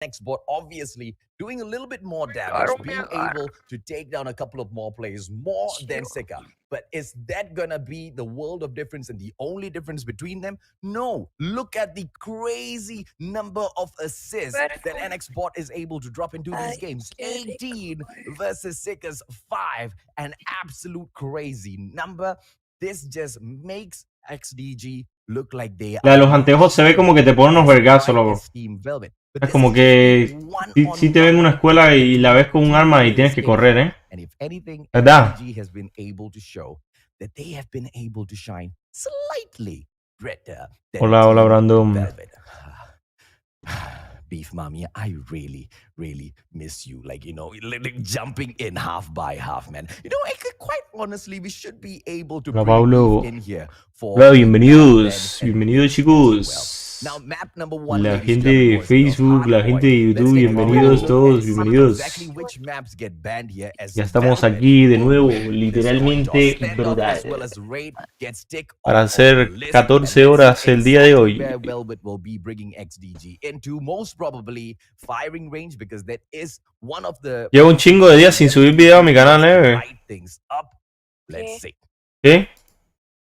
next bot obviously doing a little bit more damage, being able to take down a couple of more players more than Sika. But is that gonna be the world of difference and the only difference between them? No. Look at the crazy number of assists that NX bot is able to drop into these games. 18 versus Sika's 5. An absolute crazy number. This just makes XDG look like they La de los anteojos se ve como que te ponen unos vergazos, loco. Es como que si te ven en una escuela y la ves con un arma y tienes que correr, ¿eh? ¿Verdad? Hola, hola, Brandon. Beef Mommy, I really miss you. Like, like jumping in half by half, man. Quite honestly, we should be able to bring Beef in here for... Hola, bienvenidos, chicos. La gente de Facebook, la gente de YouTube, bienvenidos todos, bienvenidos. Ya estamos aquí de nuevo, literalmente brutal. Para hacer 14 horas el día de hoy. Llevo un chingo de días sin subir video a mi canal, ¿Qué?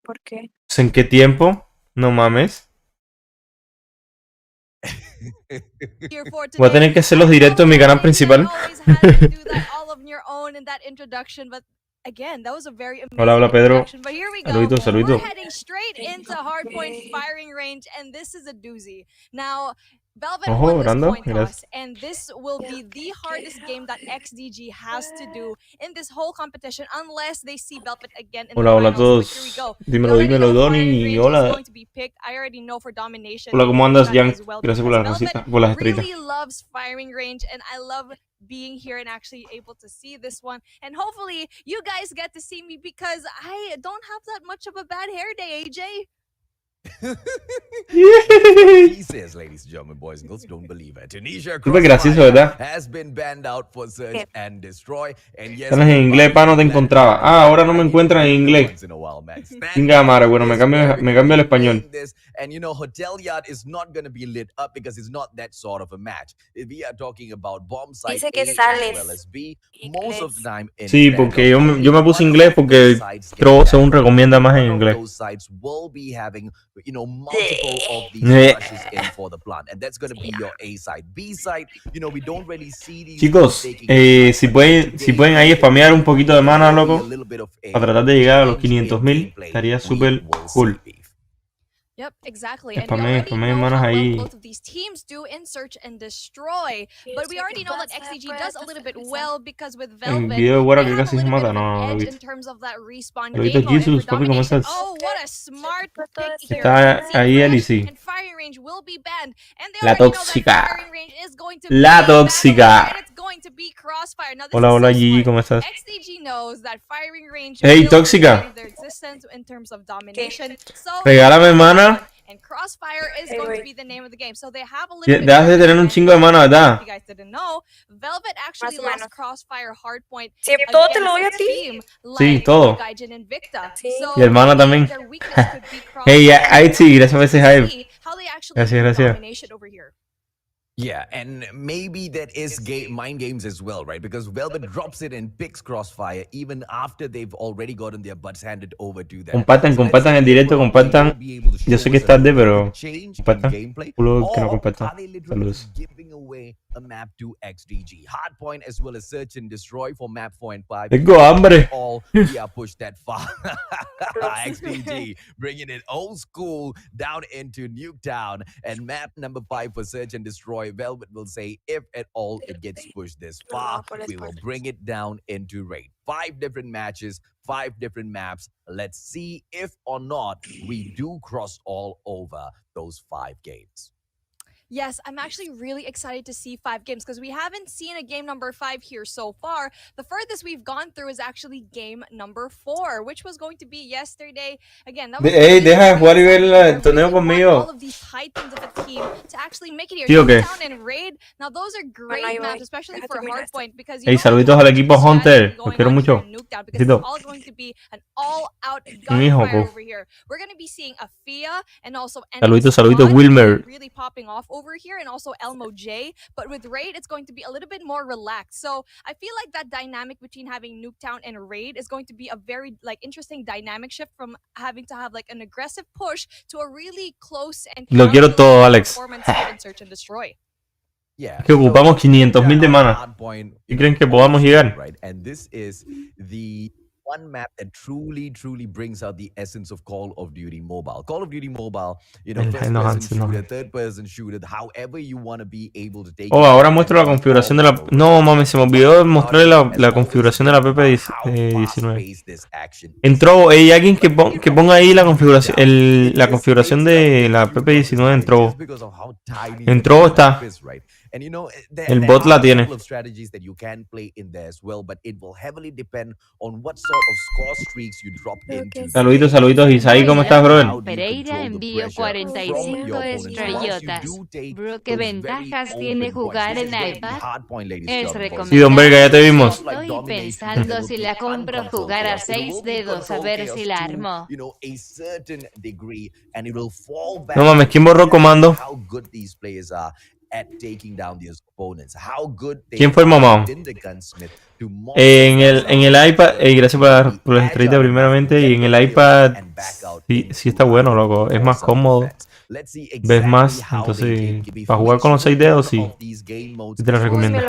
¿Por qué? ¿En qué tiempo? No mames. Voy a tener que hacer los directos en mi canal principal. Hola, hola Pedro. Saluditos, saluditos. Ojo, Brando, gracias. And this will be the hardest game that XDG has to do in this whole competition unless they see Velvet again in hola, the hola a finals. todos. Dímelo, dímelo, Donny. Hola. Hola, ¿cómo andas, Jan? Gracias por las estrellitas. Really loves firing range, and I love being here and actually able to see this one. And hopefully you guys get to see me because I don't have that much of a bad hair day, AJ. He says, ladies and gentlemen, boys and girls, don't believe it. Tunisia has been banned out for search and destroy. And yes, estás en inglés, pa, no te encontraba. Ah, ahora no me encuentras en inglés. Venga, Mara, bueno, me cambio al español. And Hotel Yard is not going to be lit up because it's not that sort of a match. We are talking about bomb site A as well as B. Most of the time in sí, porque yo me puse inglés porque creo según recomienda más en inglés. Those sites will be having multiple of these rushes in for the plant, and that's going to be your A side. B side, we don't really see these. Chicos, si pueden ahí spamear un poquito de mana, loco, para tratar de llegar a los 500,000, estaría súper cool. Yep, exactly. And we already know how well both of these teams do in search and destroy. But we already know that XDG does a little bit well because with Velvet, they have a little bit of an edge in terms of that respawn game Jesus, papi, ¿cómo estás? Oh, what a smart pick here. Está ahí Elisi. And firing range will be banned. And they La already know tóxica. that firing range is going to La be tóxica. and it's going to be crossfire. Now, this hola, is hola, so Gigi, smart. ¿cómo estás? XDG knows that firing range Hey, will tóxica. be their existence in terms of domination. So regálame mana. and Crossfire is going to be the name of the game. So they have a little bit debes de tener un chingo de mana, ¿verdad? You guys didn't know, Velvet actually lost Crossfire Hardpoint. Sí, todo te lo doy a ti. Sí, todo. Sí. Y el mana también. Hey, IT, gracias a veces, Hype. Gracias. Yeah, and maybe that is mind games as well, right? Because Velvet drops it and picks Crossfire even after they've already gotten their butts handed over to them. Compartan el directo, compartan. Yo sé que es tarde, pero compartan. Culo que no compartan. Saludos. Giving away a map to XDG. Hardpoint as well as search and destroy for map 4 and 5. Tengo hambre. All we are pushed that far. XDG bringing it old school down into Nuketown, and map number 5 for search and destroy. Velvet will say, if at all it gets pushed this far, we will bring it down into raid. 5 different matches, 5 different maps. Let's see if or not we do cross all over those 5 games. Yes, I'm actually really excited to see 5 games because we haven't seen a game number 5 here so far. The furthest we've gone through is actually game number 4, which was going to be yesterday. Again, that was deja jugar y ver el torneo conmigo. All of these titans of a team to actually make it here. Nuketown and raid. Now those are great maps, especially for Hardpoint, because hey, saluditos al equipo Hunter. Los quiero mucho. It's all going to be an all-out gunfire over here. We're going to be seeing Afia and also saluditos Wilmer. really popping off over over here, and also Elmo J. But with Raid, it's going to be a little bit more relaxed. So I feel like that dynamic between having Nuketown and Raid is going to be a very like interesting dynamic shift from having to have like an aggressive push to a really close and Lo quiero todo, Alex. performance here in Search and Destroy. Yeah, Que ocupamos 500,000 de mana. hard point, ¿Y creen que podamos llegar? right? And this is the one map that truly brings out the essence of Call of Duty Mobile. Call of Duty Mobile, you know, first person shooter, third person shooter, however you want to be able to take. Oh, ahora muestro la configuración de la. No, mami, se me olvidó mostrarle la configuración de la PP19. Entró, hay alguien que ponga ahí la configuración, la configuración de la PP19 entró. Entró, está. El bot la tiene. Saluditos, saluditos. Isaí, ¿cómo estás, brother? Pereira envió 45 estrellotas. Bro, ¿qué ventajas tiene jugar en iPad? Es recomendable. Sí, don Verga, ya te vimos. Estoy pensando si la compro jugar a 6 dedos, a ver si la armo. No mames, ¿quién borró comando? ¿Quién fue el mamado? En el iPad, gracias por las estrellitas primeramente, y en el iPad sí está bueno, loco, es más cómodo, ves más, entonces para jugar con los 6 dedos sí te lo recomiendo.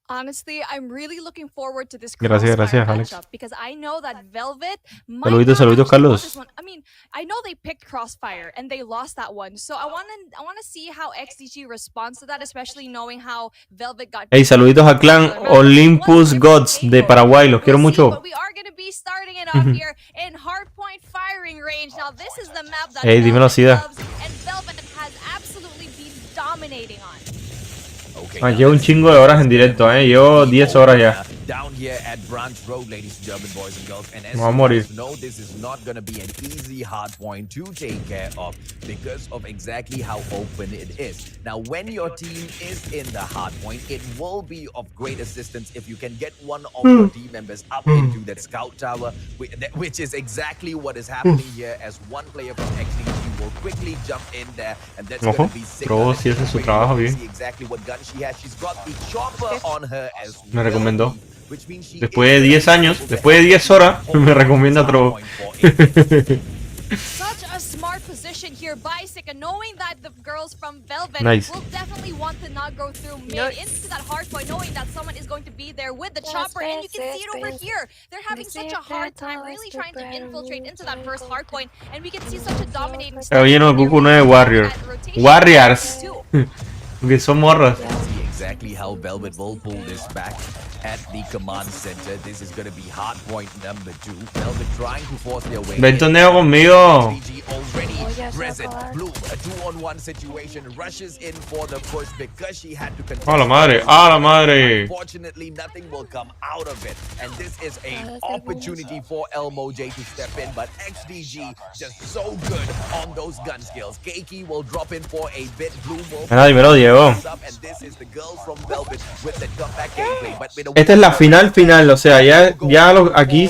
Honestly, I'm really looking forward to this Gracias, crossfire Alex. matchup because I know that Velvet might Saluditos, not saluditos, actually Carlos. want this one. I mean, I know they picked Crossfire and they lost that one, so I want to see how XDG responds to that, especially knowing how Velvet got. Hey, saluditos a Clan Olympus Gods de Paraguay, los quiero mucho. But we are going to be starting it off here in hardpoint firing range. Now, this is the map that Hey, dímelo, Velvet Sida. loves and Velvet has absolutely been dominating on. Llevo un chingo de horas en directo, llevo 10 horas ya. Me voy a morir. No, this is not going to be an easy hard point to take care of because of exactly how open it is. Now, when your team is in the hard point, it will be of great assistance if you can get one of your team members up into that scout tower, which is exactly what is happening here as one player from XDG will quickly jump in there, and that's going to be Pro sí hace su trabajo bien. exactly what gun she has. She's got the chopper on her as well. Me recomendó. Después de 10 años, después de 10 horas, me recomienda Trovo. Such a smart position here by Sika, knowing that the girls from Velvet Nice. will definitely want to not go through mid into that hard point, knowing that someone is going to be there with the chopper, and you can see it over here. They're having such a hard time really trying to infiltrate into that first hard point, and we can see such a dominating Oye, no, Goku no es Warrior. Warriors. Que son morras. Exactly how Velvet will pull this back at the command center. This is going to be hard point number 2. Velvet trying to force their way. Ven Torneo conmigo. Already present. Bloom, a 2-on-1 situation, rushes in for the push because she had to contest. A la madre, a la madre. Unfortunately, nothing will come out of it, and this is an opportunity for Elmo J to step in, but XDG just so good on those gun skills. Keiki will drop in for a bit. Bloom will Dímelo, Diego. and this is the girls from Velvet with the comeback gameplay. But with a Esta es la final, o sea, aquí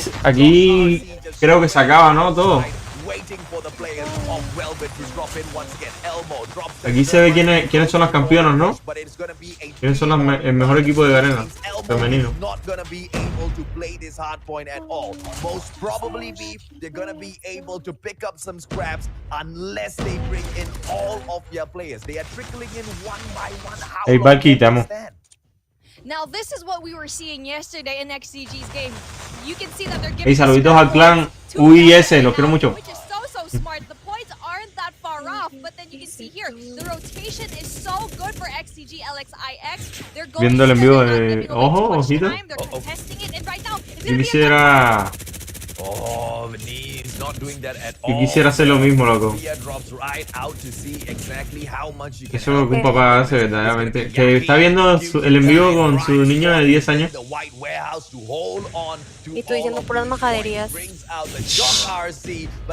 creo que se acaba, ¿no? Todo. waiting for the players of Velvet to drop in once again. Elmo drops the Aquí se ve quiénes son las campeonas, ¿no? but it's going to be a Quiénes son el mejor equipo de Garena femenino. not going to be able to play this hard point at all. Most probably they're going to be able to pick up some scraps unless they bring in all of their players. They are trickling in one by one. How Hey, long Valky, will te amo. they stand? Now, this is what we were seeing yesterday in XDG's game. You can see that they're Hey, giving saluditos al clan UIS, los quiero mucho. which is so smart. The points aren't that far off, but then you can see here the rotation is so good for XDG LXIX. They're going Viendo el en vivo de- giving away Ojo, too much ojito. time. They're contesting it, and right now it's Yo gonna be a quisiera, Oh, he's not doing that at yo all. quisiera hacer lo mismo, loco. Mia drops right out to see exactly how much you can Eso es lo que un papá hace verdaderamente. Que está viendo el en vivo con su niño de 10 años. Y tú diciendo puras majaderías.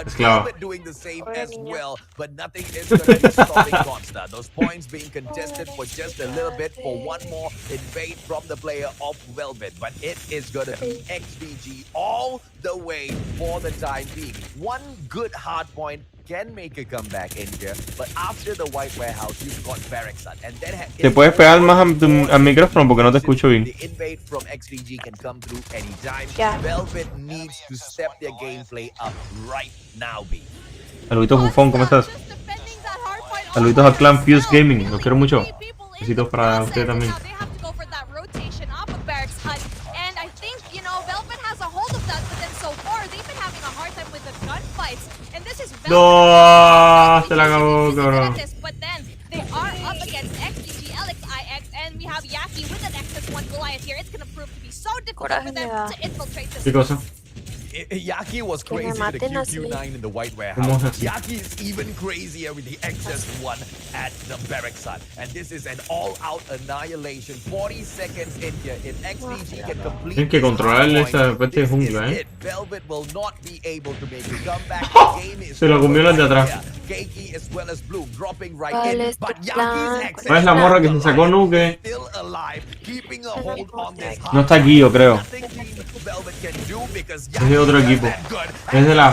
Esclavo. Doing the same Pobre as niña. well, but nothing is going to be stopping Consta. Those points being contested for just a little bit for one more invade from the player of Velvet, but it is going to be XBG all the way for the time being. One good hard point can make a comeback in here, but after the White Warehouse, you've got Barrackson, and then Te puedes pegar más al micrófono porque no te escucho bien. The invade from XDG can come through anytime. Ya. Velvet needs to step their gameplay up right now, B. Saluditos, Bufón, ¿cómo estás? Saluditos a Clan Fuse Gaming, los quiero mucho. Besitos para usted también. No, se la acabó, cabrón. ¿Qué cosa? Yaki was Que me crazy with the maten así. QQ9 in the White ¿Cómo es Warehouse. así? Yaki is even crazier with the XS1 at the Barrackson. And this is an all-out annihilation. 40 seconds in here. If XDG can complete Tienen que this controlar hard esa point, parte de this jungla, is it. Velvet will not be able to make a comeback. The game is Se lo comió las de over atrás. right here. Keiki as well as Bloom dropping right ¿Cuál in. es But tu Yaki's plan? XS1 ¿Cuál es la morra que se sacó Nuke? still alive, keeping a hold on this No está aquí, yo creo. Nothing Team Velvet can do because Es de otro equipo. Es de la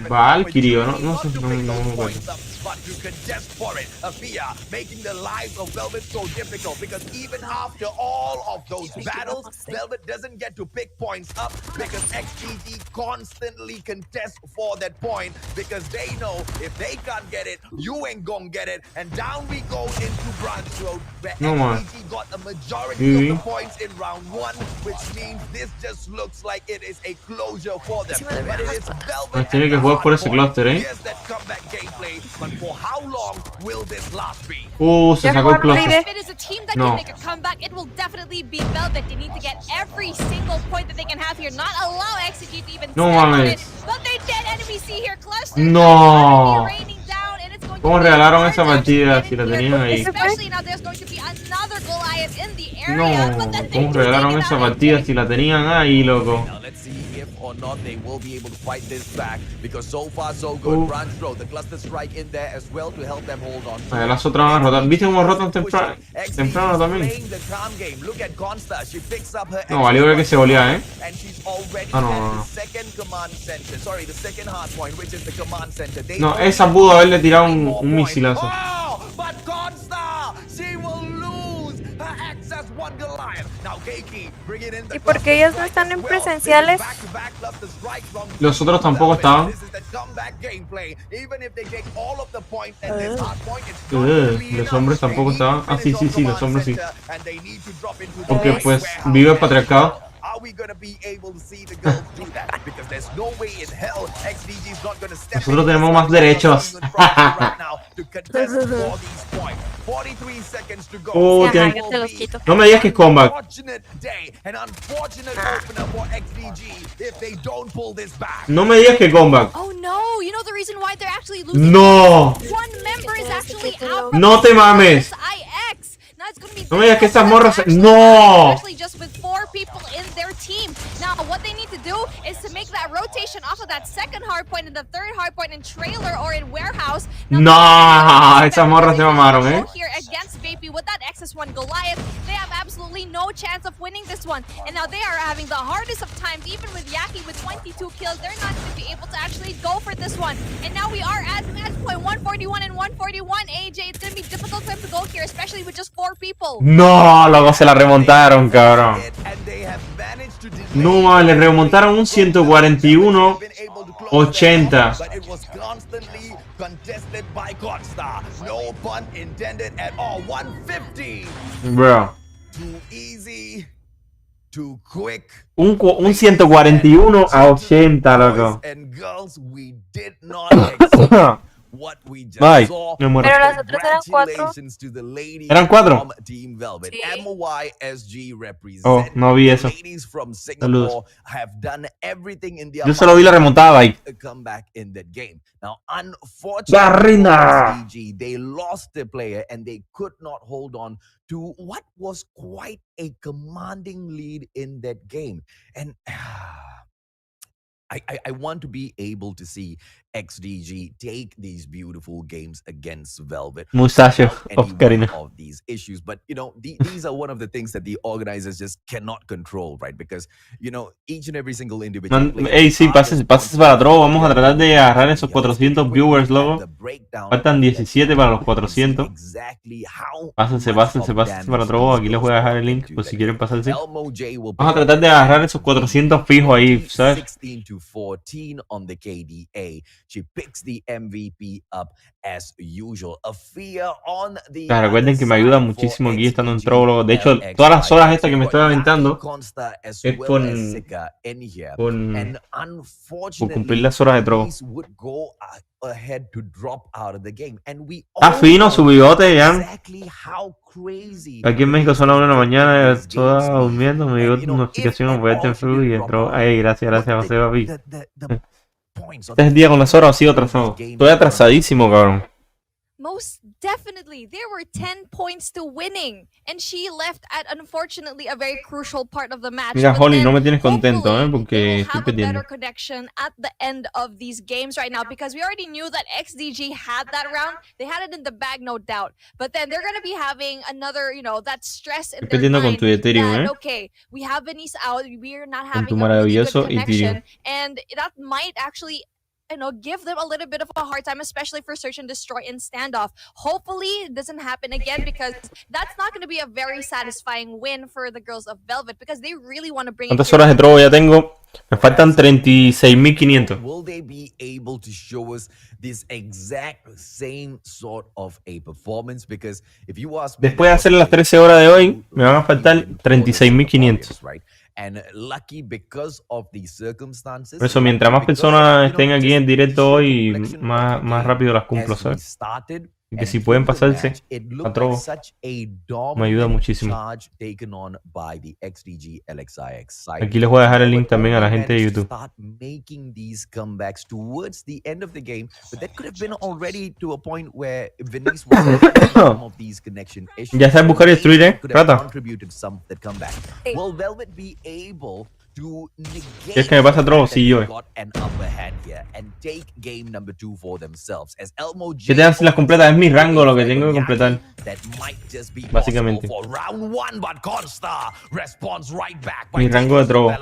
Valkyrie, ¿no? No sé, no me acuerdo. But to contest for it, Afia making the lives of Velvet so difficult because even after all of those battles, Velvet doesn't get to pick points up because XGT constantly contests for that point because they know if they can't get it, you ain't gonna get it. And down we go into Branch Road where No, man. XGT got a majority of the points in round 1, which means this just looks like it is a closure for them. But it is Velvet. Tiene que jugar por ese cluster, Yes, that comeback gameplay, but for how long will this last be? Se sacó el cluster. If it is a team that No. can make a comeback, it will definitely be Velvet. They need to get every single point that they can have here, not allow XG to even No step on mames. it. But they did, enemy see here, cluster. No. Raining down, and it's going to ¿Cómo be regalaron hard esa to actually partida get si in la here, tenían ahí? especially now there's going to be another Goliath in the No, area. But then they ¿cómo do regalaron take it esa out and partida take si la tenían ahí, loco? Now let's see if or not they will be able to fight this back because so far so good. Branch Road, the cluster strike in there as well to help them hold on. Vaya, las otras van a rotar. ¿Viste cómo rotan temprano también? Playing the calm game. Look at Consta. She picks up her No, valió ver que se volea, ¿eh? and she's already Ah, no, at no, no. the second command center. Sorry, the second hard point, which is the command center. They No, only esa need pudo haberle tirado three un more points. misilazo. Oh, but Consta, she will lose her access one Goliath. Now Keiki, bring it in the ¿Y por qué ellas no están en presenciales? Los otros tampoco estaban. This is the comeback gameplay. Even if they take all of the points and this hard point, it's Los hombres tampoco estaban. Ah, sí, sí, sí, los hombres sí. and they need to drop into the Porque White pues Warehouse. vive el patriarcado. Are we gonna be able to see the girls do that? Because there's no way in hell XDG is not gonna step Nosotros in tenemos más derechos. right now to contest for these points. 43 seconds to go. Oh, Ajá, tiene- yo te los quito. No me digas que es comeback. Unfortunate day, an unfortunate opener for XDG if they don't pull this back. No me digas que comeback. Oh no, you know the reason why they're actually losing? No. One member is actually out. No te mames. IX. Now it's gonna be No me digas que estas morras- actually No. Actually just with 4 people in their team. Now what they need to do is to make that rotation off of that second hard point and the third hard point in trailer or in warehouse. No, esas morras se mamaron, ¿eh? Here against Vapey with that XS1 Goliath, they have absolutely no chance of winning this one. And now they are having the hardest of times, even with Yaki with 22 kills. They're not going to be able to actually go for this one. And now we are at match point 141 and 141. AJ, it's going to be difficult for him to go here, especially with just 4 people. No, luego se la remontaron, cabrón. And they have managed to delay No mames, le remontaron un 141. 80. But it was constantly contested by Consta. No pun intended at all. 150. Bro. Too easy. Too quick. Un 141 a 80, loco. Boys and girls, we did not expect what we just Bye. saw. Me muero. Pero las otras eran 4. Congratulations to the ladies ¿Eran 4? from Team Velvet. Sí. MYSG represent. Oh, no vi eso. Ladies from Singapore Saludos. have done everything in their Yo solo vi la remontada ahí. a comeback in that game. Now, unfortunately, Garena. for SDG, they lost the player and they could not hold on to what was quite a commanding lead in that game. And I want to be able to see XDG take these beautiful games against Velvet Musashi without any of Garena. one of these issues. But these are one of the things that the organizers just cannot control, right? Because each and every single individual player Ey, sí, pases para Draw. Vamos a tratar de agarrar esos 400 viewers luego. Faltan 17 para los 400. Pásense para Draw. Aquí les voy a dejar el link por si quieren pasarse. Vamos a tratar de agarrar esos 400 fijos ahí, ¿sabes? 16-14 on the KDA. She picks the MVP up as usual. Recuerden que me ayuda muchísimo aquí estando en Draw. De hecho, todas las horas estas que me estoy aventando es por cumplir las horas de Draw. Está fino su bigote, ya. Aquí en México son las 1 de la mañana, toda durmiendo. Me dio una notificación, voy a en Facebook y entró. Ay, gracias, José Papi. Este es el día con las horas, así atrasado. Estoy atrasadísimo, cabrón. Most definitely, there were 10 points to winning, and she left at unfortunately a very crucial part of the match. Mira, Holly, no me tienes contento, porque estoy perdiendo. Better connection at the end of these games right now, because we already knew that XDG had that round. They had it in the bag, no doubt. But then they're gonna be having another, that stress in their mind. Con tu Ethereum, that, okay, we have Venice out, we're not having tu a really good maravilloso connection, Ethereum. and that might actually give them a little bit of a hard time, especially for search and destroy in standoff. Hopefully it doesn't happen again, because that's not going to be a very satisfying win for the girls of Velvet, because they really want to bring it. ¿Cuántas horas de Draw ya tengo? Me faltan 36.500. Will they be able to show us this exact same sort of a performance? Because if you ask me, después de hacer las 13 horas de hoy, me van a faltar 36.500. Right? And lucky because of the circumstances. Por eso, mientras más personas estén aquí en directo hoy, más rápido las cumplo, ¿sabes? Y que si pueden pasarse a Draw, me ayuda muchísimo. Aquí les voy a dejar el link también a la gente de YouTube. Ya sabes buscar y destruir, ¿eh? Rata. ¿Qué es que me pasa Draw? Sí, yo. ¿Qué te dan si las completas? Es mi rango lo que tengo que completar. Básicamente. Mi rango de Draw.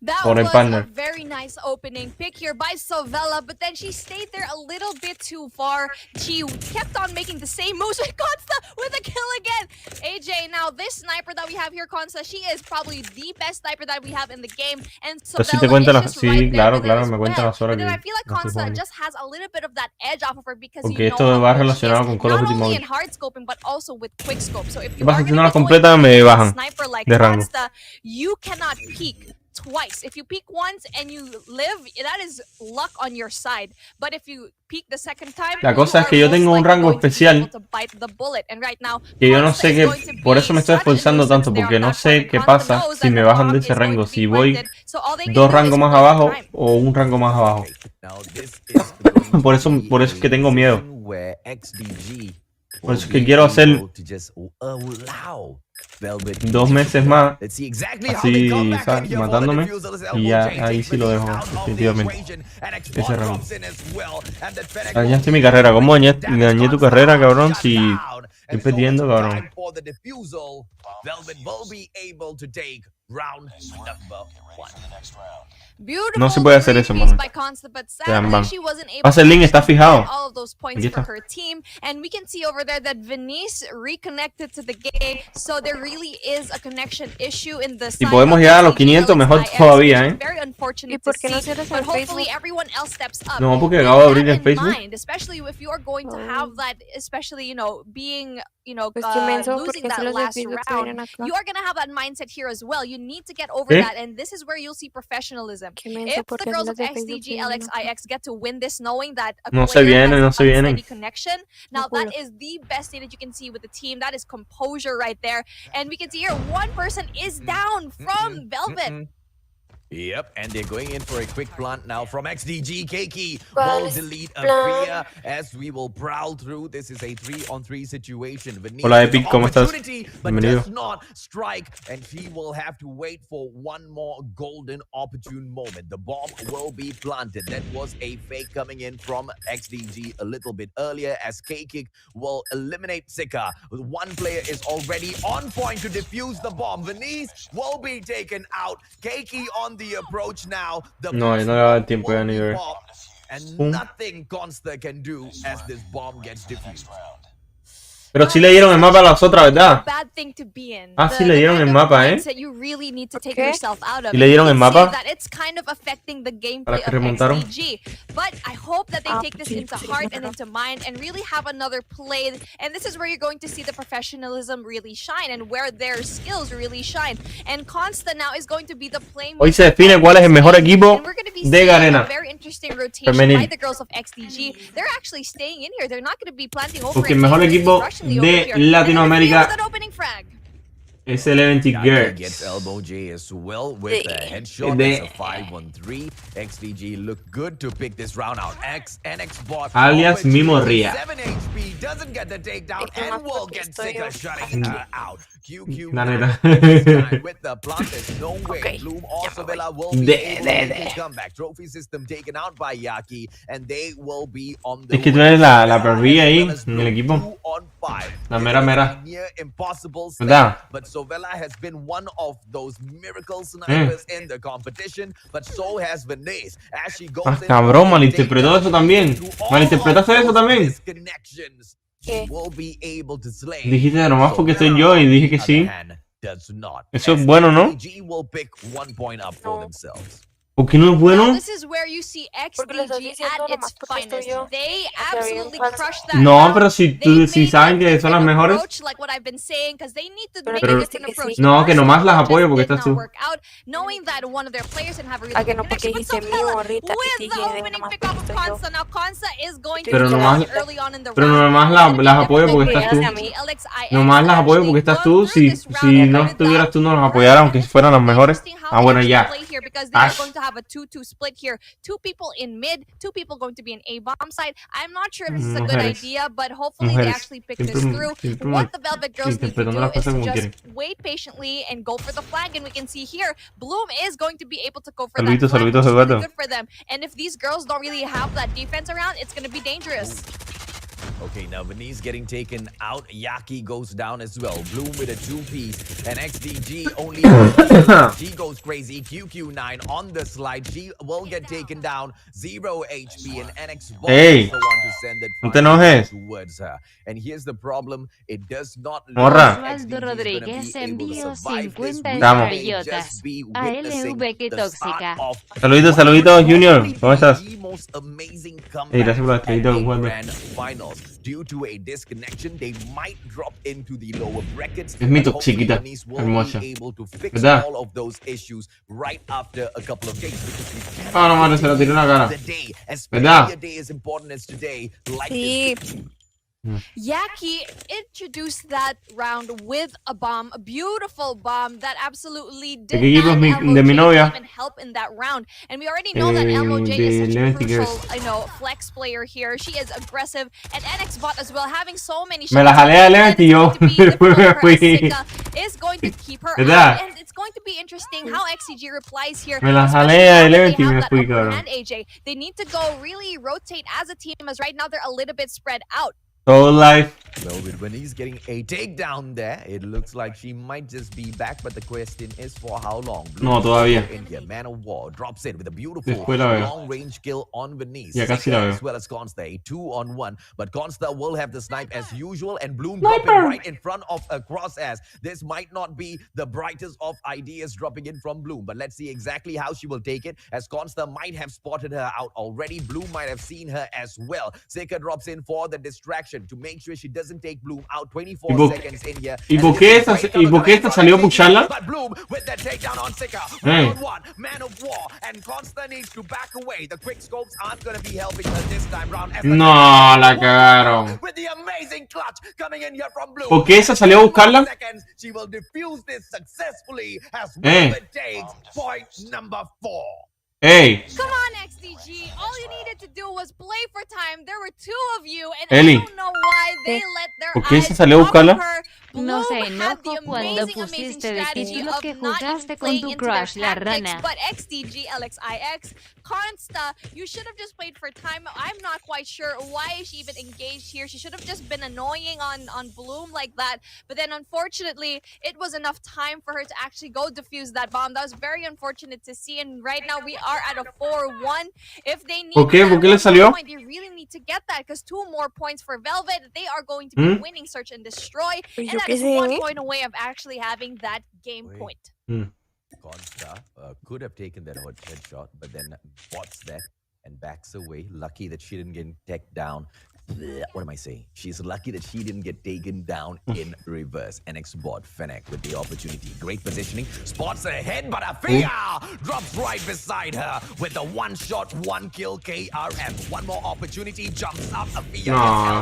That Por el was partner. a very nice opening pick here by Sovella, but then she stayed there a little bit too far. She kept on making the same moves with Consta with a kill again. AJ, now this sniper that we have here, Consta, she is probably the best sniper that we have in the game. And Sovella te cuenta is just right there claro, with it claro, as me cuenta well. las horas But then I que feel like Consta just has a little bit of that edge off of her, because porque you know esto how va good she relacionado is, con Call of not Duty only Mobile. in hard scoping but also with quick scope. So if ¿Qué you pasa are si going no to las be completa? going Me against a bajan sniper like de rango. Consta, you cannot peek twice. If you peek once and you live, that is luck on your side. But if you peek the second time, la cosa es que yo tengo un rango especial que yo no sé qué, por eso me estoy esforzando tanto, porque no sé qué pasa si me bajan de ese rango, si voy 2 rangos más abajo o un rango más abajo. por eso es que tengo miedo. Por eso es que quiero hacer 2 meses más, así, ¿sabes? Matándome, y ya ahí sí lo dejo, definitivamente. Ese rango. Dañaste mi carrera. ¿Cómo dañé tu carrera, cabrón? Si estoy perdiendo, cabrón. No se puede hacer eso, mano. Te dan ban. Pasa el link, está fijado. Aquí está. Si podemos llegar a los 500, mejor todavía, ¿eh? ¿Y por qué no cierras el Facebook? No, porque acabo de abrir el Facebook. Pues qué menso, losing porque that si los de last Facebook se round, vienen acá. you are going to have that mindset here as well. You need to get over ¿Qué? that, and this is where you'll see professionalism. Qué menso, If porque the si girls los of de Facebook se XDG vienen acá. LXIX get to win this knowing that a No se player vienen, has no se vienen. unsteady connection, now No that culo. is the best thing that you can see with the team. That is composure right there. And we can see here one person is down from Velvet. Yep, and they're going in for a quick plant now from XDG. Keiki will delete a fear as we will prowl through. This is a 3-on-3 situation. Hola, Epic, ¿cómo estás? But does not strike, and she will have to wait for one more golden opportune moment. The bomb will be planted. That was a fake coming in from XDG a little bit earlier as Keiki will eliminate Sika. One player is already on point to defuse the bomb. Venice will be taken out. Keiki on the approach now. No, no le va a dar tiempo ya ni ver. And nothing Consta can do as this bomb gets defused. Pero sí le dieron el mapa a las otras, ¿verdad? Ah, sí le dieron el mapa, ¿eh? Sí le dieron el mapa. Para que remontaron. But I hope that they take this into heart and into mind and really have another play. And this is where you're going to see the professionalism really shine and where their skills really shine. And Consta now is going to be the playmaker. Hoy se define cuál es el mejor equipo de Garena. Very interesting rotation by the girls of XDG. They're actually staying in here. They're not going to be planting over. Porque el mejor equipo de Latinoamérica es el Eleventy Girls. Gets elbow J as well with a headshot. It's a 5-on-3. XDG look good to pick this round out. NX bot alias Mimorria. 7 HP doesn't get the takedown and will get Sika shutting her out. QQ La neta. with the plant. There's no way. Bloom or Savilla will be able to come back. Trophy system taken out by Yaki and they will be on the Es que tú eres la perrilla ahí en el equipo. La mera mera. ¿Verdad? But Sovella has been one of those miracle snipers in the competition, but so has Venice. As she goes cabrón, malinterpretó eso también. ¿Malinterpretaste eso también? Dijiste nomás porque soy yo y dije que sí. Eso es bueno, ¿no? ¿Por qué no es bueno? No, pero si saben que son las mejores. Pero, no, que nomás las apoyo porque estás tú. A que no porque dijiste mío ahorita y dije nomás pero nomás las apoyo porque estás tú. Nomás las apoyo porque estás tú. Si no estuvieras tú no las apoyara aunque fueran las mejores. Ah, bueno, ya. Have a 2-2 split here. 2 people in mid, 2 people going to be in A bomb side. I'm not sure if this is a good idea, but hopefully they actually pick this through. What the Velvet girls need to do is to just wait patiently and go for the flag. And we can see here, Bloom is going to be able to go for that flag, which is really good for them. And if these girls don't really have that defense around, it's going to be dangerous. Okay, now Venice getting taken out. Yaki goes down as well. Bloom with a 2-piece. And XDG only... She goes crazy. QQ9 on the slide. She will get taken down. 0 HP. And NX hey, the one to send it no te enojes. Towards her. And here's the problem. It does not... Morra. Osvaldo Rodríguez envió 50 estrellotas. A LV que tóxica. Saluditos, saluditos, Junior. ¿Cómo estás? Gracias por la estrellita, Juan. Due to a disconnection, they might drop into the lower brackets. Es mi chiquita, hermosa. ¿Verdad? All of those issues right after a couple of days because ah, no, madre, se la tiré en la cara. ¿Verdad? Sí. Yaki introduced that round with a bomb, a beautiful bomb that absolutely did not even help in that round. And we already know that LMOJ is such a crucial, flex player here. She is aggressive, and NX bot as well, having so many shots. Me la jalé a Levanty yo. Is going to keep her out, and it's going to be interesting how XCG replies here. Me la jalé a Levanty me fui, cabrón. And AJ, they need to go really rotate as a team, as right now they're a little bit spread out. Todo life. Well, when he's getting a takedown there, it looks like she might just be back, but the question is for how long. No, todavía. In here, Man of War drops in with a beautiful long-range kill on Venice. Ya casi la veo. As well as Consta, a 2-on-1, but Consta will have the snipe as usual, and Bloom dropping right in front of a crosshairs. This might not be the brightest of ideas dropping in from Bloom, but let's see exactly how she will take it, as Consta might have spotted her out already. Bloom might have seen her as well. Sika drops in for the distraction to make sure she does doesn't take Bloom out. ¿Y 24 por, seconds in here. y por qué esta salió a pucharla? But Bloom with the takedown on Sika. Hey. 1-on-1, man of war, and Consta needs to back away. The quick scopes aren't going to be helping her this time round. No, la cagaron. With the amazing clutch coming in here from Bloom. ¿Por qué esa salió a buscarla? Seconds, she will defuse this successfully as Hey. well. It takes point number 4. Ey, Come on, XDG. All you needed to do was play for time. There were 2 of you, and Eli. I don't know why they let their ¿Por qué eyes se salió a off of buscarla? her. No se Bloom had the enojo cuando amazing pusiste de strategy título of que not jugaste even con playing tu into their crush, la tactics, rana. but XDG, LXIX, Consta, you should have just played for time. I'm not quite sure why she even engaged here. She should have just been annoying on Bloom like that. But then unfortunately, it was enough time for her to actually go defuse that bomb. That was very unfortunate to see. And right now we are at a 4-1. If they need ¿Por qué? ¿Por qué le that salió? point, they really need to get that because 2 more points for Velvet. They are going to be winning Search and Destroy. And that is 1 point away of actually having that game point. Consta could have taken that headshot, but then bots that and backs away. Lucky that she didn't get tech down. What am I saying? She's lucky that she didn't get taken down in reverse. NX bot Fennec with the opportunity. Great positioning. Spots ahead, but Afia drops right beside her with the 1-shot, 1-kill KRF. One more opportunity. Jumps up. Afia.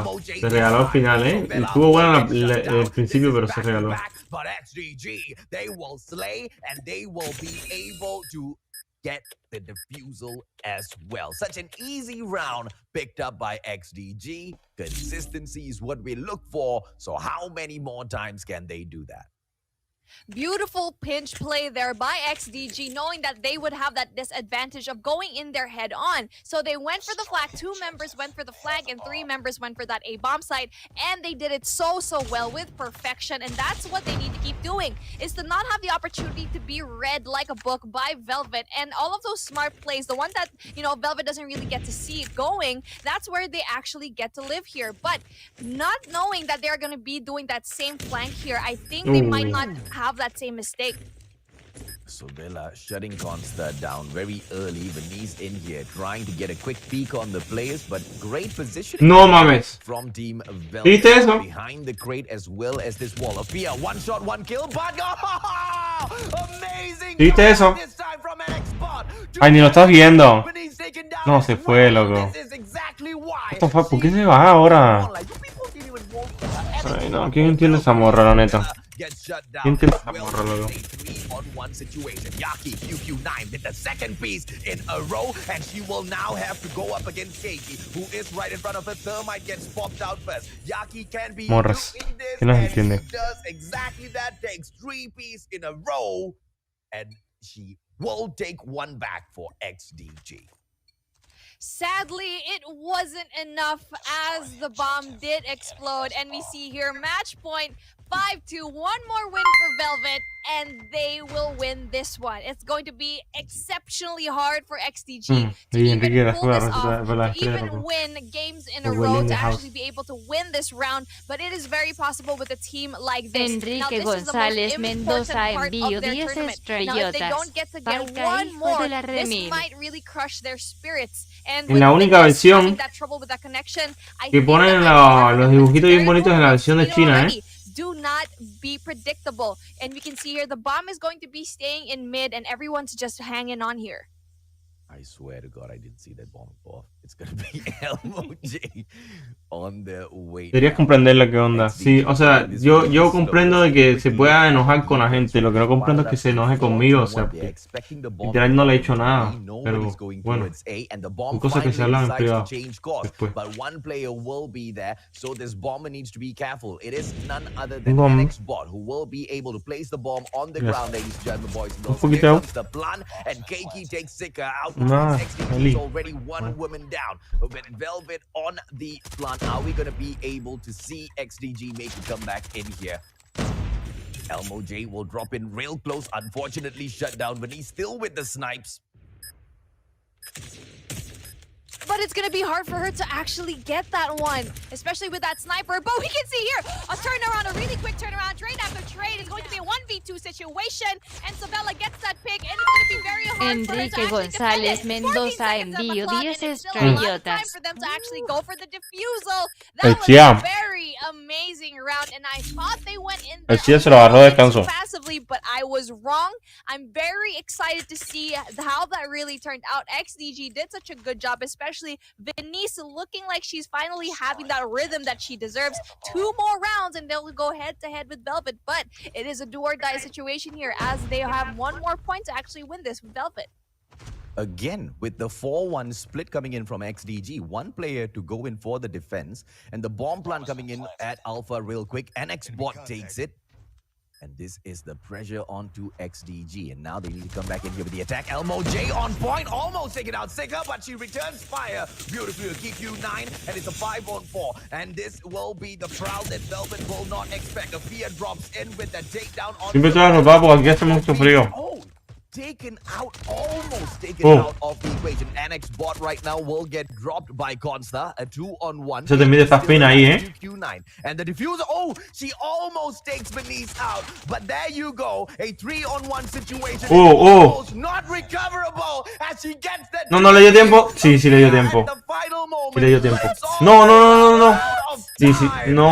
No, se regaló al final, Estuvo bueno el principio, pero se regaló. But XDG, they will slay and they will be able to get the defusal as well. Such an easy round picked up by XDG. Consistency is what we look for. So how many more times can they do that? Beautiful pinch play there by XDG, knowing that they would have that disadvantage of going in there head on. So they went for the flag. 2 members went for the flag and 3 members went for that A-bomb site. And they did it so well with perfection. And that's what they need to keep doing, is to not have the opportunity to be read like a book by Velvet. And all of those smart plays, the one that, Velvet doesn't really get to see it going, that's where they actually get to live here. But not knowing that they're going to be doing that same flank here, I think they might not have that same mistake. So Bella shutting Consta down very early. Venice in here trying to get a quick peek on the players, but great positioning. No mames. From Team Velvet. ¿Viste eso? Behind the crate as well as this wall. Afia, 1-shot, 1-kill, but amazing. ¿Viste eso? This time from NX bot. Ay, ni lo estás viendo. Venice taken down No, as se fue, well. loco. This is exactly why. What the fuck? ¿Por qué se va ahora? Ay, no, ¿quién entiende esa morra, la neta? ¿Quién entiende esa morra, loco? 3-on-1 situation. Yaki QQ9 with the second piece in a row, and she will now have to go up against Keiki, who is right in front of her. Thermite gets popped out first. Yaki can be Morras. doing this, ¿Quién las and entiende? she does exactly that. Takes 3 pieces in a row, and she will take 1 back for XDG. Sadly, it wasn't enough as the bomb did explode. And we see here match point 5-2. 1 more win for Velvet, and they will win this one. It's going to be exceptionally hard for XDG to even pull this off, to even win games in a row, to actually be able to win this round. But it is very possible with a team like this. Enrique González Mendoza envió 10 estrellotas. If they don't get to get Falca, 1 hijo more, de la this remil. might really crush their spirits. And En la with única Venice versión having that trouble with that connection, I que think ponen that might be los hard for them. dibujitos bien Very bonitos en la cool. versión de You know China, already, do not be predictable. And we can see here the bomb is going to be staying in mid, and everyone's just hanging on here. I swear to God, I didn't see that bomb go off. It's gonna be LMOJ on the way. Deberías comprender la que onda. Sí, o sea, yo comprendo de que se pueda enojar con la gente. Lo que no comprendo es que se enoje conmigo. O sea, porque literal no le he hecho nada. Pero bueno, son cosas que se hablan en privado después. But one player will be there, so this bomber needs to be careful. It is none other than NX bot who will be able to place the bomb on the ground, ladies and gentlemen, boys and girls. Here comes the plan, and Keiki takes Sika out. XDG already 1 woman down. With Velvet on the plant, are we gonna be able to see XDG make a comeback in here? Elmo J will drop in real close. Unfortunately, shut down, but he's still with the snipes. But it's going to be hard for her to actually get that one, especially with that sniper. But we can see here a turnaround, a really quick turnaround. Trade after trade is going to be a 1v2 situation. And Sabella gets that pick, and it's going to be very hard for her to Enrique actually defend González it. Mendoza 14 seconds on the envió clock, 10 and it's still a lot of time estrellotas. for them to actually go for the defusal. That was Yeah. very amazing. El Chile se lo agarró de descanso. Passively, but I was wrong. I'm very excited to see how that really turned out. XDG did such a good job, especially Venice looking like she's finally having that rhythm that she deserves. 2 more rounds and they'll go head-to-head with Velvet, but it is a do-or-die situation here as they have 1 more point to actually win this with Velvet. Again, with the 4-1 split coming in from XDG, 1 player to go in for the defense, and the bomb plant coming in at Alpha real quick. NXBot takes it. And this is the pressure onto XDG. And now they need to come back in here with the attack. Elmo J on point, almost taken out Sika, but she returns fire beautifully to keep you 9, and it's a 5-on-4. And this will be the prowl that Velvet will not expect. The fear drops in with the takedown on Siempre te vas a robar porque aquí hace mucho frío. Taken out, almost taken out of the equation. Annex bot right now will get dropped by Consta. A 2-on-1. Se te mide esta espina ahí, Q9. And the diffuser, oh, she almost takes Venice out. But there you go, a 3-on-1 situation. Almost not recoverable as she gets that. No, no le dio tiempo. Sí, sí le dio tiempo. Sí le dio tiempo. No, no, no, no, no. Sí, sí. No.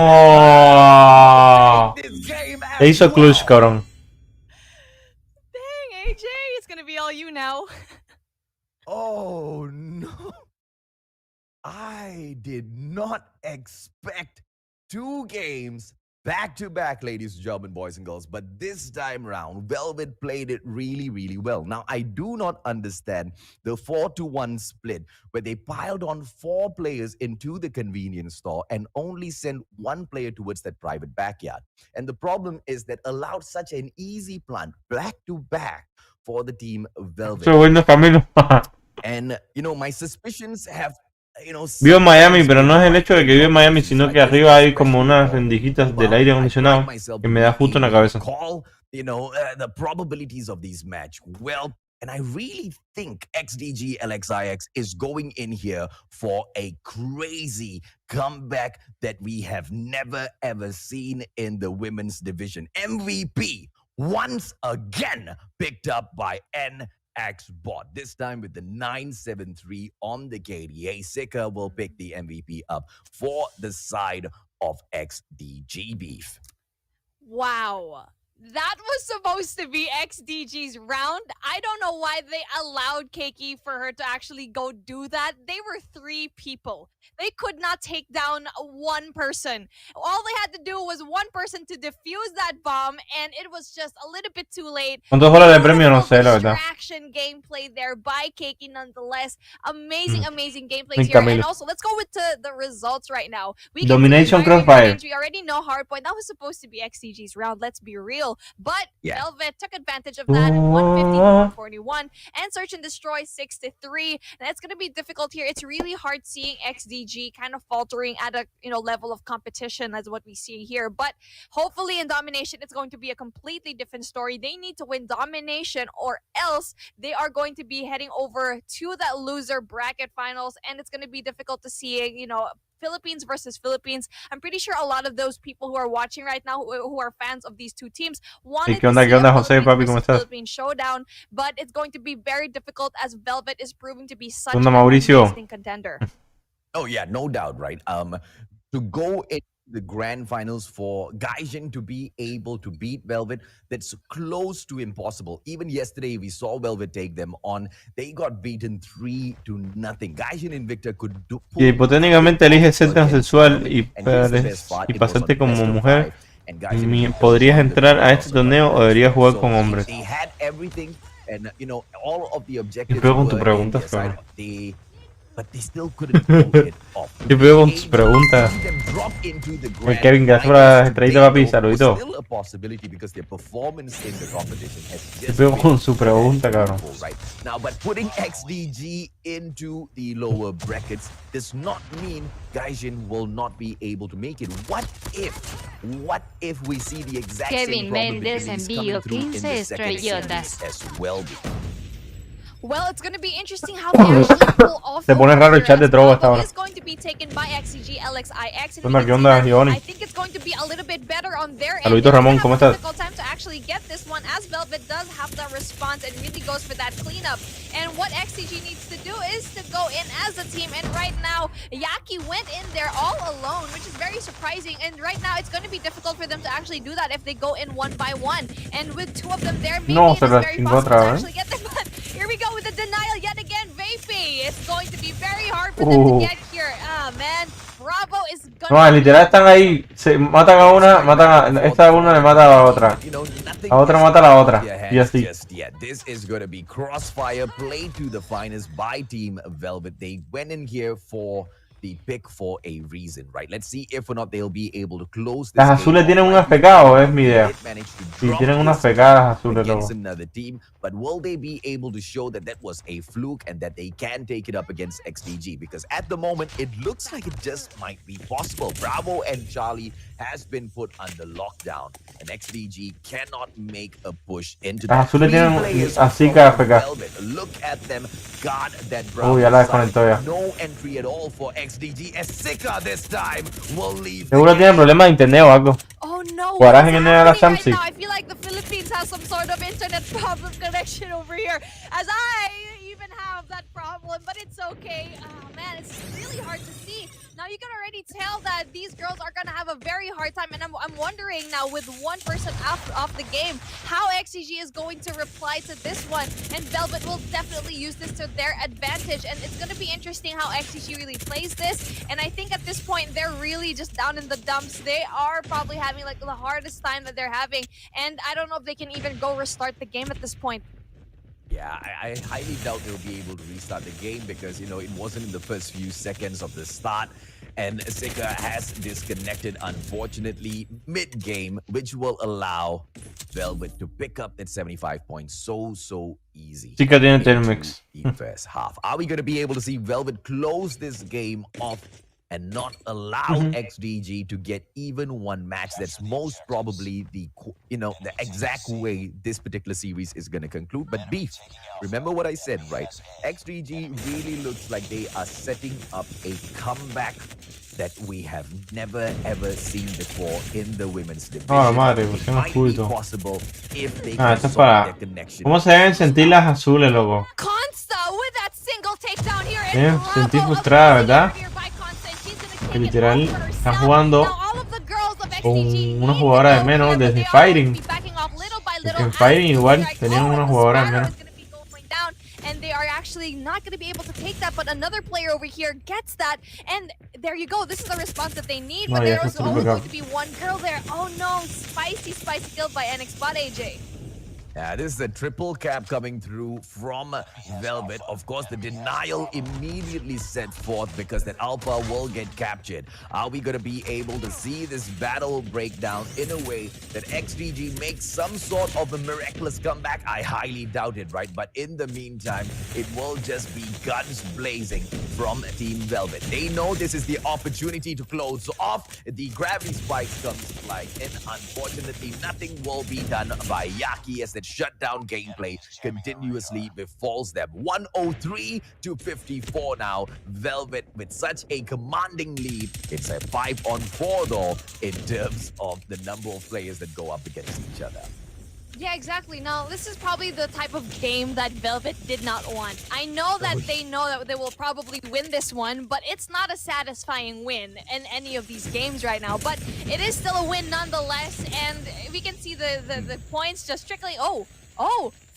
Le hizo clutch, cabrón. AJ, it's gonna be all you now. Oh no. I did not expect 2 games back to back, ladies and gentlemen, boys and girls. But this time round, Velvet played it really, really well. Now, I do not understand the 4-1 split where they piled on 4 players into the convenience store and only sent 1 player towards that private backyard. And the problem is that allowed such an easy plant back to back for the team Velvet. And, you know, my suspicions have, you know... Vivo en Miami, pero no es el hecho de que vivo en Miami, sino que arriba hay como unas rendijitas del aire acondicionado que me da justo en la cabeza. You know, the probabilities of these match. Well, and I really think XDG LXIX is going in here for a crazy comeback that we have never ever seen in the women's division. MVP once again picked up by NXBot, this time with the 973 on the KDA. Sika will pick the MVP up for the side of XDG Beef. Wow. That was supposed to be XDG's round. I don't know why they allowed Keiki for her to actually go do that. They were 3 people. They could not take down 1 person. All they had to do was 1 person to defuse that bomb, and it was just a little bit too late. ¿Cuántos horas de premio? No sé, la verdad. Distraction gameplay there by Keiki nonetheless. Amazing, amazing gameplays here. And also, let's go with the results right now. Domination Crossfire. We already know Hardpoint. That was supposed to be XDG's round. Let's be real. But Velvet took advantage of that. 150-141. And Search and Destroy 6-3. And it's going to be difficult here. It's really hard seeing XDG kind of faltering at a level of competition as what we see here. But hopefully in Domination, it's going to be a completely different story. They need to win Domination or else they are going to be heading over to that loser bracket finals. And it's going to be difficult to see, Philippines versus Philippines. I'm pretty sure a lot of those people who are watching right now, who are fans of these 2 teams, wanted to see a Philippines showdown, but it's going to be very difficult as Velvet is proving to be such an amazing contender. Oh yeah, no doubt, right? To go into the grand finals for Gaijin to be able to beat Velvet, that's close to impossible. Even yesterday, we saw Velvet take them on. They got beaten 3-0. Gaijin Invicta could do... Y hipotéticamente elige ser transexual y pasarte como mujer. ¿Podrías entrar a este torneo o deberías jugar con hombres? They had everything, and all of the objectives. Yo con tu pregunta, cabrón. But they still couldn't pull it off. Yo veo con tus preguntas. Kevin, gracias por la estrellita, papi. Saludito. Yo veo con su pregunta, cabrón. Now, but putting XDG into the lower brackets does not mean Gaijin will not be able to make it. What if we see the exact same probabilities coming through in the second series as well? Well, it's going to be interesting how they actually pull off. Se pone raro el chat de Trova hasta ahora. Is going to be taken by XCG LXIX. ¿Qué onda, Gioni? I think it's going to be a little bit better on their end. Saludito, Ramón, ¿cómo estás? actually get this one, as Velvet does have the response and really goes for that cleanup. And what XCG needs to do is to go in as a team, and right now, Yaki went in there all alone, which is very surprising, and right now it's going to be difficult for them to actually do that if they go in one by one. And with two of them there, maybe No, it is very possible to actually get them, but here we go with the denial yet again. Vapey, it's going to be very hard for them to get here. Ah, man. Bravo is No, literal están ahí, se matan a una, esta una le mata a la otra. La otra mata a la otra. Y así. This is going to be crossfire played to the finest by Team Velvet. They went in here for the pick for a reason, right? Let's see if or not they'll be able to close this. Las azules tienen un FK, es mi idea. Sí, tienen unas FK las azules luego. Another team, but will they be able to show that that was a fluke and that they can take it up against XDG? Because at the moment, it looks like it just might be possible. Bravo and Charlie has been put under lockdown, and XDG cannot make a push into Las that. azules tienen así que FK. Look at them, guard that Bravo ya la desconectó ya. No entry at all for XDG. As Sika this time will leave. Seguro tienen problemas de internet o algo. Oh no, Jugarás en la right Samsung. now, I feel like the Philippines has some sort of internet problem connection over here, as I even have that problem, but it's okay. Oh man, it's really hard to see. Now you can already tell that these girls are gonna have a very hard time, and I'm wondering now, with one person off the game, how XCG is going to reply to this one, and Velvet will definitely use this to their advantage, and it's gonna be interesting how XCG really plays this, and I think at this point, they're really just down in the dumps. They are probably having like the hardest time that they're having, and I don't know if they can even go restart the game at this point. Yeah, I highly doubt they'll be able to restart the game because, it wasn't in the first few seconds of the start. And Sika has disconnected, unfortunately, mid-game, which will allow Velvet to pick up that 75 points so easy. Sika tiene Telmex. The first half. Are we going to be able to see Velvet close this game off and not allow XDG to get even one match? That's most probably the exact way this particular series is going to conclude. But Beef, remember what I said, right? XDG really looks like they are setting up a comeback that we have never ever seen before in the women's division. Oh, madre, it pusieron might be oculto. possible if they can Esto es solve para... their connection. ¿Cómo se deben sentir las azules, loco? Consta with that single takedown here, Deben sentir frustrada, ¿verdad? Que literal están jugando con una jugadora de menos desde Fighting. Porque en Fighting igual tenían una jugadora de menos. And they are actually not going to be able to take that, but another player over here gets that, and there you go. This is the response that they need, but there was only going to be one girl there. Oh no, spicy kill by NX bot AJ. Yeah, this is a triple cap coming through from Velvet. Of course, the denial immediately set forth because that Alpha will get captured. Are we going to be able to see this battle break down in a way that XDG makes some sort of a miraculous comeback? I highly doubt it, right? But in the meantime, it will just be guns blazing from Team Velvet. They know this is the opportunity to close off. The gravity spike comes flying in. Unfortunately, nothing will be done by Yaki as that shutdown gameplay continuously befalls them. 103 to 54 now. Velvet with such a commanding lead. It's a 5-on-4 though in terms of the number of players that go up against each other. Yeah, exactly. Now, this is probably the type of game that Velvet did not want. I know that they know that they will probably win this one, but it's not a satisfying win in any of these games right now. But it is still a win nonetheless, and we can see the points just trickling. Oh,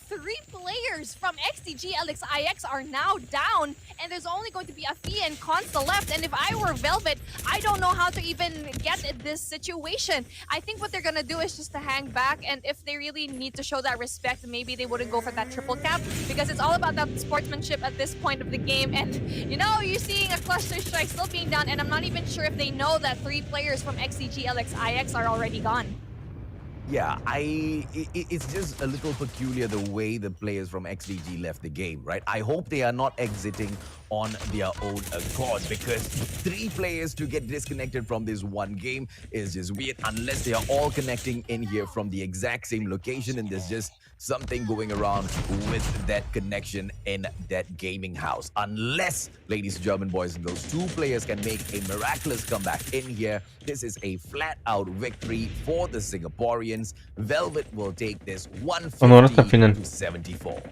3 players from XDG LXIX are now down, and there's only going to be Afia and Consta left. And if I were Velvet, I don't know how to even get in this situation. I think what they're gonna do is just to hang back, and if they really need to show that respect, maybe they wouldn't go for that triple cap, because it's all about that sportsmanship at this point of the game. And you're seeing a cluster strike still being done, and I'm not even sure if they know that 3 players from XDG LXIX are already gone. Yeah, it's just a little peculiar the way the players from XDG left the game, right? I hope they are not exiting on their own accord, because 3 players to get disconnected from this one game is just weird unless they are all connecting in here from the exact same location and there's just something going around with that connection in that gaming house. Unless, ladies and gentlemen, boys and girls, 2 players can make a miraculous comeback in here. This is a flat-out victory for the Singaporeans. seconds. Velvet will take this Honor hasta el 150 final. to 74.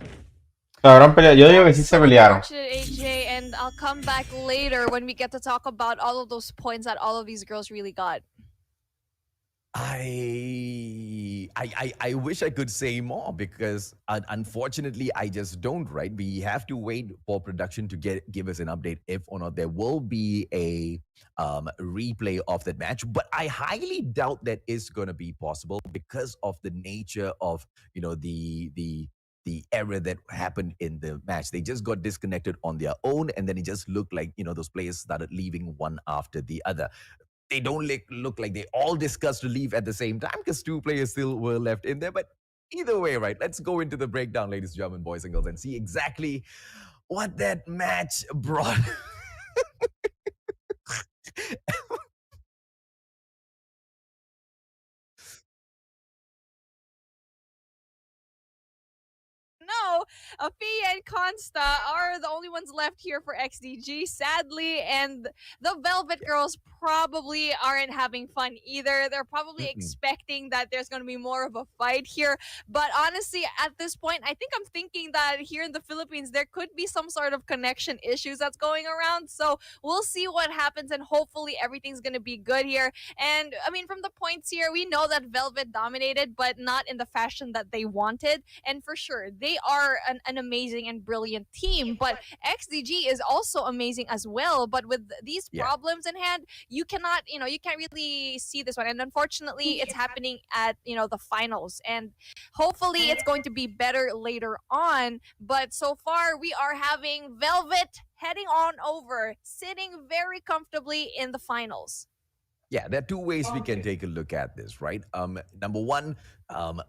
Habrán peleado. Yo digo que sí se pelearon. AJ, and I'll come back later when we get to talk about all of those points that all of these girls really got. I wish I could say more because unfortunately I just don't, right? We have to wait for production to give us an update if or not there will be a replay of that match. But I highly doubt that is going to be possible because of the nature of, the error that happened in the match. They just got disconnected on their own, and then it just looked like, those players started leaving one after the other. They don't look like they all discussed to leave at the same time because 2 players still were left in there. But either way, right, let's go into the breakdown, ladies and gentlemen, boys and girls, and see exactly what that match brought. No, Afia and Consta are the only ones left here for XDG, sadly, and the Velvet Girls probably aren't having fun either. They're probably expecting that there's going to be more of a fight here. But honestly, at this point, I think I'm thinking that here in the Philippines, there could be some sort of connection issues that's going around. So we'll see what happens, and hopefully everything's going to be good here. And I mean, from the points here, we know that Velvet dominated, but not in the fashion that they wanted. And for sure, they are an amazing and brilliant team, but XDG is also amazing as well. But with these problems in hand, you cannot, you can't really see this one. And unfortunately, it's happening at, the finals. And hopefully it's going to be better later on. But so far, we are having Velvet heading on over, sitting very comfortably in the finals. Yeah, there are 2 ways we can take a look at this, right? Number one,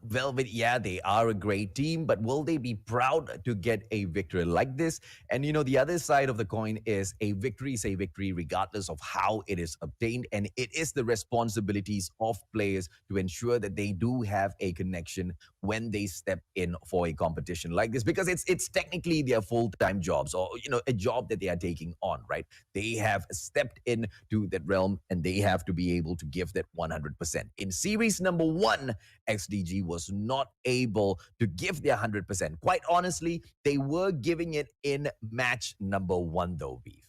Velvet, they are a great team, but will they be proud to get a victory like this? And, the other side of the coin is a victory is a victory regardless of how it is obtained. And it is the responsibilities of players to ensure that they do have a connection when they step in for a competition like this, because it's technically their full-time jobs, or, a job that they are taking on, right? They have stepped into that realm and they have to be able to give that 100%. In series number 1, XDG was not able to give their 100%. Quite honestly, they were giving it in match number 1 though, Beef.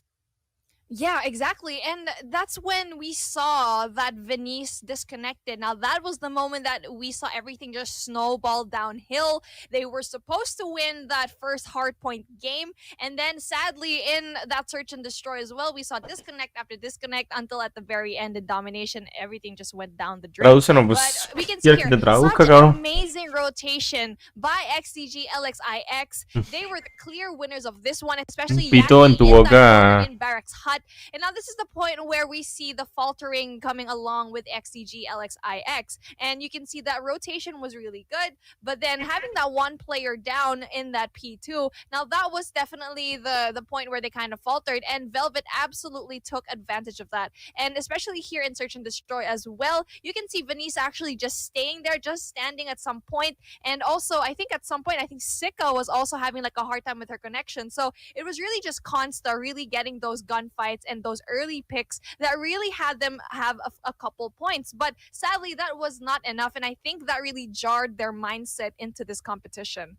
Yeah, exactly. And that's when we saw that Venice disconnected. Now, that was the moment that we saw everything just snowball downhill. They were supposed to win that first hardpoint game. And then, sadly, in that search and destroy as well, we saw disconnect after disconnect until at the very end, in domination, everything just went down the drain. Tradúcenos, But pues. we can see ¿Quieres here, que te traduzca, such an cabrón? amazing rotation by XCG LXIX. They were the clear winners of this one, especially Pito en tu Yaki in that corner boca. in Barracks Hut. And now this is the point where we see the faltering coming along with XCG LXIX. And you can see that rotation was really good, but then having that one player down in that P2, now that was definitely the point where they kind of faltered, and Velvet absolutely took advantage of that. And especially here in Search and Destroy as well, you can see Venice actually just staying there, just standing at some point. And also, I think at some point, I think Sika was also having like a hard time with her connection. So it was really just Consta really getting those gunfights and those early picks that really had them have a couple points. But sadly, that was not enough. And I think that really jarred their mindset into this competition.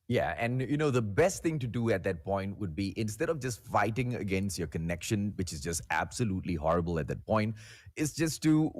Yeah, and the best thing to do at that point would be, instead of just fighting against your connection, which is just absolutely horrible at that point, is just to,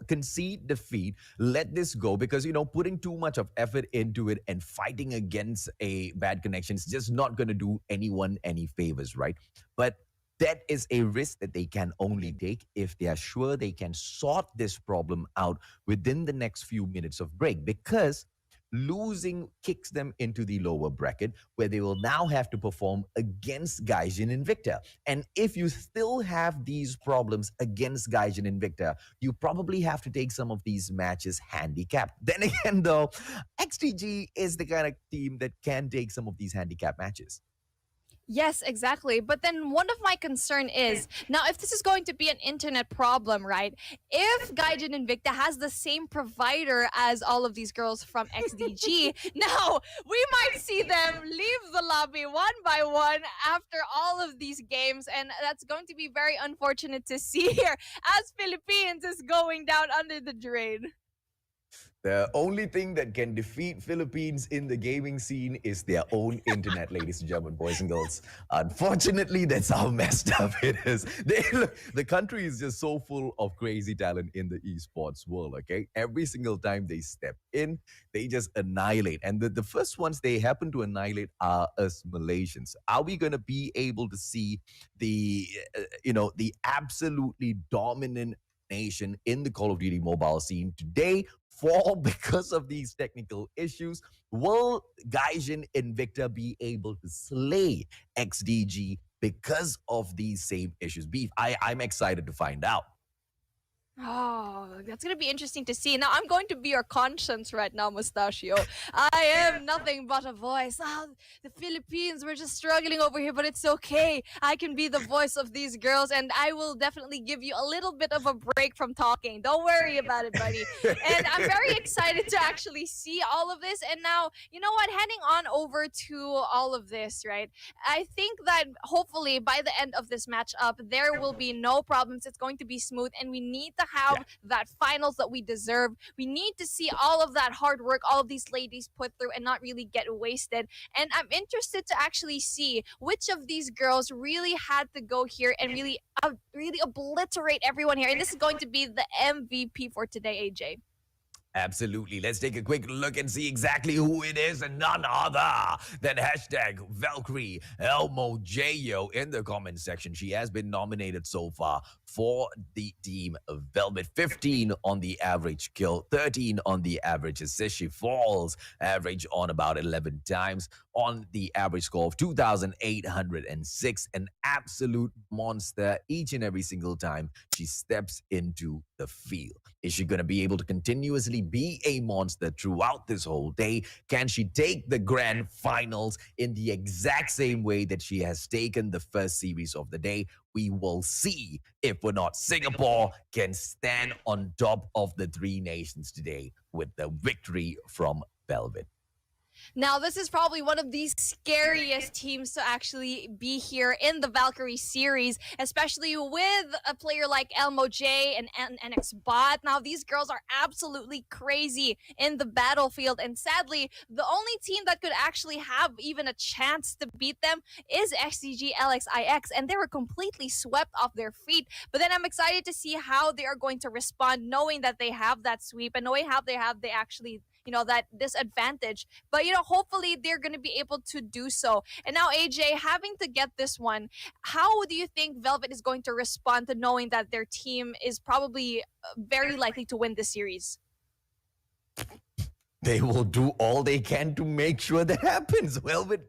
concede defeat, let this go, because, putting too much of effort into it and fighting against a bad connection is just not going to do anyone any favors, right? But that is a risk that they can only take if they are sure they can sort this problem out within the next few minutes of break, because losing kicks them into the lower bracket, where they will now have to perform against Gaijin Invicta. And if you still have these problems against Gaijin Invicta, you probably have to take some of these matches handicapped. Then again, though, XTG is the kind of team that can take some of these handicap matches. Yes, exactly. But then one of my concern is, now if this is going to be an internet problem, right? If Gaijin Invicta has the same provider as all of these girls from XDG, now we might see them leave the lobby one by one after all of these games. And that's going to be very unfortunate to see here as Philippines is going down under the drain. The only thing that can defeat Philippines in the gaming scene is their own internet, ladies and gentlemen, boys and girls. Unfortunately, that's how messed up it is. The country is just so full of crazy talent in the esports world, okay? Every single time they step in, they just annihilate. And the first ones they happen to annihilate are us Malaysians. Are we going to be able to see the, the absolutely dominant nation in the Call of Duty mobile scene today fall because of these technical issues? Will Gaijin Invicta be able to slay XDG because of these same issues? Beef, I'm excited to find out. Oh, that's going to be interesting to see. Now, I'm going to be your conscience right now, Mustachio. I am nothing but a voice. The Philippines, we're just struggling over here, but it's okay. I can be the voice of these girls, and I will definitely give you a little bit of a break from talking. Don't worry about it, buddy. And I'm very excited to actually see all of this. And now, you know what? Heading on over to all of this, right? I think that hopefully by the end of this matchup, there will be no problems. It's going to be smooth, and we need to have that finals that we deserve. We need to see all of that hard work all of these ladies put through and not really get wasted. And I'm interested to actually see which of these girls really had to go here and really obliterate everyone here. And this is going to be the MVP for today, AJ. Absolutely. Let's take a quick look and see exactly who it is, and none other than hashtag Valkyrie Elmojo in the comment section. She has been nominated so far for the team Velvet. 15 on the average kill, 13 on the average assist. She falls average on about 11 times on the average score of 2,806. An absolute monster each and every single time she steps into the field. Is she going to be able to continuously be a monster throughout this whole day? Can she take the grand finals in the exact same way that she has taken the first series of the day? We will see if or not Singapore can stand on top of the three nations today with the victory from Velvet. Now, this is probably one of the scariest teams to actually be here in the Valkyrie series, especially with a player like Elmo J and NX Bot. Now, these girls are absolutely crazy in the battlefield, and sadly, the only team that could actually have even a chance to beat them is XDG LXIX, and they were completely swept off their feet. But then I'm excited to see how they are going to respond, knowing that they have that sweep and knowing how they actually that disadvantage. But hopefully they're going to be able to do so. And now, AJ, having to get this one, how do you think Velvet is going to respond to knowing that their team is probably very likely to win this series? They will do all they can to make sure that happens. Velvet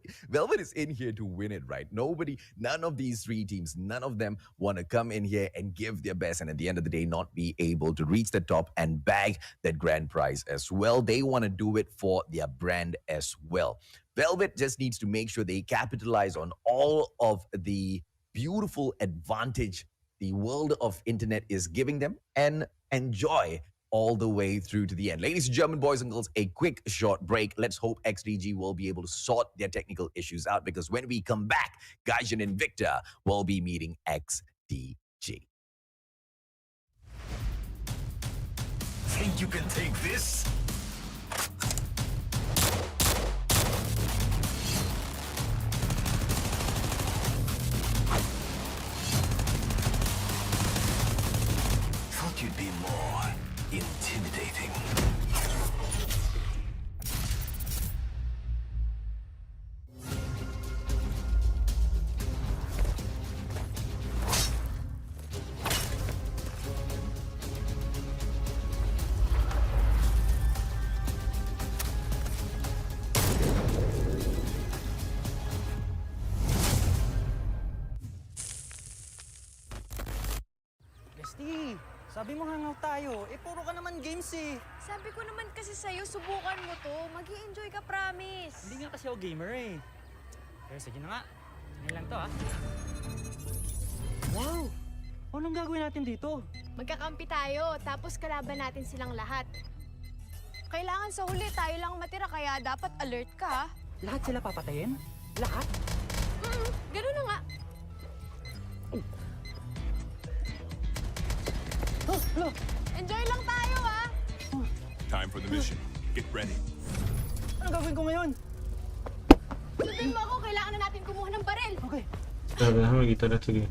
is in here to win it, right? None of these three teams, none of them want to come in here and give their best and at the end of the day not be able to reach the top and bag that grand prize as well. They want to do it for their brand as well. Velvet just needs to make sure they capitalize on all of the beautiful advantage the world of internet is giving them and enjoy all the way through to the end. Ladies and gentlemen, boys and girls, a quick short break. Let's hope XDG will be able to sort their technical issues out, because when we come back, Gaijin Invicta will be meeting XDG. Think you can take this? Thought you'd be more intimidating. Bestie, sabi mo hangout tayo. Puro ka naman games eh. Sabi ko naman kasi sa'yo, subukan mo to. Mag-i-enjoy ka, promise. Hindi nga kasi ako gamer eh. Pero sige na nga. Ngayon lang to ah. Wow! Anong gagawin natin dito? Magkakampi tayo, tapos kalaban natin silang lahat. Kailangan sa huli tayo lang matira, kaya dapat alert ka. Lahat sila papatayin? Lahat? Ganun na nga. Oh, hello! Enjoy lang tayo, ha? Time for the mission. Get ready. Ano gagawin ko ngayon? Sundin mo ako, kailangan na natin kumuha ng baril. Okay. Déjame quitar esto aquí.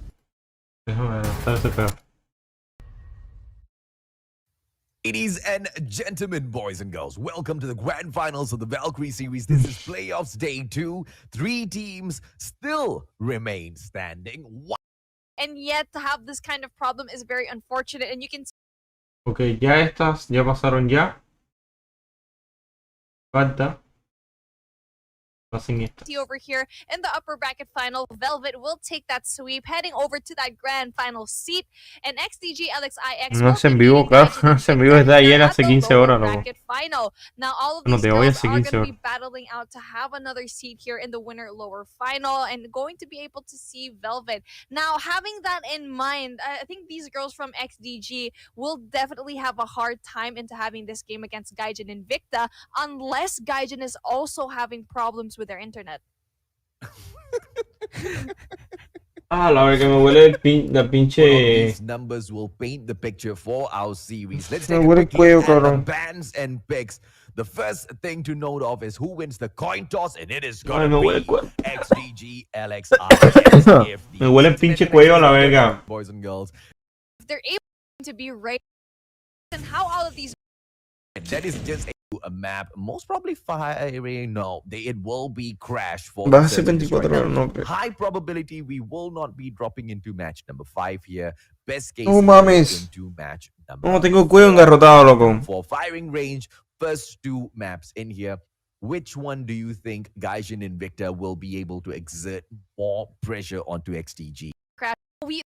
Déjame adaptar ese pedo. Ladies and gentlemen, boys and girls, welcome to the grand finals of the Valkyrie series. This is playoffs day 2. 3 teams still remain standing. And yet to have this kind of problem is very unfortunate, and you can Ok, ya estas ya pasaron ya. Falta. Pasen estas. see over here in the upper bracket final, Velvet will take that sweep, heading over to that grand final seat, and XDG LXIX No es en vivo, claro, no es en vivo, desde ayer hace 15 horas, loco. Final. Now all of No, these de hoy girls hace are 15 going to horas. be battling out to have another seat here in the winner lower final, and going to be able to see Velvet. Now, having that in mind, I think these girls from XDG will definitely have a hard time into having this game against Gaijin Invicta, unless Gaijin is also having problems with their internet. Ah, la verdad que me huele la pinche. These numbers will paint the picture for our series. Let's Me take a huele quick look cuello, at the cabrón. bans and picks. The first thing to note of is who wins the coin toss, and it is Ay, going me to huele be cuello. XDG LXIX. Me huele el pinche cuello a la verga. Boys and girls. If they're able to be right, and how all of these That is just a map, most probably firing. No, it will be crash for Va a the ser search 24 right horas, now. no creo. High probability we will not be dropping into match number 5 here. Best case No scenario mames. into match number No, tengo el cuello 4. engarrotado, loco. For firing range, first 2 maps in here. Which one do you think Gaijin Invicta will be able to exert more pressure onto XTG? we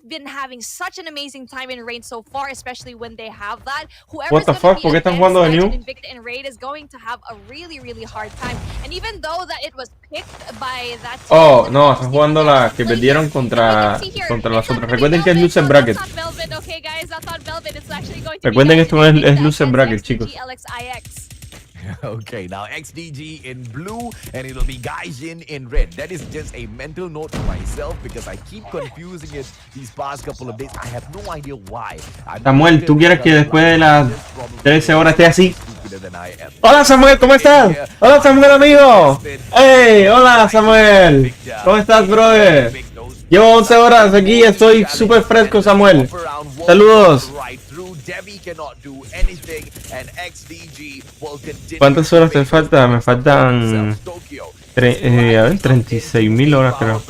been having such an amazing time in raid so far, especially when they have that. What the fuck? ¿Por qué están jugando de new? Invicta in raid is going to have a really hard time. And even though that it was picked by that team, Oh, no, están jugando la que perdieron contra las otras. Recuerden que es loser bracket. Recuerden que esto es loser bracket, chicos. Okay, now XDG in blue and it'll be Gaijin in red. That is just a mental note to myself because I keep confusing it these past couple of days. I have no idea why. Samuel, ¿tú quieres que después de las 13 horas esté así? Hola Samuel, ¿cómo estás? Hola Samuel, amigo. Hey, hola Samuel. ¿Cómo estás, brother? Llevo 11 horas aquí, estoy súper fresco, Samuel. Saludos. ¿Cuántas horas te faltan? Me faltan 36.000 horas, creo.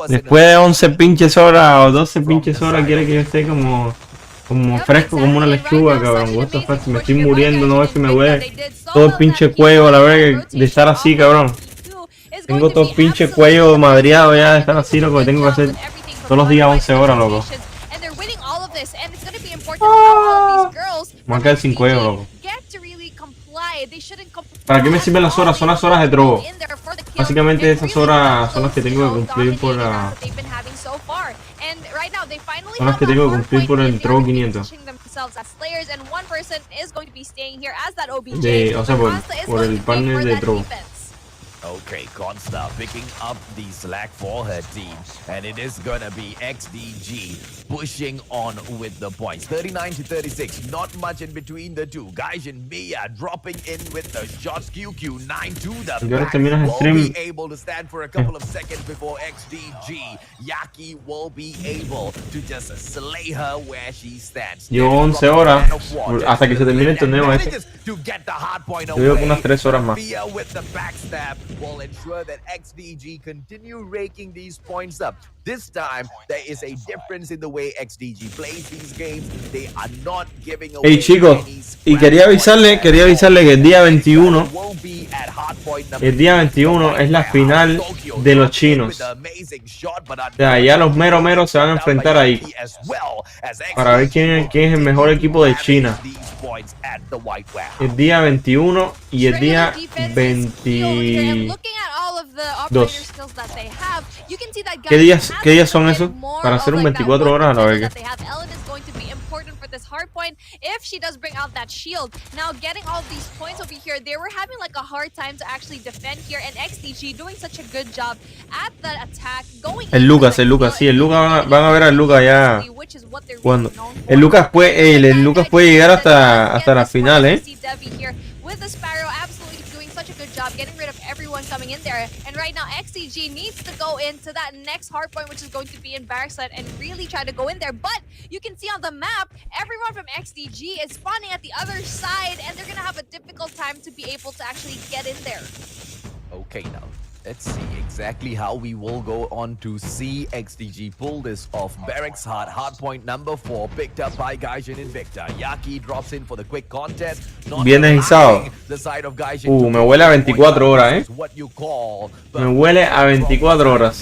Después de 11 pinches horas o 12 pinches horas, quiere que yo esté como fresco, como una lechuga, cabrón. What the fuck, me estoy muriendo, no ves que me duele todo el pinche cuello, la verdad, de estar así, cabrón. Tengo todo el pinche cuello madreado ya de estar así, loco, que tengo que hacer todos los días 11 horas, loco. Me voy a quedar sin cuello, loco. ¿Para qué me sirven las horas? Son las horas de drogo. Básicamente esas horas son las que tengo que cumplir por la... Son las que tengo que cumplir por el drogo 500. O sea, por el panel de drogo. Okay, Consta picking up the slack for her team, and it is gonna be XDG pushing on with the points. 39-36, not much in between the two. Gaijin Mia dropping in with the shots. QQ9 to the back. Will be able to stand for a couple of seconds before XDG. Yaki will be able to just slay her where she stands. Llevo 11 horas hasta que se termine el torneo este. Yo llevo unas 3 horas más. Will ensure that XDG continue raking these points up. This time, there is a difference in the way XDG plays these games. They are not giving away. Hey chicos, y quería avisarle que el día 21 es la final de los chinos. O sea, ya los meros se van a enfrentar ahí para ver quién es el mejor equipo de China. El día 21 y el día 22. ¿Qué días son esos? Para hacer un 24 horas a la verga. hardpoint if she does bring out that shield. Now, getting all of these points over here, they were having like a hard time to actually defend here, and XDG doing such a good job at the attack. El Lucas, sí, el Lucas, van a ver al Lucas ya. Cuando el Lucas puede llegar hasta la final, With the Sparrow absolutely doing such a good job getting rid of everyone coming in there. And right now, XDG needs to go into that next hardpoint, which is going to be in Backside, and really try to go in there. But you can see on the map, everyone from XDG is spawning at the other side, and they're going to have a difficult time to be able to actually get in there. Okay, now let's see exactly how we will go on to see XDG pull this off. Barracks hardpoint number 4, picked up by Gaijin Invicta. Yaki drops in for the quick contest. Bien guisado. Me huele a 24 horas, Me huele a 24 horas.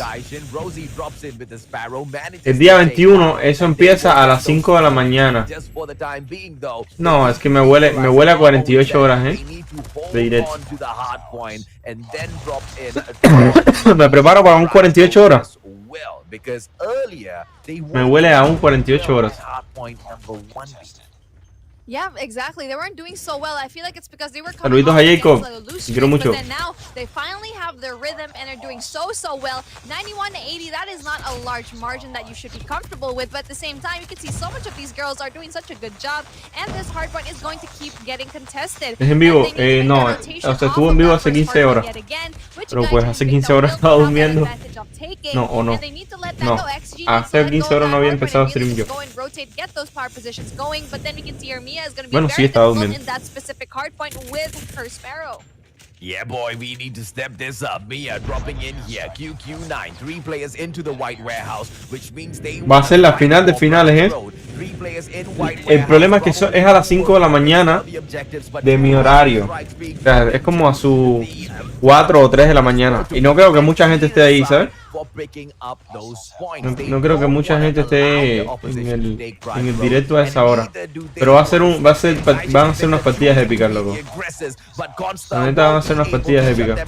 El día 21, eso empieza a las 5 de la mañana. No, es que me huele a 48 horas, de directo. Me preparo para un 48 horas. Me huele a un 48 horas. Yeah, exactly. They weren't doing so well. I feel like it's because they were coming off Jacob. Quiero mucho. But then now they finally have their rhythm and they're doing so well. 91 to 80, that is not a large margin that you should be comfortable with. But at the same time, you can see so much of these girls are doing such a good job. And this hardpoint is going to keep getting contested. Es en vivo. No, o sea, estuvo en vivo hace 15 horas. Pero pues hace 15 horas estaba durmiendo. No, o no. No, hace 15 horas no había empezado a stream yo. Bueno, sí, estaba durmiendo. Yeah, boy, we need to step this up. Mia dropping in here. QQ9, 3 players into the White Warehouse, which means they va a ser la final de finales, El problema es que es a las 5 de la mañana de mi horario. O sea, es como a sus 4 o 3 de la mañana. Y no creo que mucha gente esté ahí, ¿sabes? No creo que mucha gente esté en el directo a esa hora. Pero van a ser unas partidas épicas, loco. La neta van a ser unas partidas épicas.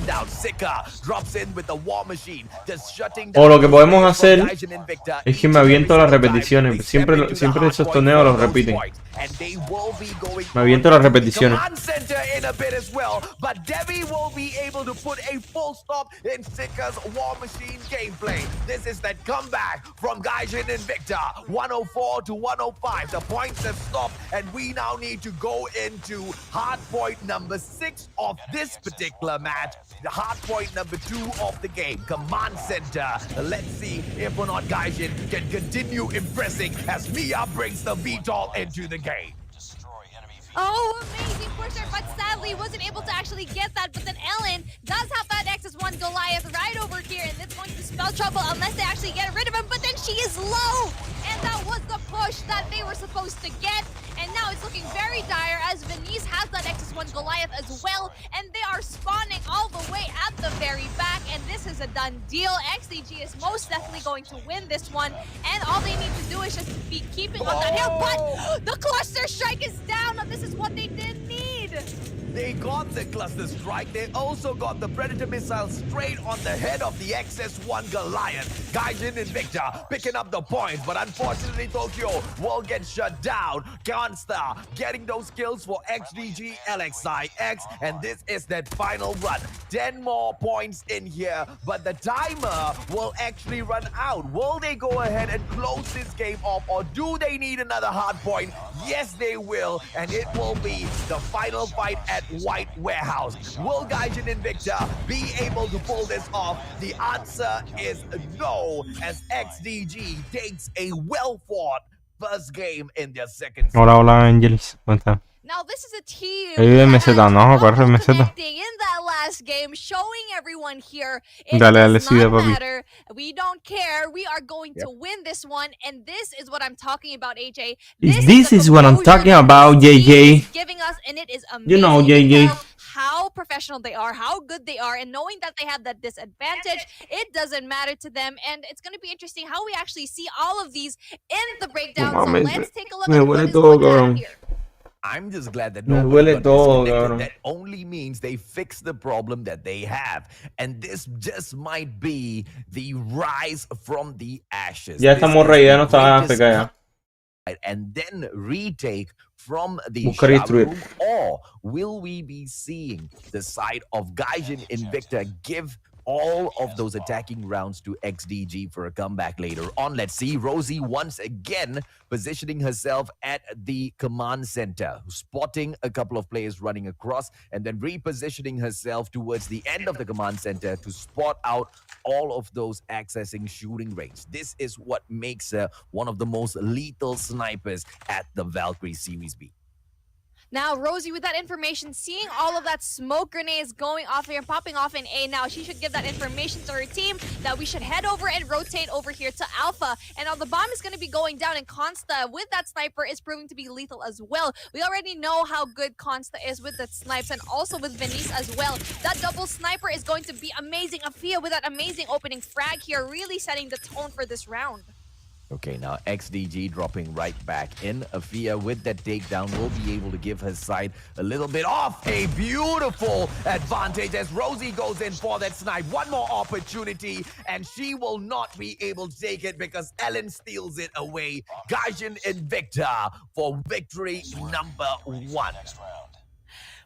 O lo que podemos hacer es que me aviento las repeticiones. Siempre esos torneos los repiten. Me aviento las repeticiones. Gameplay. This is that comeback from Gaijin Invicta. 104 to 105. The points have stopped, and we now need to go into hard point number 6 of this particular match. The hard point number 2 of the game. Command Center. Let's see if or not Gaijin can continue impressing as Mia brings the VTOL into the game. Oh, amazing push there, but sadly wasn't able to actually get that. But then Ellen does have that Nexus 1 Goliath right over here, and it's going to spell trouble unless they actually get rid of him. But then she is low, and that was the push that they were supposed to get. And now it's looking very dire as Venice has that Nexus 1 Goliath as well, and they are spawning all the way at the very back, and this is a done deal. XDG is most definitely going to win this one, and all they need to do is just be keeping on that hill. But the cluster strike is down. This is what they did need. They got the cluster strike. They also got the Predator missile straight on the head of the XS1 Goliath. Gaijin Invicta picking up the points, but unfortunately Tokyo will get shut down. Constar getting those kills for XDG LXIX, and this is that final run. 10 more points in here, but the timer will actually run out. Will they go ahead and close this game off, or do they need another hard point? Yes, they will, and it will be the final fight at White Warehouse. Will Gaijin Invicta be able to pull this off? The answer is no, as XDG takes a well-fought first game in their second. Hola, Angelis. ¿Cómo está? Now this is a team connecting in that last game, showing everyone here it does not matter. We don't care. We are going to win this one, and this is what I'm talking about, AJ. This is what I'm talking about, JJ. Giving us, and it is amazing. You know, JJ. How professional they are, how good they are, and knowing that they have that disadvantage, it doesn't matter to them. And it's going to be interesting how we actually see all of these in the breakdown. So let's take a look at what is going on here. I'm just glad that that only means they fix the problem that they have, and this just might be the rise from the ashes. Ya estamos ready, ya no está AFK ya. and then retake from the Buscar y shower destruir. room, or will we be seeing the side of Gaijin Invicta give all of those attacking rounds to XDG for a comeback later on? Let's see. Rosie once again positioning herself at the command center, spotting a couple of players running across, and then repositioning herself towards the end of the command center to spot out all of those accessing shooting range. This is what makes her one of the most lethal snipers at the Valkyrie Series B. Now, Rosie, with that information, seeing all of that smoke grenades going off here and popping off in A now, she should give that information to her team that we should head over and rotate over here to Alpha. And now the bomb is going to be going down, and Consta, with that sniper, is proving to be lethal as well. We already know how good Consta is with the snipes, and also with Venice as well. That double sniper is going to be amazing. Afia with that amazing opening frag here, really setting the tone for this round. Okay, now XDG dropping right back in. Afia with that takedown will be able to give her side a little bit off. A beautiful advantage as Rosie goes in for that snipe. One more opportunity, and she will not be able to take it because Ellen steals it away. Gaijin Invicta for victory number 1.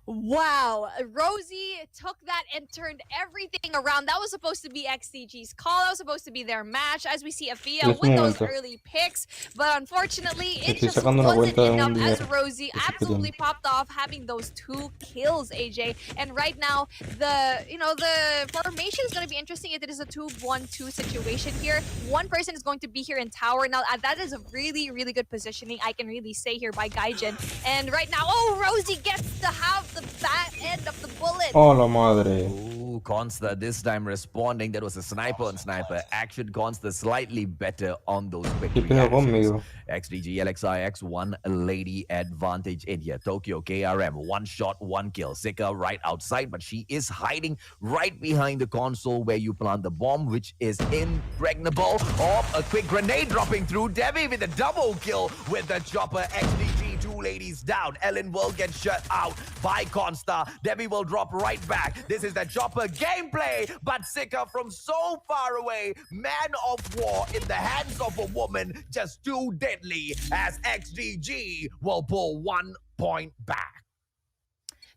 Wow, Rosie took that and turned everything around. That was supposed to be XDG's call. That was supposed to be their match, as we see Afia with those early picks. But unfortunately, it just wasn't enough as Rosie absolutely popped off, having those 2 kills, AJ. And right now, the formation is going to be interesting. If it is a 2-1-2 situation here, one person is going to be here in tower. Now, that is a really, really good positioning, I can really say here by Gaijin. And right now, Rosie gets to have the back end of the bullet. Oh, la madre. Ooh, Consta this time responding. That was a sniper on sniper action. Consta slightly better on those quick reactions. XDG LXIX, one lady advantage in here. Tokyo KRM, 1 shot, 1 kill. Sika right outside, but she is hiding right behind the console where you plant the bomb, which is impregnable. Oh, a quick grenade dropping through. Devi with a double kill with the chopper. XDG, 2 ladies down. Ellen will get shut out by Consta. Devi will drop right back. This is the chopper gameplay, but Sika from so far away. Man of war in the hands of a woman, just too deadly as XDG will pull 1 point back.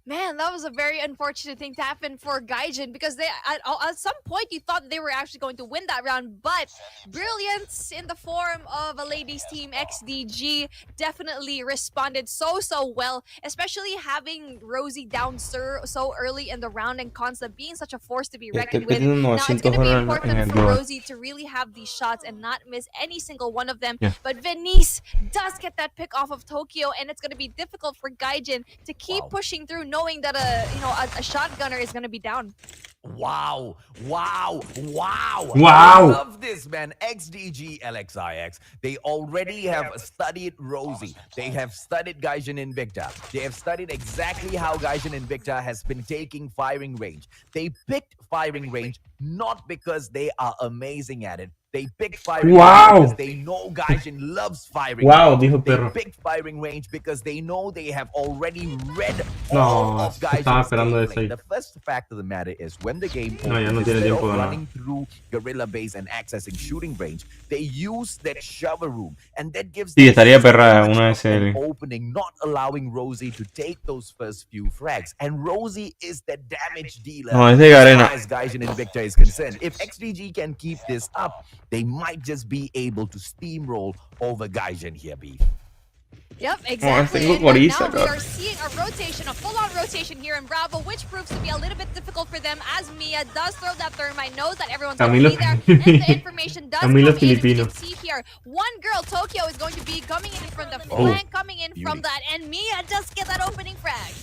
Man, that was a very unfortunate thing to happen for Gaijin, because they at some point you thought they were actually going to win that round, but brilliance in the form of a ladies team, XDG, definitely responded so well, especially having Rosie down so early in the round and Consta being such a force to be reckoned with. Now it's going to be important for Rosie to really have these shots and not miss any single one of them. But Venice does get that pick off of Tokyo, and it's going to be difficult for Gaijin to keep pushing through, knowing that a shotgunner is going to be down. Wow. I love this, man. XDG LXIX, they already have studied Rosie. They have studied Gaijin Invicta. They have studied exactly how Gaijin Invicta has been taking firing range. They picked firing range not because they are amazing at it. They picked firing range because they know Gaijin loves firing range. They picked firing range because they know they have already read all of Gaijin's gameplay. The first fact of the matter is, when the game opens, instead of running through guerrilla base and accessing shooting range, they use that shower room, and that gives them an opening, not allowing Rosie to take those first few frags. And Rosie is the damage dealer as far as Gaijin Invicta is concerned. If XDG can keep this up, they might just be able to steamroll over Gaijin here, Beef. Yep, exactly. And right now we are seeing a rotation, a full-on rotation here in Bravo, which proves to be a little bit difficult for them, as Mia does throw that thermite, knows that everyone's going to be there, and the information does come in. And you can see here, one girl, Tokyo, is going to be coming in from the flank, coming in from that, and Mia does get that opening frag.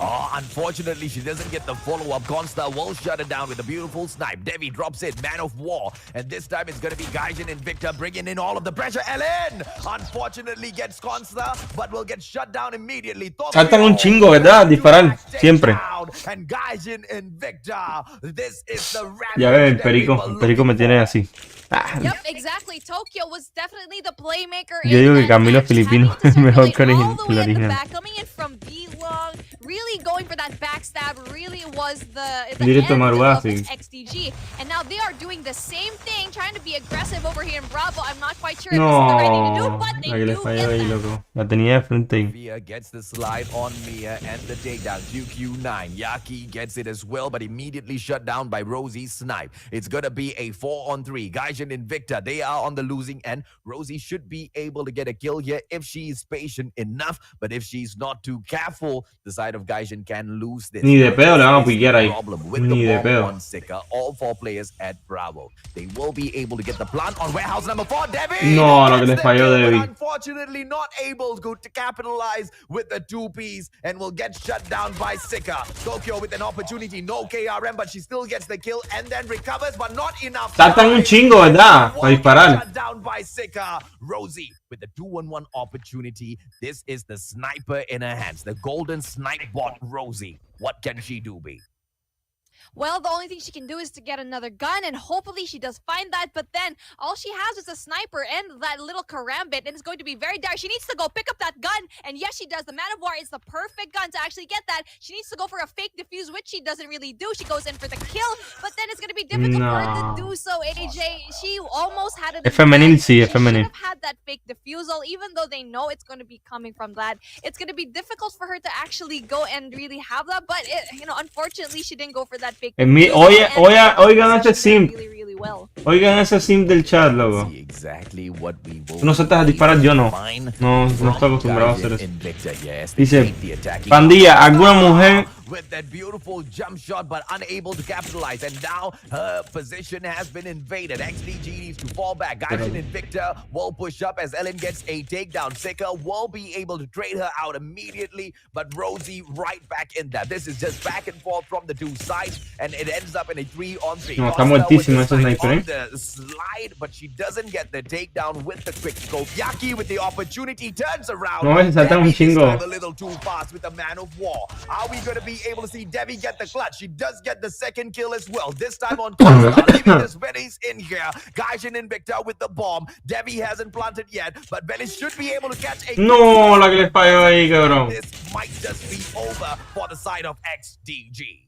Unfortunately, she doesn't get the follow-up. Consta will shut it down with a beautiful snipe. Devi drops it, man of war. And this time it's going to be Gaijin Invicta bringing in all of the pressure. Ellen, unfortunately, gets Consta, but will get shut down immediately. Saltan un chingo, ¿verdad? Disparar, siempre. And Gaijin Invicta, this is the ya ves, el perico me tiene así. Yep, exactly. Tokyo was definitely the playmaker. Yo digo que Camilo Filipino es mejor que el original. Coming in from B-Long, really going for that backstab really was the Directo end of Marugasi. XDG. And now they are doing the same thing, trying to be aggressive over here in Bravo. I'm not quite sure if this is the right thing to do, No, but they la que le do falló ahí, get that. loco. La tenía de frente ahí. Mia gets the slide on Mia and the takedown. QQ9. Yaki gets it as well, but immediately shut down by Rosie's snipe. It's gonna be a 4-on-3. Gaijin and Victor, they are on the losing end. Rosie should be able to get a kill here if she is patient enough, but if she's not too careful, the side of Gaijin can lose this. Ni de pedo le van a piquear ahí. Problem with Ni the de bomb pedo. on Sika, all 4 players at Bravo. They will be able to get the plant on warehouse number 4. Devi! No, lo que gets le the falló kill, but Devi. unfortunately not able to capitalize with the 2Ps and will get shut down by Sika. Tokyo with an opportunity, no KRM, but she still gets the kill and then recovers, but not enough. Saltan un chingo, ¿verdad? Para disparar. Shut down by Sika. Rosie with the 2-on-1 opportunity. This is the sniper in her hands, the golden snipe bot Rosie. What can she do, B? Well, the only thing she can do is to get another gun, and hopefully she does find that, but then all she has is a sniper and that little karambit, and it's going to be very dire. She needs to go pick up that gun, and yes, she does. The Man of War is the perfect gun to actually get that. She needs to go for a fake defuse, which she doesn't really do. She goes in for the kill, but then it's going to be difficult for her to do so, AJ. She almost had it. Es femenil, sí, es She should femenil. have had that fake defusal, even though they know it's going to be coming from that. It's going to be difficult for her to actually go and really have that, but unfortunately, she didn't go for that fake defusal. Oigan ese sim. Really well. Oigan ese sim del chat, loco. See exactly what we will Tú no saltas a disparar, yo no. No estoy acostumbrado a hacer eso. Dice, pandilla, alguna mujer with that beautiful jump shot, but unable to capitalize. And now her position has been invaded. XDG needs to fall back. Gaijin and Victor will push up as Ellen gets a takedown. Sika will be able to trade her out immediately, but Rosie right back in there. This is just back and forth from the 2 sides, and it ends up in a 3-on-3. No, está muertísimo ese sniper, on the slide, but she doesn't get the takedown with the quick scope. Yaki with the opportunity turns around. No, ese saltan un Devi this chingo. time a little too fast with the Man of War. Are we going to be able to see Devi get the clutch? She does get the second kill as well. This time on Costa, leaving this Venice in here. Gaijin and Victor with the bomb. Devi hasn't planted yet, but Venice should be able to catch a No, la que le falló ahí, cabrón. This might just be over for the side of XDG.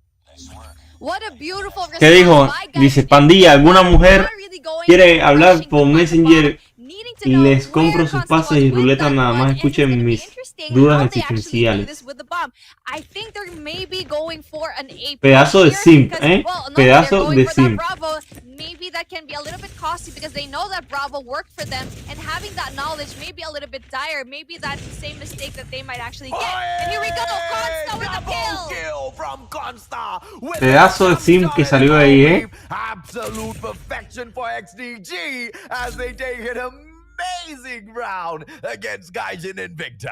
What a beautiful ¿Qué dijo? response by Dice, Gaijin. pandilla, alguna mujer Not really going quiere for hablar pushing por the Messenger. bomb, needing to know Les compro where sus Consta pases y was with ruleta, that nada one, más and it's escuchen gonna be mis interesting dudas how they actually do existenciales. this with the bomb. I think they're maybe going for an A Pedazo de here simp, because, ¿eh? well, no, Pedazo they're going de for simp. that Bravo. Maybe that can be a little bit costly because they know that Bravo worked for them, and having that knowledge may be a little bit dire. Maybe that's the same mistake that they might actually get. And here we go, Consta with the kill. From Consta. Pedazo de simp que salió de ahí, ¿eh? Absolute perfection for XDG as they take an amazing round against Gaijin and Victor.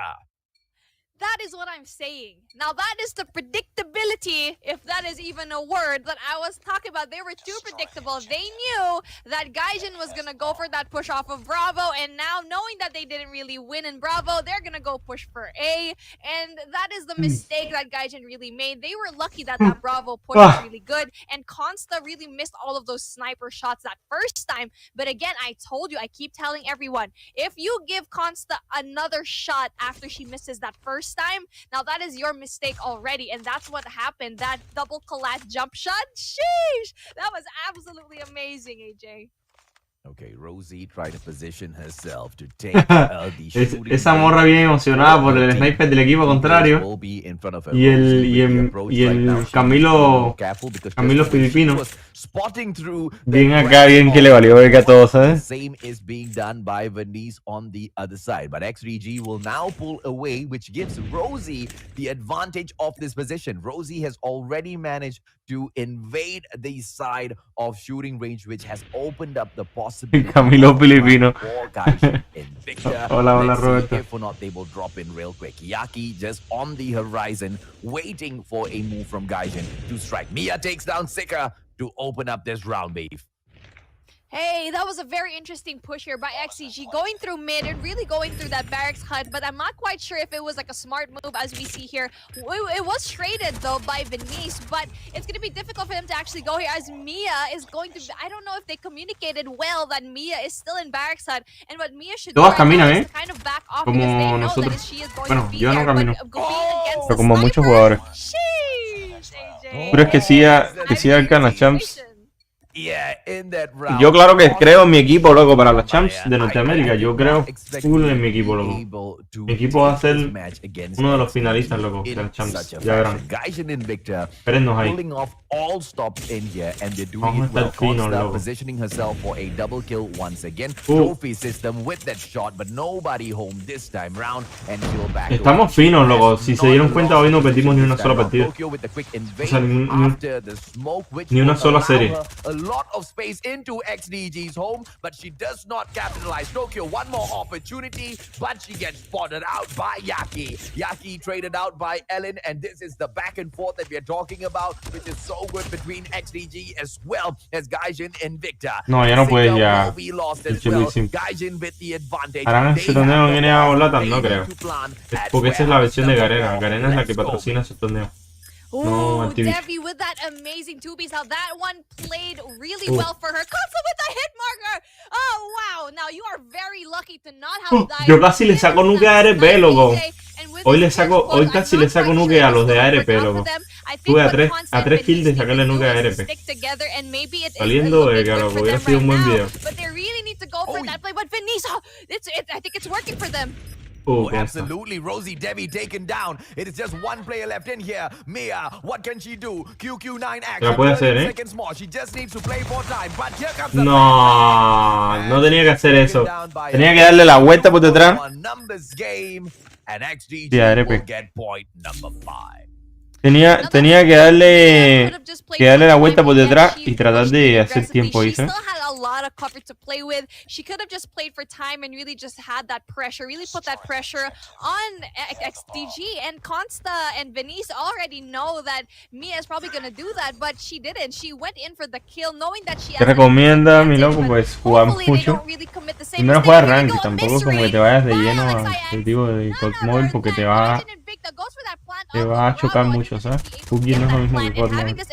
That is what I'm saying. Now that is the predictability, if that is even a word, that I was talking about. They were too predictable. They knew that Gaijin was going to go for that push off of Bravo, and now knowing that they didn't really win in Bravo, they're going to go push for A, and that is the mistake that Gaijin really made. They were lucky that that Bravo push was really good, and Consta really missed all of those sniper shots that first time. But again, I told you, I keep telling everyone, if you give Consta another shot after she misses that first time, now that is your mistake already, and that's what happened. That double collat jump shot, sheesh, that was absolutely amazing, AJ. Okay, Rosie tried to position herself to take the shooting. Esa morra bien emocionada por el sniper del equipo contrario. Y el Camilo filipino. Bien acá, bien que le valió verga a todos, ¿sabes? Same is being done by Venice on the other side, but XDG will now pull away, which gives Rosie the advantage of this position. Rosie has already managed to invade the side of shooting range, which has opened up the possibility. Camilo filipino. Hola, hola, Roberto. If or not they will drop in real quick. Yaki just on the horizon, waiting for a move from Gaijin to strike. Mia takes down Sika to open up this round, babe. Hey, that was a very interesting push here by XCG, going through mid and really going through that barracks hut, but I'm not quite sure if it was like a smart move as we see here. It was traded though by Venice, but it's going to be difficult for him to actually go here as Mia is going to... I don't know if they communicated well that Mia is still in barracks hut, and what Mia should do Todos caminan, is to kind of back off because they como know nosotros. that she is going Bueno, to be yo no there, camino, but going against pero the como muchos sniper, jugadores. sheesh, AJ. ¿Tú crees que sí gana champs? Yeah, in that round. Yo claro que creo en mi equipo, loco, para las champs de Norteamérica. Yo creo full en mi equipo, loco. Mi equipo va a ser uno de los finalistas, loco, de las champs. Ya verán. Espérennos ahí. All stops in here and they're doing Vamos it a well. estar finos, Consta loco. positioning herself for a double kill once again. Trophy system with that shot, but nobody home this time round and she'll back. Estamos finos, loco. Si se dieron cuenta, hoy no perdimos ni una sola partida. O sea, ni una sola serie. A lot of space into XDG's home, but she does not capitalize. Tokyo, one more opportunity, but she gets spotted out by Yaki. Yaki traded out by Ellen, and this is the back and forth that we are talking about, which is so good between XDG as well as Gaijin and Victor. No, ya no puedes ya. Gaijin with the advantage. ¿Harán ese torneo en NA o LATAM? No creo. Porque esa es la versión de Garena. Garena es la que patrocina ese torneo. Ooh, Devi with that amazing two-piece. How that one played really well for her. Consta with the hit marker. Oh, wow. Now, you are very lucky to not have died. Yo casi le saco nuke a ARP, loco. Hoy casi le saco nuke a los de ARP, loco. Tuve a tres kills de sacarle nuke a ARP. Saliendo de que loco, hubiera sido un buen video. But they really need to go for that play. But Venice, I think it's working for them. Oh, absolutely. Rosie Debbie taken down. It is just one player left in here. Mia, what can she do? QQ9 action. La puede hacer, ¿eh? Seconds more. She just needs to play for time. But here comes the no tenía que hacer eso. Tenía que darle la vuelta por detrás. Sí, ARP. Get point number 5. Tenía que darle la vuelta por detrás y tratar de hacer tiempo, ¿dice? Lot of cover to play with. She could have just played for time and really just had that pressure, really put that pressure on XDG, and Consta and Venice already know that Mia is probably gonna do that, but she didn't. She went in for the kill knowing that she Te recomienda, mi loco, pues jugar mucho. Primero juega ranked, tampoco como que te vayas de lleno al objetivo de COD Mobile porque te va a chocar mucho, ¿sabes? PUBG no es lo mismo que COD Mobile.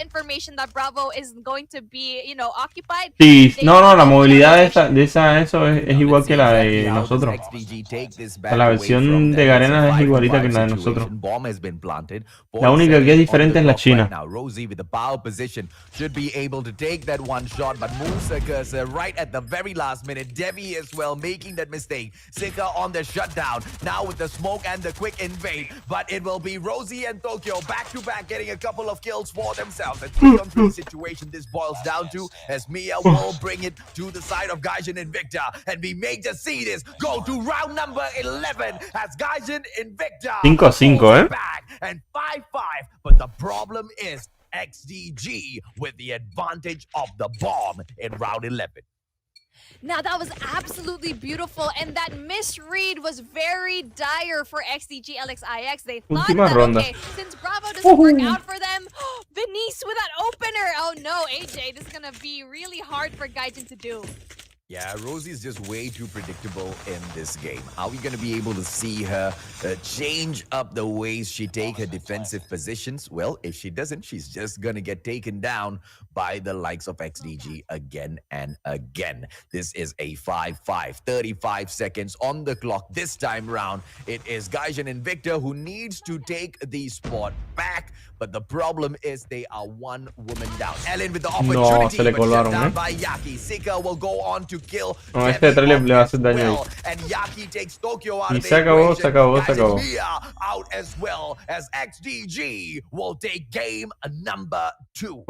Sí, no, la movilidad de eso es igual que la de nosotros. O sea, la versión de Garena es igualita que la de nosotros. La única que es diferente es la China. Rosie and Tokyo back to back getting a couple of kills for themselves. A 3-on-3 situation this boils down to as Mia will bring it to the side of Gaijin and Victor. And we may just see this go to round number 11 as Gaijin and Victor 5-5, back and 5-5. But the problem is XDG with the advantage of the bomb in round 11. Now, that was absolutely beautiful, and that misread was very dire for XDG LXIX. They thought that, okay, since Bravo doesn't work out for them, Venice with that opener. Oh no, AJ, this is going to be really hard for Gaijin to do. Yeah, Rosie's just way too predictable in this game. Are we going to be able to see her change up the ways she take her defensive positions? Well, if she doesn't, she's just going to get taken down by the likes of XDG again and again. This is a 5-5, 35 seconds on the clock. This time round, it is Gaijin and Victor who needs to take the spot back. But the problem is they are one woman down. Ellen with the opportunity, but shut down by Yaki. Sika will go on to kill. No, este trailer le va a hacer daño. And Yaki takes Tokyo out Y of the se acabó, equation. Mia out as well as XDG will take game number 2.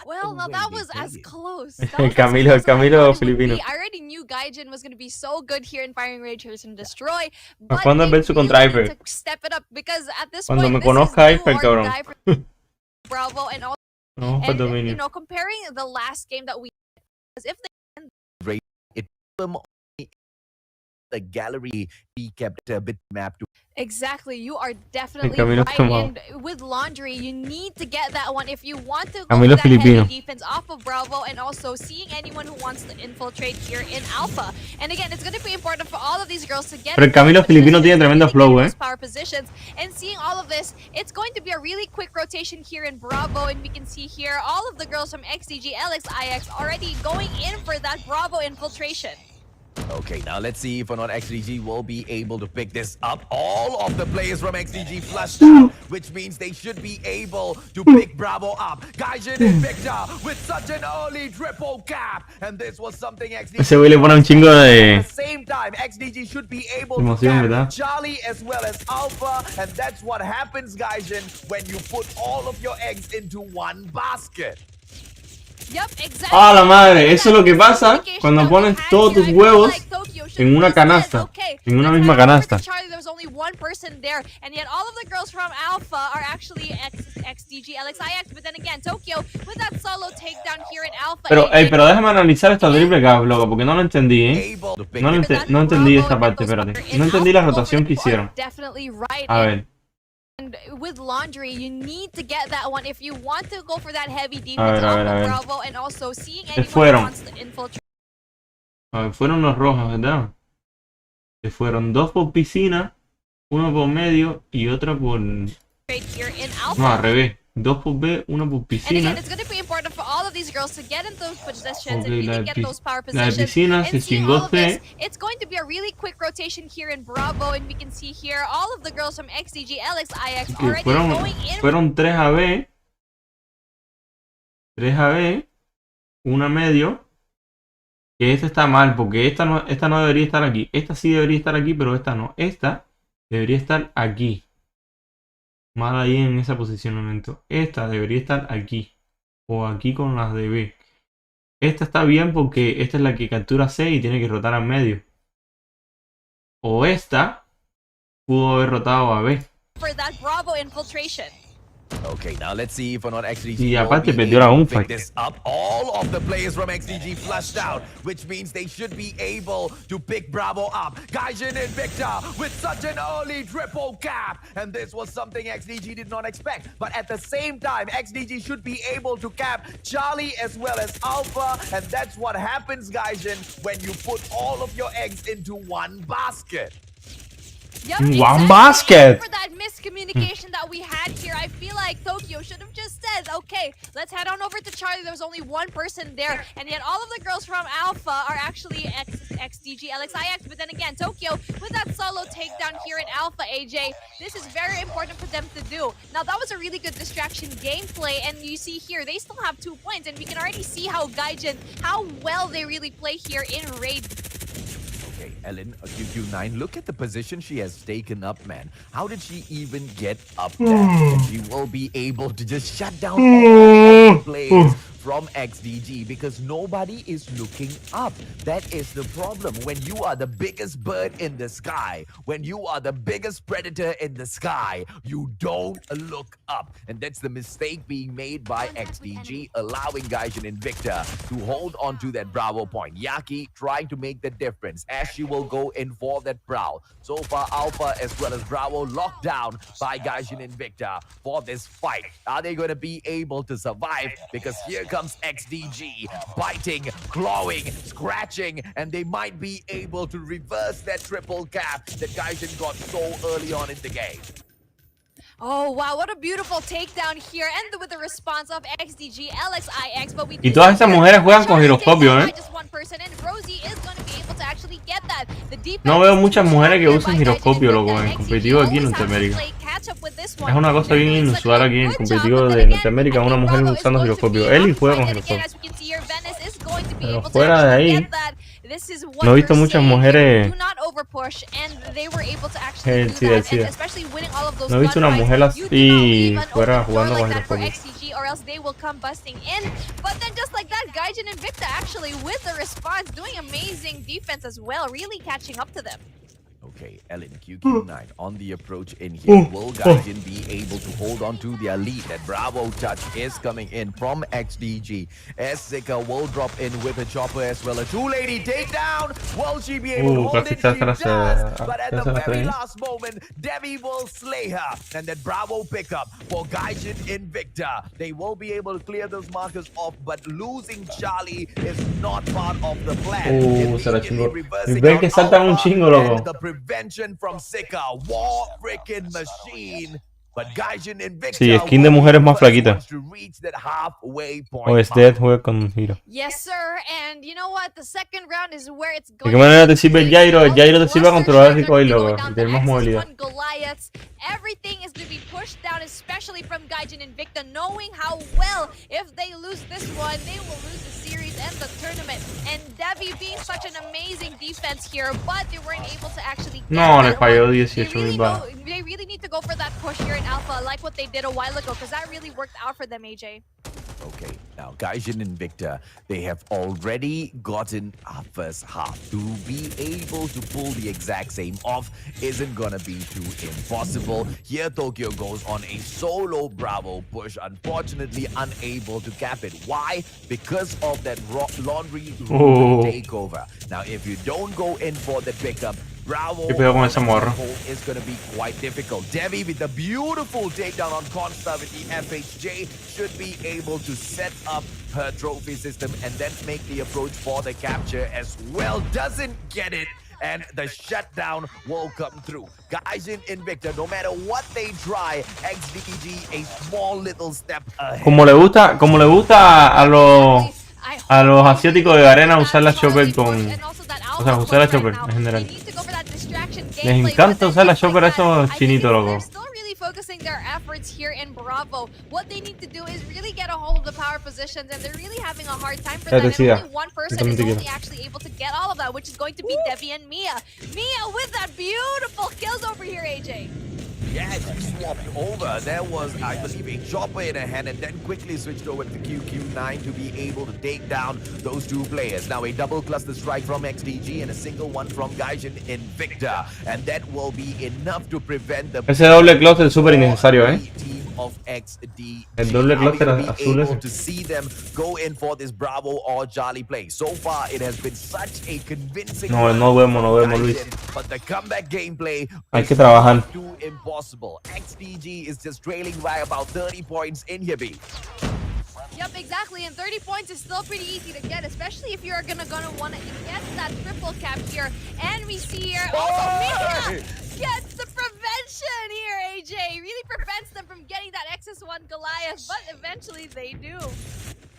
Well, now that was as close. Camilo Filipino. I already knew Gaijin was going to be so good here in Firing Rage, Search and Destroy. But cuando versus contra Hyper. To step it up because at this Cuando point, me conozca Hyper, cabrón. Bravo and all. No, and, you know, comparing the last game that we, as if they the gallery be kept a bit mapped to. Exactly, you are definitely Camilo right. Tomado. And with laundry, you need to get that one if you want to go Camilo for that Filipino. heavy defense off of Bravo, and also seeing anyone who wants to infiltrate here in Alpha. And again, it's going to be important for all of these girls to get Pero el Camilo Filipino tiene tremendo flow, power positions. And seeing all of this, it's going to be a really quick rotation here in Bravo, and we can see here all of the girls from XDG, LX, IX already going in for that Bravo infiltration. Okay, now let's see if or not XDG will be able to pick this up. All of the players from XDG flushed out, which means they should be able to pick Bravo up. Gaijin and Victor with such an early triple cap. And this was something XDG... Ese güey le pone un chingo de... At the same time, XDG should be able to emoción, cap ¿verdad? Charlie as well as Alpha. And that's what happens, Gaijin, when you put all of your eggs into one basket. Yep, exactly. ¡Ah, la madre! Eso es lo que pasa cuando pones todos tus huevos en una canasta, en una misma canasta. There's only one person there, and yet all of the girls from Alpha are actually XDG, LXIX, but then again, Tokyo with that solo takedown here in Alpha. Pero déjame analizar esta triple cap, loco, porque no lo entendí, ¿eh? No entendí esta parte, espérate. No entendí la rotación que hicieron. A ver. And with laundry, you need to get that one if you want to go for that heavy defense off of Bravo, and also seeing anyone who wants to infiltrate. A ver, fueron los rojos, ¿verdad? Se fueron dos por piscina, uno por medio y otra por... No, al revés. Dos por B, uno por piscina. And again, it's going to be important for all of these girls to get into those positions and Okay, really get those power la de positions. piscina se And seeing chingó all of this, C. it's going to be a really quick rotation here in Bravo, and we can see here all of the girls from XDG, LX, IX Okay, already going in. fueron 3 a B. 3 a B. Una medio. Que esta está mal, porque esta no debería estar aquí. Esta sí debería estar aquí, pero esta no. Esta debería estar aquí. Mal ahí en ese posicionamiento. Esta debería estar aquí. O aquí con las de B. Esta está bien porque esta es la que captura C y tiene que rotar al medio. O esta pudo haber rotado a B. For that Bravo infiltration. Okay, now let's see if or not XDG Y aparte perdió la pick fight. this up. All of the players from XDG flushed out, which means they should be able to pick Bravo up. Gaijin and Victor with such an early triple cap. And this was something XDG did not expect. But at the same time, XDG should be able to cap Charlie as well as Alpha. And that's what happens, Gaijin, when you put all of your eggs into one basket. Yep, One exactly. basket. For that miscommunication that we had here, I feel like Tokyo should have just said, okay, let's head on over to Charlie. There was only one person there, and yet all of the girls from Alpha are actually XDG, LXIX. But then again, Tokyo with that solo takedown here in Alpha, AJ, this is very important for them to do. Now, that was a really good distraction gameplay, and you see here, they still have 2 points, and we can already see how Gaijin, how well they really play here in Raid. Okay, Ellen, QQ9, look at the position she has taken up, man. How did she even get up there? And she will be able to just shut down all of the players from XDG because nobody is looking up. That is the problem. When you are the biggest bird in the sky, when you are the biggest predator in the sky, you don't look up. And that's the mistake being made by XDG, allowing Gaijin and Victor to hold on to that Bravo point. Yaki trying to make the difference as she will go in for that Brow. So far, Alpha as well as Bravo locked down by Gaijin and Victor for this fight. Are they going to be able to survive? Because here comes XDG, biting, clawing, scratching, and they might be able to reverse that triple cap that Gaijin got so early on in the game. Oh, wow, what a beautiful takedown here, and with the response of XDG, LXIX, but we Y todas esas mujeres juegan con giroscopio, ¿eh? No veo muchas mujeres que usen giroscopio, loco, en competitivo aquí en Norteamérica. Es una cosa bien inusual aquí en competitivo de Norteamérica, una mujer usando giroscopio. Eli juega con giroscopio. Pero fuera de ahí, no he visto muchas mujeres. No he visto una mujer así fuera jugando con giroscopio. Or else they will come busting in. But then just like that, Gaijin and Victor actually with the response doing amazing defense as well, really catching up to them. Okay, Ellen, QQ9 on the approach in here. Will Gaijin be able to hold on to their lead? That Bravo touch is coming in from XDG. Zika will drop in with a chopper as well. A two-lady takedown. Will she be able to hold it? She does. But at the very last moment, Devi will slay her. And that Bravo pickup for Gaijin Invicta. They will be able to clear those markers off, but losing Charlie is not part of the plan. Se la chingó. Ven que saltan un chingo, loco. The prevention from Sika, war freaking machine. But Gaijin Invicta sí, skin de mujeres más flaquita. O es Dead juega con Hiro. Yes, sir. And you know what? The second round is where it's ¿De going. qué manera te sirve el Gyro? El Gyro te sirve a controlar el recoil, loco. Y tener más movilidad. Everything is going to be pushed down, especially from Gaijin Invicta, knowing how well, if they lose this one, they will lose the series and the tournament. And Devi being such an amazing defense here, but they weren't able to actually get No, le that falló one. 18 mil balas. They really need to go for that push here in Alpha, like what they did a while ago, because that really worked out for them, AJ. Okay, now Gaijin Invicta, they have already gotten a first half. To be able to pull the exact same off isn't gonna be too impossible. Here Tokyo goes on a solo Bravo push, unfortunately unable to cap it. Why? Because of that laundry room takeover. Now if you don't go in for the pickup, Bravo con esa morra? is going to be quite difficult. Devi with the beautiful takedown on Consta with the FHJ should be able to set up her trophy system and then make the approach for the capture as well. Doesn't get it. And the shutdown will come through. Gaijin Invicta, no matter what they try, XDG a small little step ahead. Como le gusta a los asiáticos de Garena usar la chopper con... O sea, usar la chopper en general. Les encanta usar la chopper a esos chinitos, loco. Focusing their efforts here in Bravo. What they need to do is really get a hold of the power positions, and they're really having a hard time for that. And only one person is only actually able to get all of that, which is going to be Devi and Mia. Mia with that beautiful kills over here, AJ. Yeah, she swapped over. There was, I believe, a chopper in her hand and then quickly switched over to QQ9 to be able to take down those two players. Now a double cluster strike from XDG and a single one from Gaijin Invicta. And that will be enough to prevent the... Ese doble cluster es súper innecesario, of XDG. El doble cluster azul able to see them go in for this Bravo or Charlie play. So far, it has been such a convincing... No vemos, Luis. But the comeback gameplay... Hay que trabajar. Too impossible. XDG is just trailing by about 30 points in here, B. Yep, exactly. And 30 points is still pretty easy to get, especially if you're gonna want to get that triple cap here. And we see here also Mia gets the prevention here, AJ. Really prevents them from getting that XS1 Goliath, but eventually they do.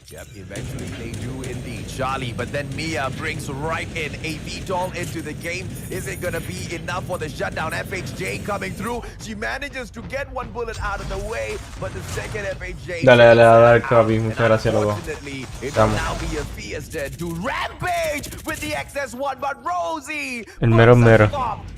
Yep, eventually they do indeed, Charlie. But then Mia brings right in a VTOL into the game. Is it gonna be enough for the shutdown? FHJ coming through. She manages to get one bullet out of the way, but the second FHJ... Dale, Kabi. Muchas gracias, loco. Unfortunately, it will now be a fiesta to Rampage with the XS1, but Rosie... El mero.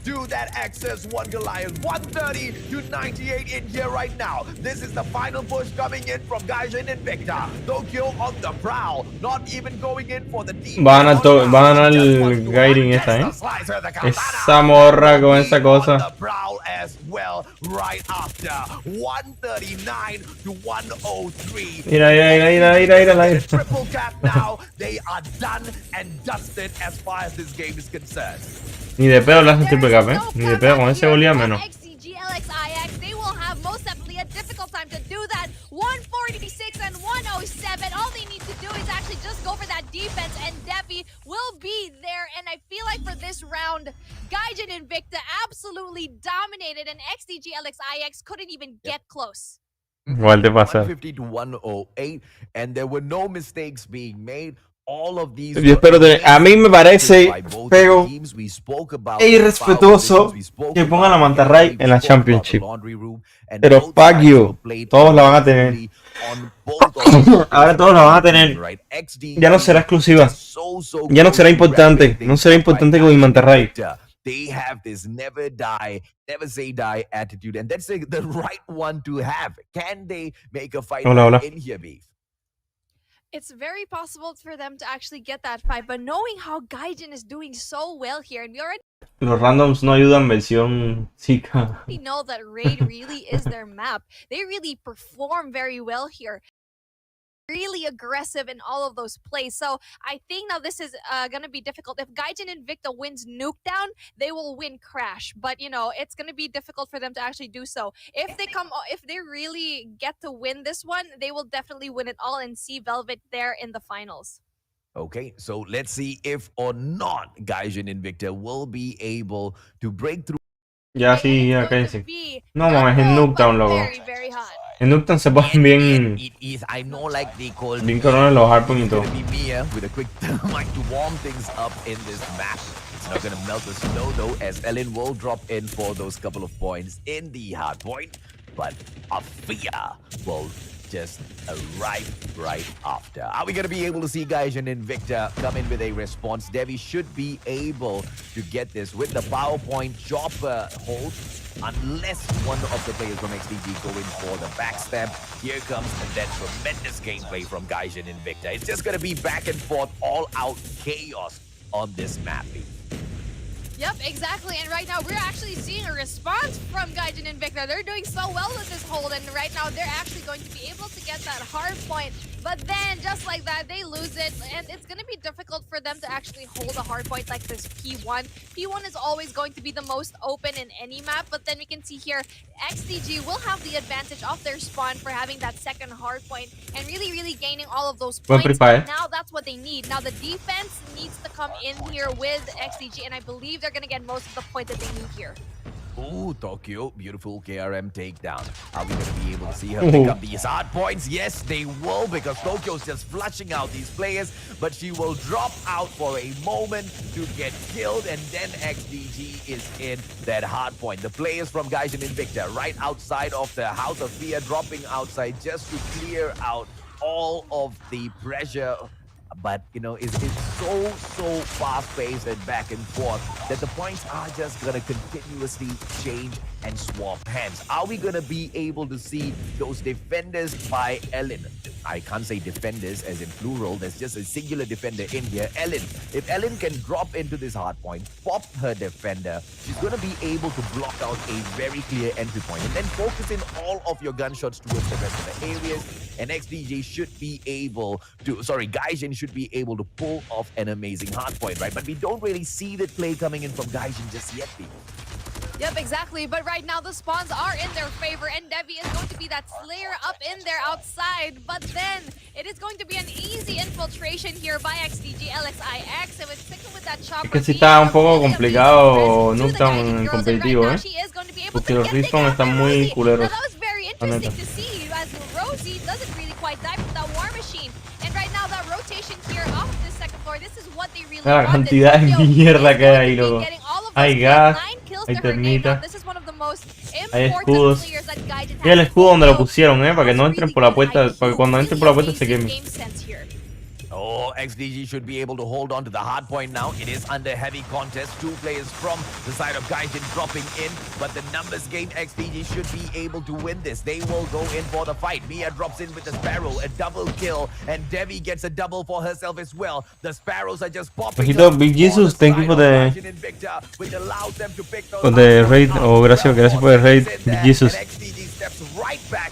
Do that XS1 Goliath. 130 to 98 in here right now. This is the final push coming in from Gaijin Invicta. Tokyo on the prowl, not even going in for the deep. Van al Guiding esa, Esa morra con esa cosa. The prowl as well right after 139 to 103. Mira. Triple cap now. They are done and dusted as far as this game is concerned. Ni de pedo le hacen triple cap, Ni de pedo, con ese golía menos. They will have most definitely a difficult time to do that. 146 and 107. All they need to do is actually just go for that defense, and Devi will be there. And I feel like for this round, Gaijin Invicta absolutely dominated, and XDG LXIX couldn't even get close. Igual te pasa. 150 to 108, and there were no mistakes being made. All of these Yo espero a mí me parece feo e irrespetuoso que pongan a Mantarray en la Championship. Pero fuck you, todos la van a tener. Ahora todos la van a tener. Ya no será exclusiva. Ya no será importante. No será importante como el Mantarray. They have this never die, never say die attitude, and that's the right one to have. Can they make a fight in here, Beef? It's very possible for them to actually get that fight, but knowing how Gaijin is doing so well here, and we already Los randoms no ayudan versión chica. We know that Raid really is their map. They really perform very well here. Really aggressive in all of those plays. So I think now this is going to be difficult. If Gaijin Invicta wins Nukedown, they will win Crash. But, you know, it's going to be difficult for them to actually do so. If they really get to win this one, they will definitely win it all and see Velvet there in the finals. Okay, so let's see if or not Gaijin Invicta will be able to break through. Ya sí, ya cállense. No mames, en Nukedown, loco. En Nukedown se ponen bien. Bien cabrones los hardpoint y todo. With a quick thermite to warm things up in this map. It's not gonna melt the snow though, as Ellen will drop in for those couple of points in the hardpoint. But Afia will just arrive right after. Are we going to be able to see Gaijin Invicta come in with a response? Devi should be able to get this with the PowerPoint chopper hold, unless one of the players from XDG go in for the backstab. Here comes that tremendous gameplay from Gaijin Invicta. It's just going to be back and forth, all-out chaos on this map. Yep, exactly. And right now, we're actually seeing a response from Gaijin Invicta. They're doing so well with this hold, and right now, they're actually going to be able to get that hard point. But then, just like that, they lose it, and it's going to be difficult for them to actually hold a hard point like this P1. P1 is always going to be the most open in any map, but then we can see here, XDG will have the advantage of their spawn for having that second hard point and really, really gaining all of those points. Now, that's what they need. Now, the defense needs to come in here with XDG, and I believe they're going to get most of the points that they need here. Ooh, Tokyo, beautiful KRM takedown. Are we going to be able to see her pick up these hard points? Yes, they will, because Tokyo's just flushing out these players, but she will drop out for a moment to get killed, and then XDG is in that hard point. The players from Gaijin Invicta right outside of the House of Fear, dropping outside just to clear out all of the pressure. But, you know, it's so fast-paced and back and forth that the points are just going to continuously change and swap hands. Are we going to be able to see those defenders by Ellen? I can't say defenders as in plural. There's just a singular defender in here. Ellen. If Ellen can drop into this hard point, pop her defender, she's going to be able to block out a very clear entry point and then focus in all of your gunshots towards the rest of the areas. And XDJ should be able to, Gaijin should be able to pull off an amazing hardpoint, right? But we don't really see that play coming in from Gaijin just yet, people. Yep, exactly. But right now, the spawns are in their favor, and Devi is going to be that Slayer up in there outside. But then, it is going to be an easy infiltration here by XDG LXIX, and sticking with that chopper. Es que sí está un poco complicado Nukedown en competitivo, porque los respawn están muy culeros. That was very interesting to see, as Rosie doesn't really quite die from that War Machine. And right now, that rotation here off the second floor, this is what they really La cantidad de mierda que hay ahí, loco. Hay gas, hay termita, hay escudos. Y el escudo donde lo pusieron, para que no entren por la puerta, para que cuando entren por la puerta se quemen. Oh, XDG should be able to hold on to the hard point now. It is under heavy contest. Two players from the side of Gaijin dropping in. But the numbers game, XDG should be able to win this. They will go in for the fight. Mia drops in with the Sparrow, a double kill. And Devi gets a double for herself as well. The Sparrows are just popping up. Big Jesus, thank you for the raid. Oh, gracias por el raid, Big Jesus.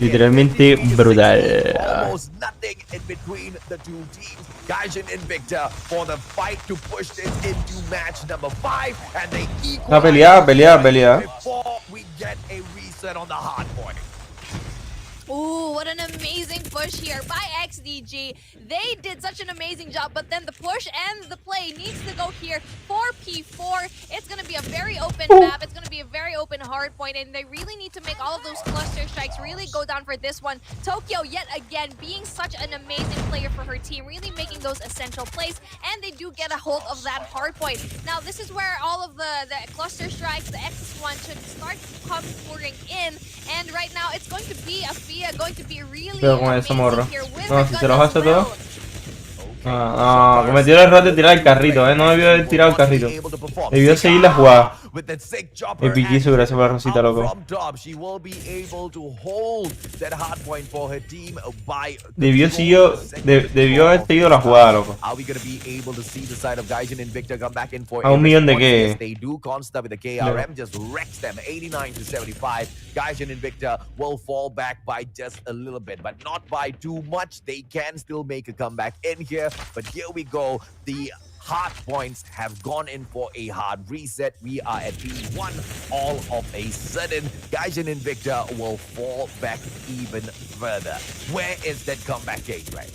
Literalmente brutal. Almost nothing in between the two teams. Gaijin Invicta for the fight to push this into match number 5, and they pelea. Before we get a reset on the hard point. Ooh, what an amazing push here by XDG. They did such an amazing job, but then the push and the play needs to go here for P4. It's going to be a very open map. It's going to be a very open hard point, and they really need to make all of those cluster strikes really go down for this one. Tokyo, yet again, being such an amazing player for her team, really making those essential plays, and they do get a hold of that hard point. Now, this is where all of the cluster strikes, the XS1 should start pouring in, and right now, it's going to be a going to be really amazing here with no, si se los hace todo. Cometió el error de tirar el carrito, no debió haber tirado el carrito. Debió seguir la jugada. with that sick chopper. Epiquizo, gracias por la rosita, loco. From top, she will be able to hold that hard point for her team by Debió haber seguido la jugada, loco. Are we going to be able to see the side of Gaijin and Victor come back in for a un millón de qué? Yes, they do. Consta with the KRM just wrecks them 89-75. Gaijin and Victor will fall back by just a little bit, but not by too much. They can still make a comeback in here, but here we go. The hard points have gone in for a hard reset. We are at P1 all of a sudden. Gaijin and Victor will fall back even further. Where is that comeback gate, right?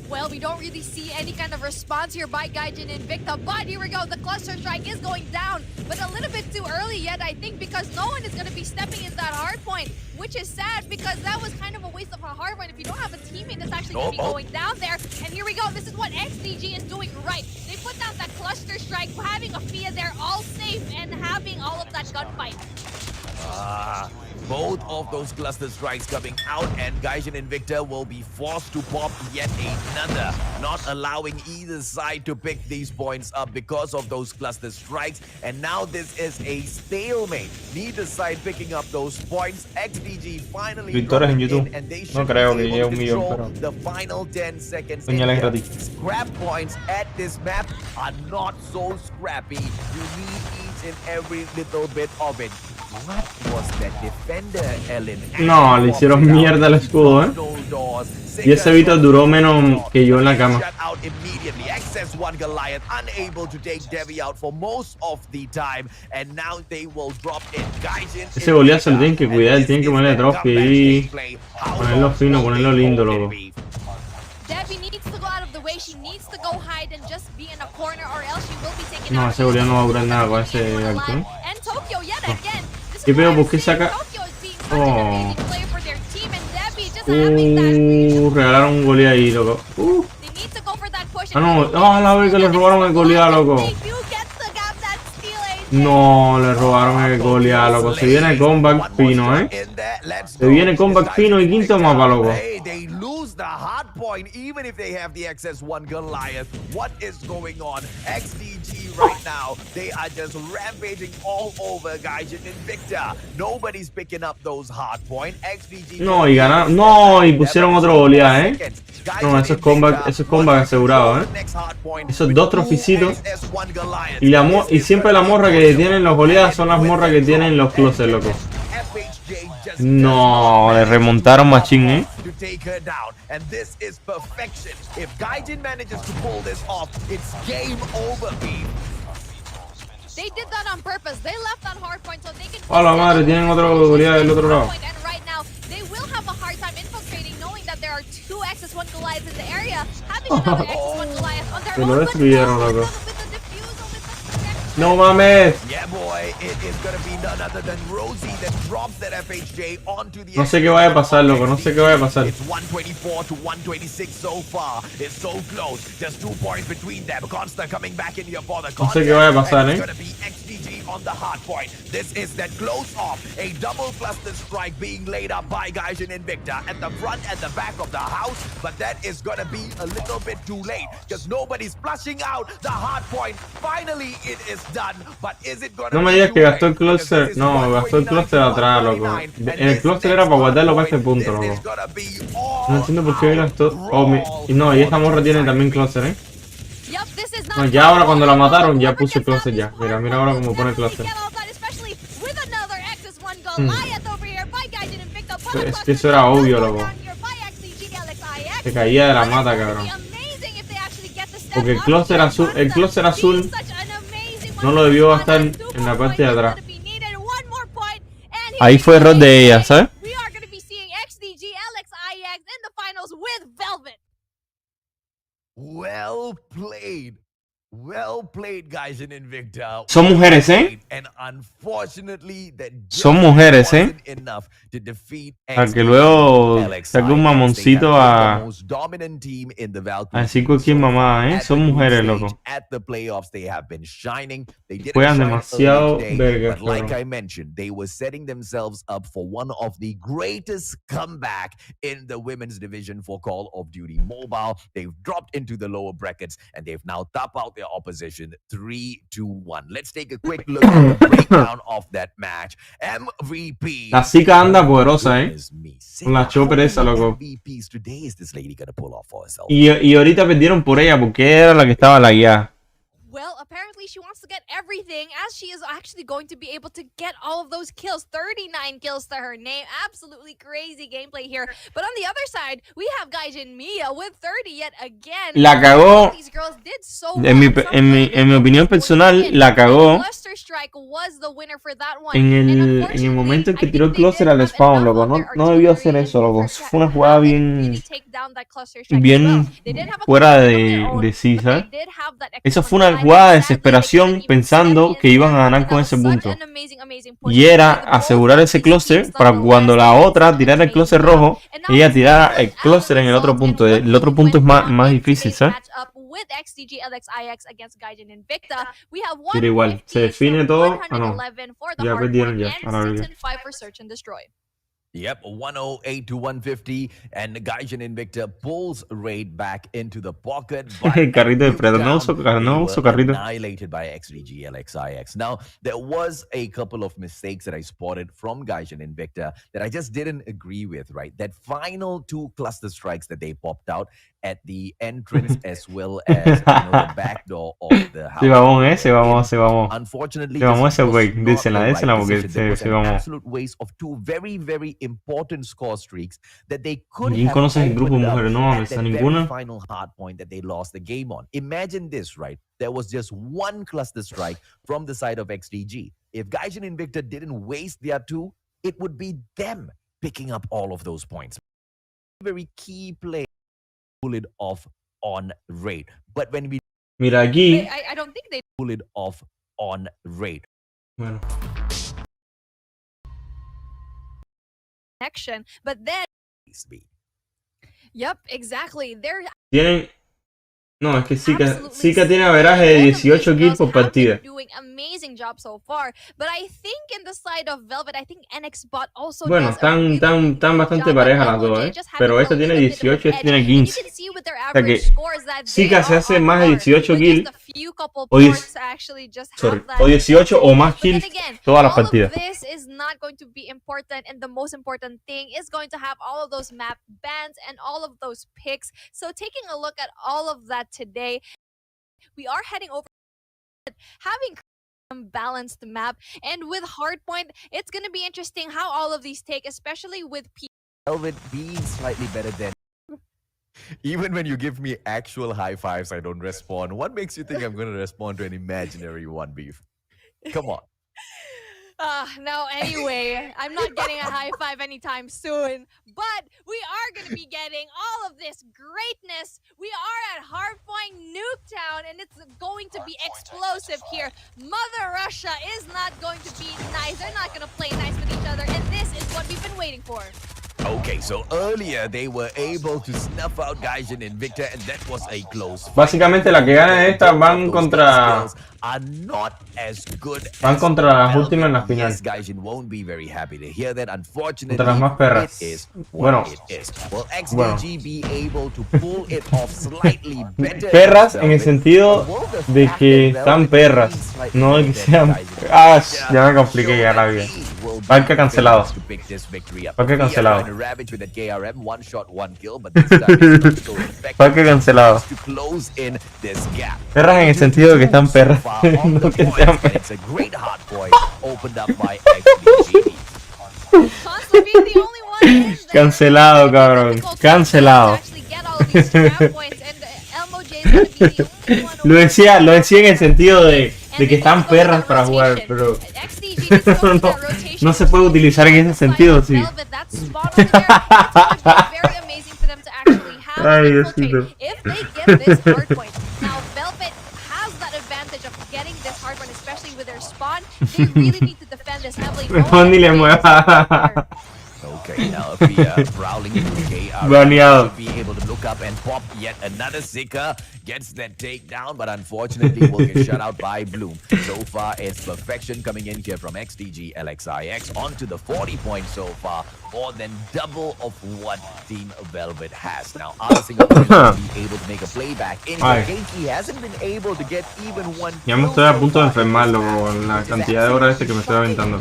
Well, we don't really see any kind of response here by Gaijin Invicta, but here we go. The cluster strike is going down, but a little bit too early yet, I think, because no one is going to be stepping in that hard point, which is sad because that was kind of a waste of a hard point. If you don't have a teammate that's actually going to be going down there, and here we go. This is what XDG is doing right. They put down that cluster strike, having a Fia there all safe and having all of that gunfight. Both of those cluster strikes coming out, and Gaijin Invicta will be forced to pop yet another, not allowing either side to pick these points up because of those cluster strikes. And now this is a stalemate. Neither side picking up those points. XDG finally Victorias en YouTube. and they No should creo be que able llegue to un millón, control pero the final 10 seconds. señales gratis. Scrap points at this map are not so scrappy. You need each and every little bit of it. What was that defender, Ellen? No, le hicieron mierda al escudo, Y ese Vito duró menos que yo en la cama. XS1 Goliath unable to take Devi out for most of the time, and now they will drop in Gaijin. Ese Goliath se lo tienen que cuidar, tienen que ponerle trophy y ponerlo fino, ponerlo lindo, loco. Debbie needs to go out of the way. She needs to go hide and just be in a corner, or else she will be taken No, out. ese Goliath no va a durar nada con ese acto, ¿eh? And Tokyo yet again. ¿Qué pedo? ¿Por qué saca? Oh. Regalaron un Goliath ahí, loco. Ah, no. Ah, la vez que le robaron el Goliath, loco. No, le robaron el Goliath, loco. Se viene comeback fino, Se viene comeback fino y quinto mapa, loco. They lose the hard point even if they have the XS1 Goliath. What is going on? XDG right now, they are just rampaging all over Gaijin Invicta. Nobody's picking up those hard point. XDG. No, y ganaron. No, y pusieron otro Goliath, No, eso es comeback asegurado, Esos dos troficitos. Y siempre la morra que tienen los Goliath son las morras que tienen los closets, loco. No, le remontaron machín, To take her down, and this is perfection. If Gaijin manages to pull this off, it's game over, Beam. They did that on purpose. They left that hard point so they can. A la madre, tienen otro Goliath del otro lado. And right now, they will have a hard time infiltrating, knowing that there are two XS1 Goliaths in the area. Having another XS1 Goliath on their Se lo own. destruyeron, loco. No mames. Yeah, boy, it is gonna be none other than Rosie that drops that FHJ onto the. No sé qué vaya a pasar, loco. No sé qué vaya a pasar. It's 124 to 126 so far. It's so close. Just 2 points between them. Consta coming back in here for the No sé qué vaya a pasar, It's gonna be XDG on the hard point. This is that close off. A double cluster strike being laid up by Gaijin Invicta at the front and the back of the house. But that is gonna be a little bit too late because nobody's flushing out the hard point. Finally, it is done. But is it gonna No me digas que gastó el cluster. No, gastó el cluster atrás, loco. El cluster era para guardarlo para este punto, loco. No entiendo por qué gastó. Oh, no, y esta morra tiene también cluster, No, ya ahora cuando la mataron ya puse el cluster ya. Mira, mira ahora cómo pone el cluster. Es que eso era obvio, loco. Se caía de la mata, cabrón. Porque el cluster azul no lo debió gastar en la parte de atrás. Ahí fue error de ella, ¿sabes? Well played. Well played, guys in Invicta. Son mujeres, And unfortunately, that Son mujeres, wasn't enough to defeat Para que luego saque un mamoncito a decir cualquier mamá, Son mujeres, loco. At the playoffs, they have been shining. They didn't Juegan shine demasiado early today, verga, but like cabrón. I mentioned, they were setting themselves up for one of the greatest comeback in the women's division for Call of Duty Mobile. They've dropped into the lower brackets and they've now tapped out their their opposition 3-1. Let's take a quick look at the breakdown of that match. MVP. La Chica anda poderosa, con la chopper esa, loco. MVPs today is this lady gonna pull off for herself? Y ahorita perdieron por ella porque era la que estaba la guía. Well, apparently she wants to get everything, as she is actually going to be able to get all of those kills. 39 kills to her name. Absolutely crazy gameplay here. But on the other side, we have Gaijin Mia with 30 yet again. La cagó. These girls did so En mi opinión personal, la cagó en el momento en que tiró el cluster al spawn, loco. No debió hacer eso, loco. Fue una jugada bien fuera de sí, ¿sabes? Eso fue una jugada de desesperación pensando que iban a ganar con ese punto. Y era asegurar ese cluster para cuando la otra tirara el cluster rojo, ella tirara el cluster en el otro punto. El otro punto es más difícil, ¿sabes? Pero igual, se define todo. Ah, no. Ya perdieron ya. Yep, 108 to 150, and Gaijin Invicta pulls Raid back into the pocket. El carrito de Predator, no uso carrito. Annihilated by XDG LXIX. Now, there was a couple of mistakes that I spotted from Gaijin Invicta that I just didn't agree with, right? That final 2 cluster strikes that they popped out at the entrance as well as the back door of the house. Sí, vamos, Unfortunately, sí, vamos ese güey. Dísela porque sí, vamos. Absolute waste of 2 very, very important score streaks that they could ¿Quién have conoce el grupo opened up mujeres? No at mames, that a very ninguna. final hard point that they lost the game on. Imagine this, right? There was just 1 cluster strike from the side of XDG. If Gaijin Invicta didn't waste their 2, it would be them picking up all of those points. Very key play. Pull it off on Raid. But when we Mira aquí. I don't think they pull it off on Raid. Bueno. connection, but then yep, exactly. Tienen. No, es que Zika tiene averaje de 18 kills por partida. Bueno, están bastante parejas las dos, pero esta tiene 18 y esta tiene 15. O sea que Zika se hace más de 18 kills o 18 o más kills todas las partidas. Today we are heading over having a balanced map, and with Hardpoint it's going to be interesting how all of these take, especially with Velvet being slightly better than even when you give me actual high fives I don't respond. What makes you think I'm going to respond to an imaginary one, Beef? Come on. No, anyway, I'm not getting a high five anytime soon, but we are going to be getting all of this greatness. We are at Hardpoint Nuketown, and it's going to be explosive here. Mother Russia is not going to be nice. They're not going to play nice with each other, and this is what we've been waiting for. Okay, so earlier they were able to snuff out Gaijin Invicta, and that was a close fight. Básicamente la que gana esta van contra las últimas en la final. Gaijin won't be very happy to hear that. Unfortunately, contra las más perras. Bueno, XDG be able to pull it off slightly better. Perras en el sentido de que están perras, no de que sean. Ya me compliqué ya la vida. Parque cancelado. Parque cancelado. Parque cancelado. Perras en el sentido de que están perras. No que sean perras. Cancelado, cabrón. Cancelado. Lo decía en el sentido de que están perras para jugar, pero no se puede utilizar en ese sentido, sí. Ay, Diosito. Mejor ni le mueva. Okay, now Fia prowling into the KR. Baneado. Should be able to look up and pop yet another Zika. Gets that takedown, but unfortunately will get shut out by Bloom. So far, it's perfection coming in here from XDG LXIX onto the 40 points so far. More than double of what Team Velvet has. Now, Arcing will be able to make a playback. In he hasn't been able to get even one. Ya me estoy a punto de enfermarlo con la cantidad de horas que me estoy aventando.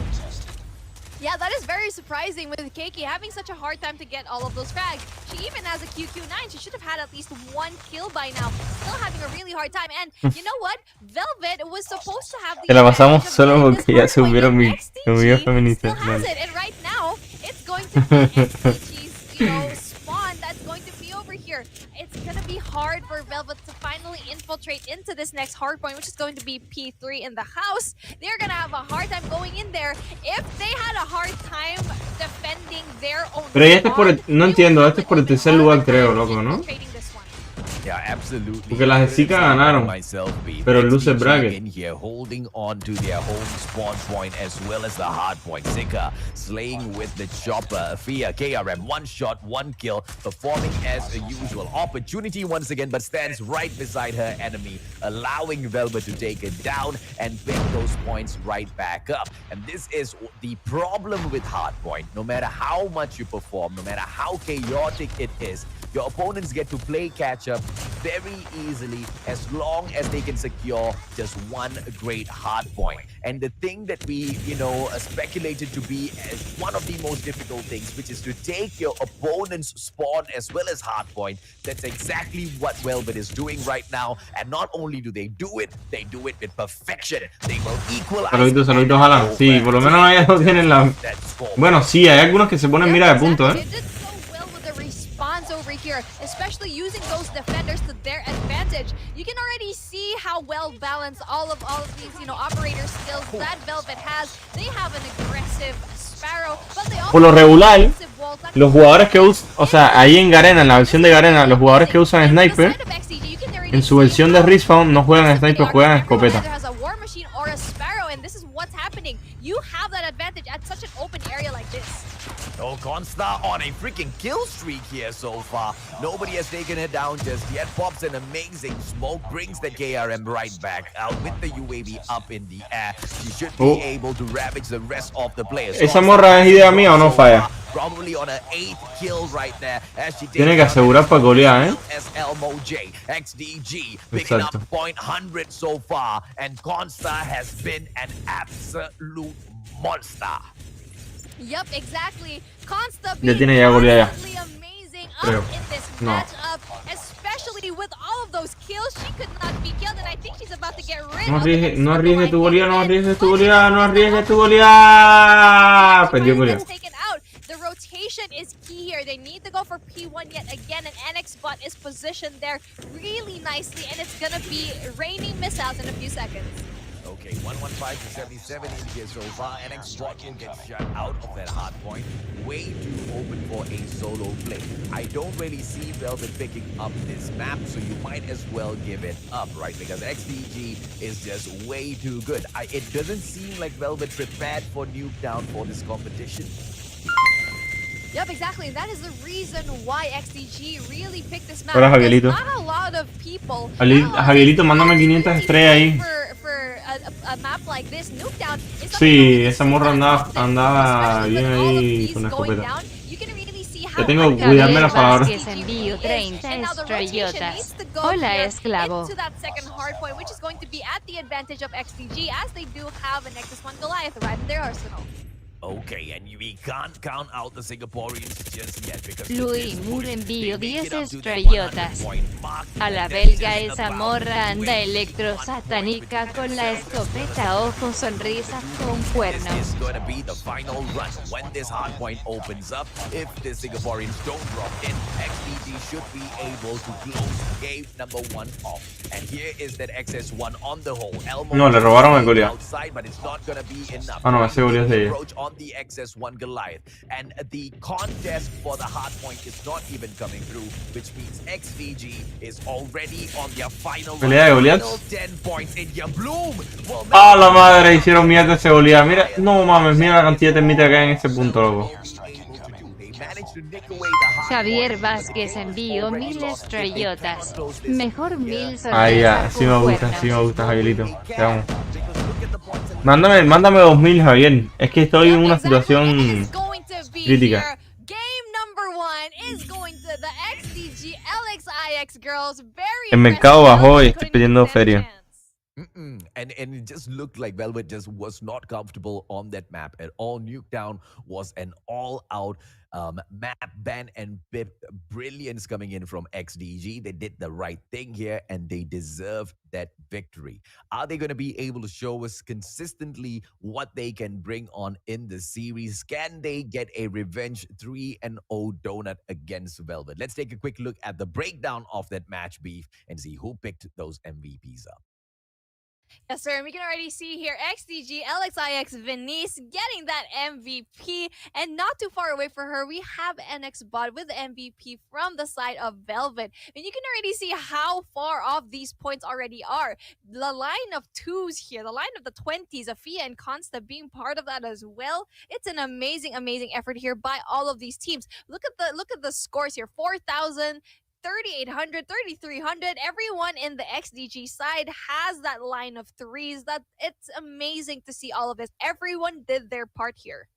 Yeah, that is very surprising with Keiki having such a hard time to get all of those frags. She even has a QQ9. She should have had at least one kill by now. Still having a really hard time. And you know what? Velvet was supposed to have the Que la pasamos solo advantage of porque ya this se hubieron mi XDG feminista. still has it. And right now, it's going to be XDG's, spawn that's going to be over here. It's going to be hard for Velvet to finally infiltrate into this next hard point, which is going to be P3 in the house. They're going to have a hard time going in there. If they had a hard time defending their own Pero ya este es por el, no entiendo, este es por el tercer lugar creo, loco, ¿no? Yeah, absolutely. Porque las de Chicas ganaron, pero el loser bracket. In here, holding on to their home spawn point as well as the hard point. Zika slaying with the chopper. Fia, KRM, one shot, one kill, performing as usual. Opportunity once again, but stands right beside her enemy, allowing Velvet to take it down and pick those points right back up. And this is the problem with hardpoint. No matter how much you perform, no matter how chaotic it is, your opponents get to play catch-up very easily as long as they can secure just one great hard point. And the thing that we, speculated to be as one of the most difficult things, which is to take your opponent's spawn as well as hard point, that's exactly what Velvet is doing right now. And not only do they do it with perfection. They will equalize. Saluditos, Alan. Sí, por lo menos ellos no tienen la... Bueno, sí, hay algunos que se ponen mira de punto, over here, especially using those defenders to their advantage. You can already see how well balanced all of these, operator skills that Velvet has. They have an aggressive Sparrow, but they also por lo regular, los jugadores que usan, o sea, ahí en Garena, en la versión de Garena, los jugadores que usan Sniper, en su versión de Respawn no juegan Sniper, juegan escopeta. You have that advantage at such an open area like this. Oh, Consta on a freaking kill streak here so far. Nobody has taken it down just yet. Pops an amazing smoke, brings the KRM right back out with the UAV up in the air. She should be able to ravage the rest of the players. ¿Esa morra es idea mía o no falla? Probably on her 8th kill right there. As she tiene que asegurar para golear, XDG picking up point 100 so far, and Consta has been an absolute monster. Yep, exactly. Consta ya tiene ya goleada ya. Amazing Creo. Up in this matchup, especially with all of those kills. She could not be killed, and I think she's about to get rid of it. No arriesgues tu goleada, no arriesgues tu goleada, no arriesgues tu goleada. Perdió goleada. The rotation is key here. They need to go for P1 yet again, and NX bot is positioned there really nicely, and it's gonna be raining missiles in a few seconds. Okay, 115 to 77 in here so far. NX bot will get shut out of that hard point. Way too open for a solo play. I don't really see Velvet picking up this map, so you might as well give it up, right? Because XDG is just way too good. It doesn't seem like Velvet prepared for Nuketown for this competition. Yep, exactly. That is the reason why XDG really picked this map. Hola, Javierito. Not a lot of people. Javierito, mándame 500 estrellas ahí. For a map like this, Nuketown is sí, esa morra andaba bien ahí con la escopeta. Ya tengo que cuidarme las palabras. Envío 30 estrellotas. Hola, esclavo. To that second hard point, which is going to be at the advantage of XDG, as they do have an Nexus 1 Goliath right in their arsenal. Okay, and we can't count out the Singaporeans just yet because Luis Moore envío 10 estrellotas. A la belga esa morra anda electrosatánica con la escopeta, ojo, sonrisa con cuernos. This is going to be the final run when this hard point opens up. If the Singaporeans don't drop in, XDG should be able to close game number 1 off. And here is that XS1 on the hole. No, le robaron el Goliath. Outside, but it's not going to be enough. Ah, no, ese Goliath de ella. The XS1 Goliath, and the contest for the hard point is not even coming through, which means XDG is already on their final 10 points in your Bloom. ¡Ah, la madre! Hicieron mierda ese Goliath. Mira, no mames, mira la cantidad de termitas que hay en este punto, loco. to nick away the high Xavier point. But the Vázquez game is envió already 1000 lost if they cannot estrellotas. close this Mejor here. 1000 Ahí ya, sonrisas con sí me cuernos. gusta, Javierito. They Te can, amo. because look at the points and Mándame 2000, Javier. Es que estoy en Yep, una exactly. situación It is going to be crítica. here. Game number 1 is going to the XDG LXIX girls. Very El mercado impressive. bajó y Velvet estoy couldn't pidiendo even stand a feria. chance. And it just looked like Velvet just was not comfortable on that map at all. Nuketown was an all-out map ban and bip brilliance coming in from XDG. They did the right thing here and they deserved that victory. Are they going to be able to show us consistently what they can bring on in the series? Can they get a revenge 3-0 donut against Velvet? Let's take a quick look at the breakdown of that match, Beef, and see who picked those MVPs up. Yes, sir. And we can already see here XDG LXIX Venice getting that MVP. And not too far away from her, we have NX Bot with the MVP from the side of Velvet. And you can already see how far off these points already are. The line of twos here, the line of the 20s, Afia and Consta being part of that as well. It's an amazing, amazing effort here by all of these teams. Look at the scores here. 4,000. 3,800, 3,300. Everyone in the XDG side has that line of threes. That it's amazing to see all of this. Everyone did their part here.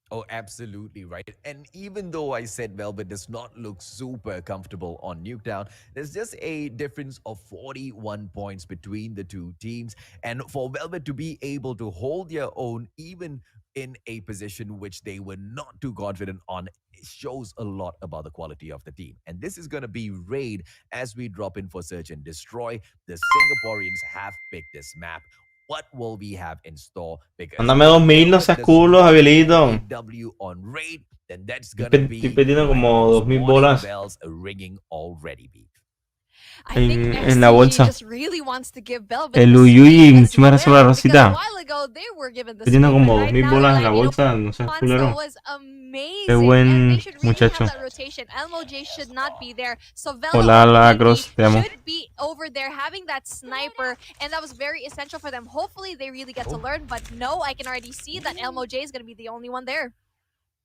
Oh, absolutely right. And even though I said Velvet does not look super comfortable on Nuketown, there's just a difference of 41 points between the two teams. And for Velvet to be able to hold their own, even in a position which they were not too confident on, shows a lot about the quality of the team. And this is going to be Raid as we drop in for Search and Destroy. The Singaporeans have picked this map. What will we have in store? Because Mándame 2000, no seas culo, Javierito. W on Raid, then that's gonna be Estoy pidiendo como those 2000 warning bolas bells ringing already, Beef. I think en la XDG bolsa. just really wants to give Velvet El the Uyuy, speed as muchísimas gracias por la well, because a rosita. while ago they were given the Estoy pidiendo speed, but como right 2000 now bolas they're en la like, bolsa, no seas Consta culero. was amazing. Qué And buen they should really muchacho. have that rotation. Elmo J should not be there. So Vela Hola, or la Kiki Cross, te amo. should be over there having that sniper, and that was very essential for them. Hopefully they really get to learn, but no, I can already see that Elmo J is going to be the only one there.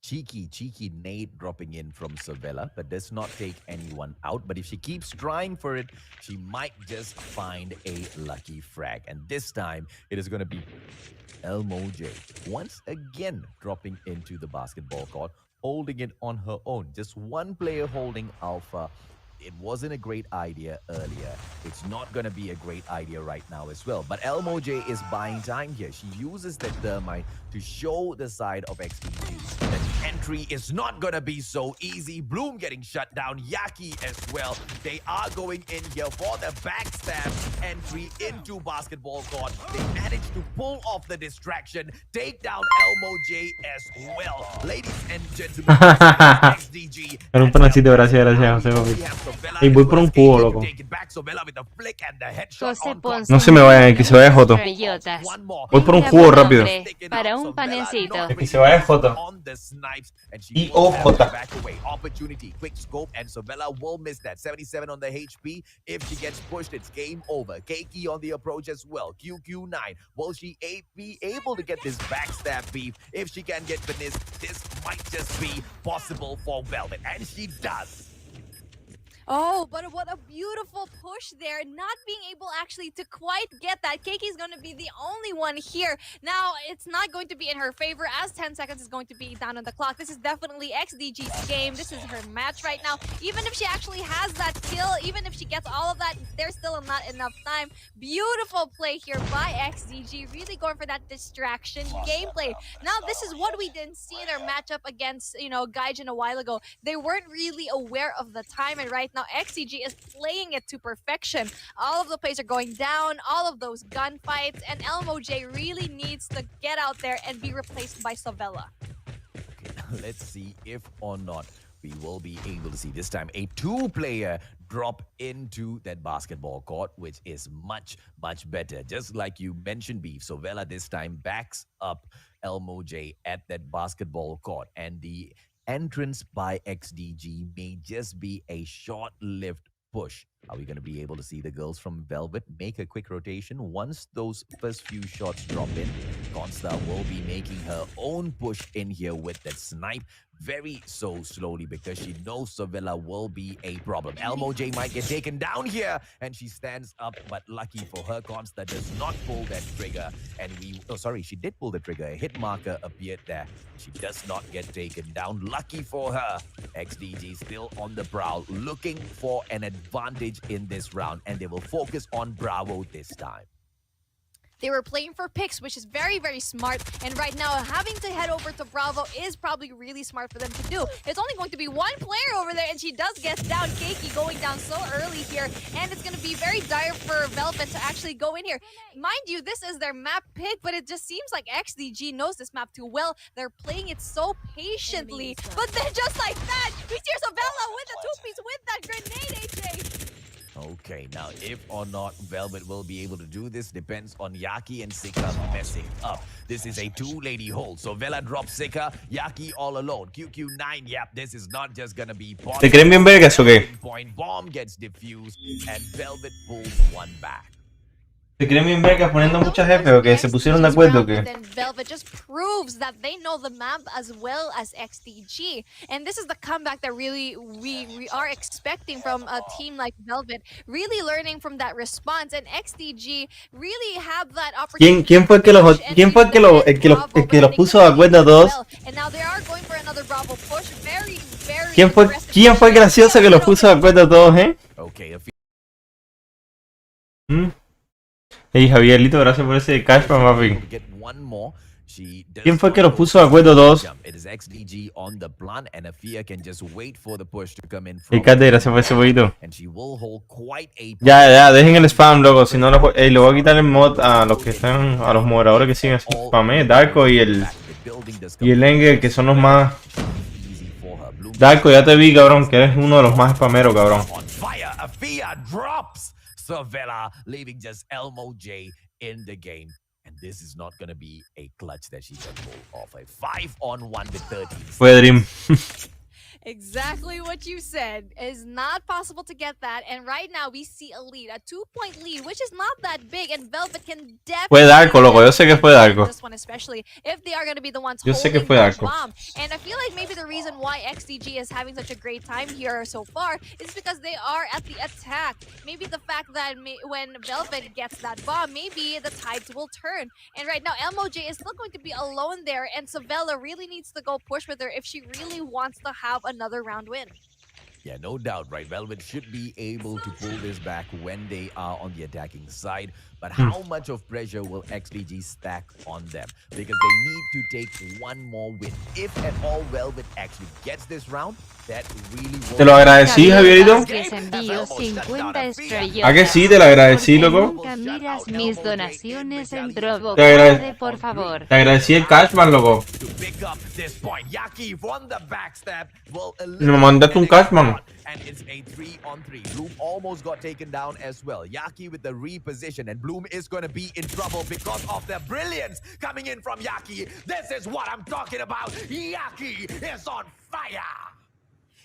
Cheeky Nate dropping in from Savella, but does not take anyone out. But if she keeps trying for it, she might just find a lucky frag. And this time, it is going to be Elmo J once again dropping into the basketball court, holding it on her own. Just one player holding Alpha. It wasn't a great idea earlier. It's not going to be a great idea right now as well. But Elmo J is buying time here. She uses that thermite to show the side of XPG that entry is not going to be so easy. Bloom getting shut down. Yaki as well. They are going in here for the backstab entry into basketball court. They managed to pull off the distraction, take down Elmo J as well. Ladies and gentlemen, XDG. Era un panacito, gracias, José Papi. Y voy por un cubo, loco. José Ponce No se me vaya, que se vaya Joto. estrellotas. Voy por un Mira, cubo buen rápido. hombre, para un panecito. Que se vaya Joto. Y OJ. Opportunity, quick scope, and Savella will miss that. 77 on the HP. If she gets pushed, it's game over. Keiki on the approach as well. QQ9. Will she be able to get this backstab Beef? If she can get Venice, this might just be possible for Velvet. And she does. Oh, but what a beautiful push there. Not being able actually to quite get that. Keiki's going to be the only one here. Now, it's not going to be in her favor as 10 seconds is going to be down on the clock. This is definitely XDG's game. This is her match right now. Even if she actually has that kill, even if she gets all of that, there's still not enough time. Beautiful play here by XDG. Really going for that distraction gameplay. Now, this is what we didn't see in their matchup against, Gaijin a while ago. They weren't really aware of the time, and right now XCG is playing it to perfection. All of the plays are going down, all of those gunfights, and Elmo J really needs to get out there and be replaced by Savella. Okay, let's see if or not we will be able to see this time a two-player drop into that basketball court, which is much, much better. Just like you mentioned, Beef, Savella this time backs up Elmo J at that basketball court, and the entrance by XDG may just be a short-lived push. Are we going to be able to see the girls from Velvet make a quick rotation? Once those first few shots drop in, Consta will be making her own push in here with that snipe very so slowly because she knows Savilla will be a problem. Elmo J might get taken down here and she stands up, but lucky for her, Consta does not pull that trigger. And she did pull the trigger. A hit marker appeared there. She does not get taken down. Lucky for her, XDG still on the prowl, looking for an advantage in this round, and they will focus on Bravo this time. They were playing for picks, which is very, very smart. And right now, having to head over to Bravo is probably really smart for them to do. It's only going to be one player over there, and she does get down. Keiki going down so early here. And it's going to be very dire for Velvet to actually go in here. Mind you, this is their map pick, but it just seems like XDG knows this map too well. They're playing it so patiently. But then just like that, we see Isabella with the two-piece with that grenade, AJ. Okay, now if or not Velvet will be able to do this depends on Yaki and Sika messing up. This is a two-lady hold, so Vela drops Sika, Yaki all alone. QQ9, yep, this is not just gonna be ¿Te creen bien vergas o qué? Point bomb gets diffused and Velvet pulls one back. ¿Se creen bien vergas poniendo muchas jefes o qué? ¿Se pusieron de acuerdo o qué? Then Velvet just proves that they know the map as well as XDG. And this is the comeback that really we are expecting from a team like Velvet. Really learning from that response. And XDG really have that opportunity. ¿Quién fue el que los puso de acuerdo a todos? And now they are going for another Bravo push. Very, very ¿Quién fue el gracioso que los puso de acuerdo a todos, Okay, Hey Javierito, gracias por ese cash para papi. ¿Quién fue que los puso de acuerdo todos? Hey Kate, gracias por ese poquito. Ya, dejen el spam, loco. Si no, le voy a quitar el mod a los que están, a los moderadores que siguen spamé. Darko y el Engel, que son los más. Darko, ya te vi, cabrón, que eres uno de los más spameros, cabrón. Savella leaving just Elmo J in the game. And this is not going to be a clutch that she can pull off. A 5-on-1 with 13. Fue Dream. Exactly what you said. It's not possible to get that. And right now we see a lead, a 2-point lead, which is not that big. And Velvet can definitely... Fue Darko, loco. Yo sé que fue Darko. This one especially, if they are going to be the ones Yo sé que holding fue the Darko. bomb. And I feel like maybe the reason why XDG is having such a great time here so far is because they are at the attack. Maybe the fact that when Velvet gets that bomb, maybe the tides will turn. And right now, Elmo J is still going to be alone there. And Savella really needs to go push with her if she really wants to have another round win. Yeah, no doubt, right? Velvet should be able to pull this back when they are on the attacking side. But how much of pressure will XDG stack on them? Because they need to take one more win. If at all Velvet actually gets this round, that really will... Te lo agradecí, Javierito. Envío 50 estrellas. ¿A que sí? Te lo agradecí, loco. Nunca miras mis donaciones en Drobo. Te Por favor. Te agradecí el cashman, loco. Me mandaste un cashman. And it's a 3-on-3. Bloom almost got taken down as well. Yaki with the reposition, and Bloom is going to be in trouble because of the brilliance coming in from Yaki. This is what I'm talking about. Yaki is on fire.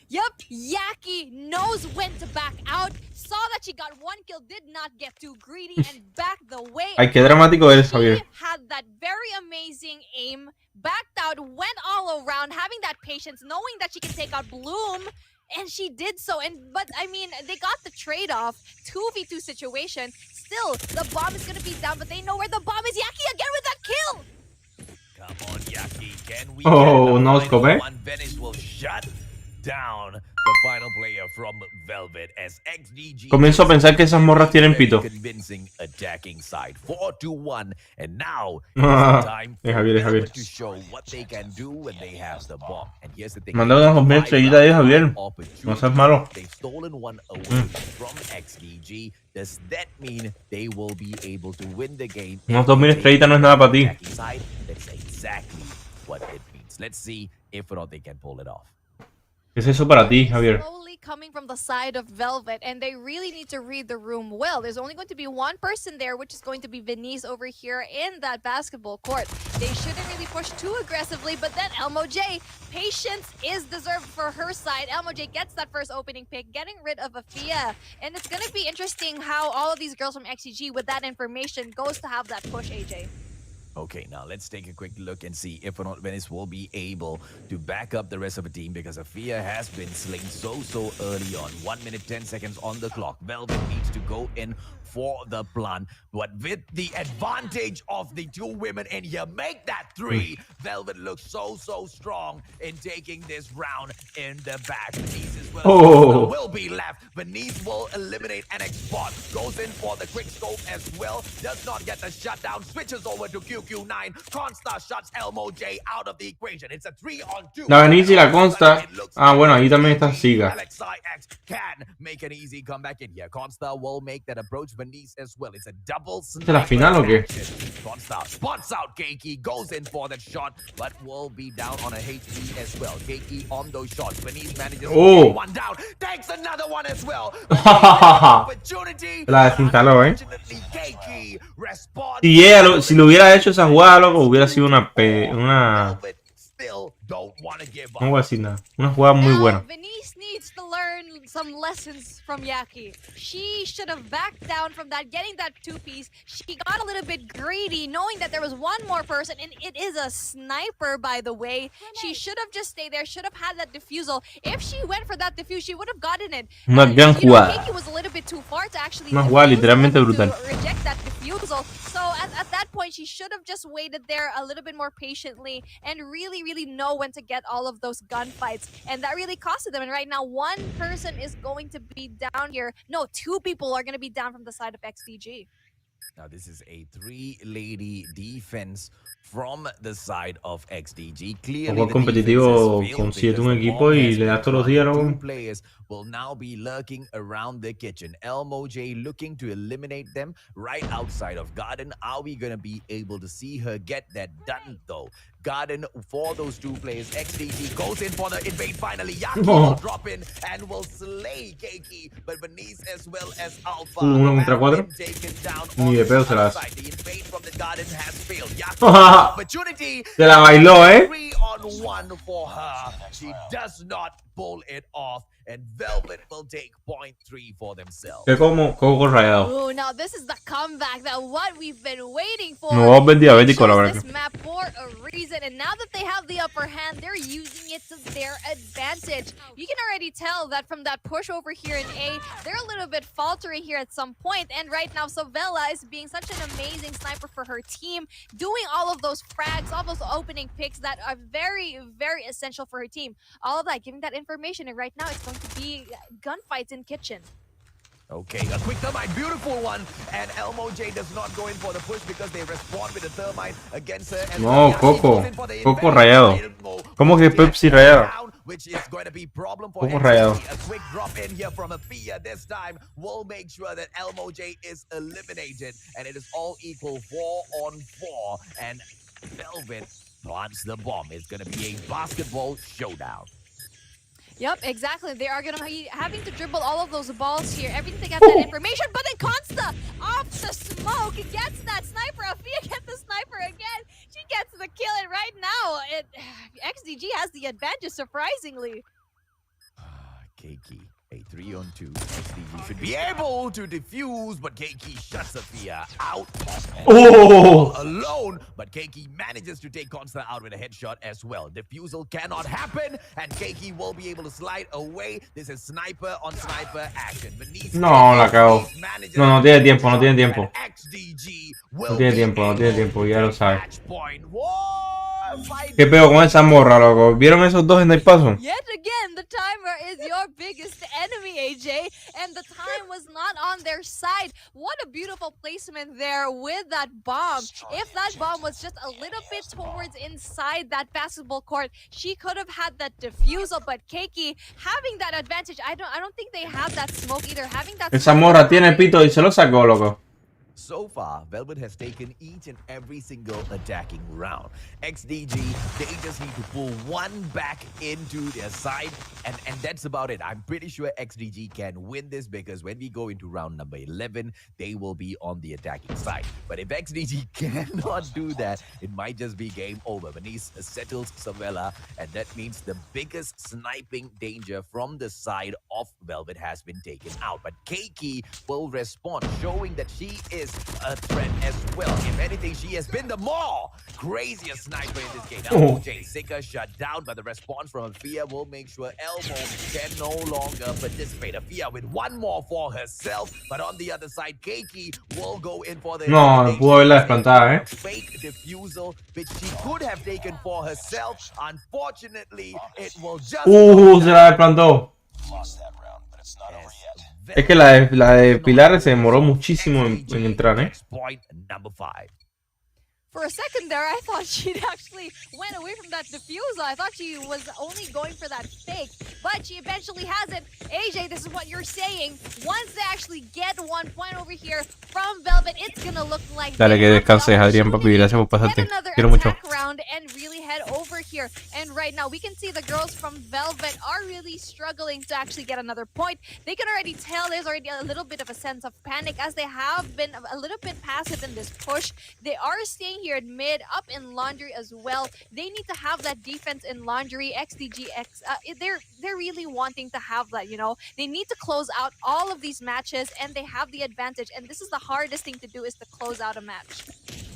Yep, Yaki knows when to back out. Saw that she got one kill, did not get too greedy, and backed the way. Ay, qué dramático eres, Javier. She had that very amazing aim, backed out, went all around, having that patience, knowing that she can take out Bloom. And she did so, but I mean, they got the trade-off, 2v2 situation. Still, the bomb is gonna be down, but they know where the bomb is. Yaki again with that kill! Come on, Yaki, can we no scope, eh? One Venice will shut down the final player from Velvet as XDG. Comienzo a pensar que esas morras tienen pito. Convincing attacking side 4-1, and now it's time for Velvet to show what they can do when they have the bomb. And here's the thing. Manda unas 2000 estrellitas ahí, Javier. No seas malo. They've stolen one away from XDG. Does that mean they will be able to win the game? Unos 2000 estrellitas no es nada para ti. That's exactly what it means. Let's see if or not they can pull it off. ¿Qué es eso para ti, Javier? Slowly coming from the side of Velvet, and they really need to read the room well. There's only going to be one person there, which is going to be Venice over here in that basketball court. They shouldn't really push too aggressively, but then Elmo J, patience is deserved for her side. Elmo J gets that first opening pick, getting rid of Afia. And it's going to be interesting how all of these girls from XCG with that information goes to have that push, AJ. Okay, now let's take a quick look and see if or not Venice will be able to back up the rest of the team, because Afia has been slain so early on. 1 minute 10 seconds on the clock. Velvet needs to go in for the plan, but with the advantage of the two women in here, make that three. Velvet looks so strong in taking this round in the back. Venice as well will be left. Venice will eliminate an spot. Goes in for the quick scope as well. Does not get the shutdown. Switches over to QQ9. Consta shuts Elmo J out of the equation. It's a 3-on-2. La Venice y la Consta. Ah, bueno, ahí también está Siga. LXIX can make an easy comeback in here. Consta will make that approach. Venice as well. It's a double sniper. ¿Es la final o qué? Consta spots out Keiki, goes in for that shot, but will be down on a HP as well. Keiki on those shots. Venice manages to get one down, takes another one as well. Opportunity. La desinstaló, Keiki responds. Si ella si lo hubiera hecho esa jugada, loco, hubiera sido una no voy a decir nada. Una jugada muy buena. Venice needs to learn some lessons from Yaki. She should have backed down from that, getting that two-piece. She got a little bit greedy, knowing that there was one more person, and it is a sniper, by the way. She should have just stayed there, should have had that defusal. If she went for that defuse, she would have gotten it. Una gran jugada. Keiki was a little bit too far to actually Una jugada literalmente brutal. reject that defusal. So at that point, she should have just waited there a little bit more patiently and really know when to get all of those gunfights. And that really costed them. And right now, one person is going to be down here. No, two people are going to be down from the side of XDG. Now, this is a three-lady defense from the side of XDG. Clearly, Juego competitivo con 7 equipo y le das todos los días, ¿no? Players will now be lurking around the kitchen. Elmo J looking to eliminate them right outside of Garden. Are we going to be able to see her get that done, though? Garden for those two players. XDG goes in for the invade finally. Yaki will drop in and will slay Keiki, but Venice as well as Alpha. 1 contra 4. Ni de pedo se la hace. The invade from the Garden has failed. Yaki opportunity. Se la bailó, 3-on-1 for her. She does not pull it off, and Velvet will take point 3 for themselves. Que como coco rayado. Ooh, now this is the comeback that what we've been waiting for. No, ben diabético la verdad. This map for a reason, and now that they have the upper hand, they're using it to their advantage. You can already tell that from that push over here in A, they're a little bit faltering here at some point. And right now, Savella is being such an amazing sniper for her team, doing all of those frags, all those opening picks that are very essential for her team. All of that, giving that information, and right now it's going to be gunfights in kitchen. Okay, a quick thermite, beautiful one, and Elmo J does not go in for the push because they respond with a thermite against her. And no, Coco rayado. ¿Cómo que Pepsi rayado? Which is going to be problem for Coco rayado. A quick drop in here from Afia this time will make sure that Elmo J is eliminated, and it is all equal 4-on-4, and Velvet plants the bomb. It's going to be a basketball showdown. Yep, exactly. They are going to be having to dribble all of those balls here. Everything to get that information, but then Consta off the smoke gets that sniper. Afia gets the sniper again. She gets the kill, and right now, XDG has the advantage, surprisingly. Keiki, a 3-on-2. XDG should be able to defuse, but Keiki shuts Afia out. Alone, but Keiki manages to take Consta out with a headshot as well. Defusal cannot happen, and Keiki will be able to slide away. This is sniper on sniper action. No, la cago. No tiene tiempo, no tiene tiempo. No tiene tiempo, ya lo sabe. ¿Qué pedo con esa morra, loco? ¿Vieron esos dos en el paso? Yet again, the timer is your biggest enemy, AJ, and the time was not on their side. What a beautiful placement there with that bomb. If that bomb was just a little bit towards inside that basketball court, she could have had that defusal, but Keiki having that advantage, I don't think they have that smoke either. Having that Esa morra tiene pito y se lo sacó, loco. So far, Velvet has taken each and every single attacking round. XDG, they just need to pull one back into their side, and that's about it. I'm pretty sure XDG can win this because when we go into round number 11, they will be on the attacking side. But if XDG cannot do that, it might just be game over. Venice settles Savella, and that means the biggest sniping danger from the side of Velvet has been taken out. But Keiki will respond, showing that she is a threat as well. If anything, she has been the more craziest sniper in this game. LMOJ, Sika shut down, but the response from Afia will make sure Elmo can no longer participate. Afia with one more for herself, but on the other side, Keiki will go in for the No, pudo haberla desplantada, fake defusal, which she could have taken for herself. Unfortunately, it will just se la desplantó. Es que la de Pilar se demoró muchísimo en entrar, ¿eh? For a second there, I thought she'd actually went away from that diffuser. I thought she was only going for that fake, but she eventually has it. AJ, this is what you're saying. Once they actually get 1 point over here from Velvet, it's gonna look like Dale, que descanses, Adrián, papi. Gracias por pasarte. Quiero mucho. Round and really head over here. And right now, we can see the girls from Velvet are really struggling to actually get another point. They can already tell there's already a little bit of a sense of panic as they have been a little bit passive in this push. They are staying here at mid, up in laundry as well. They need to have that defense in laundry. XDGX, they're really wanting to have that, you know. They need to close out all of these matches, and they have the advantage. And this is the hardest thing to do, is to close out a match.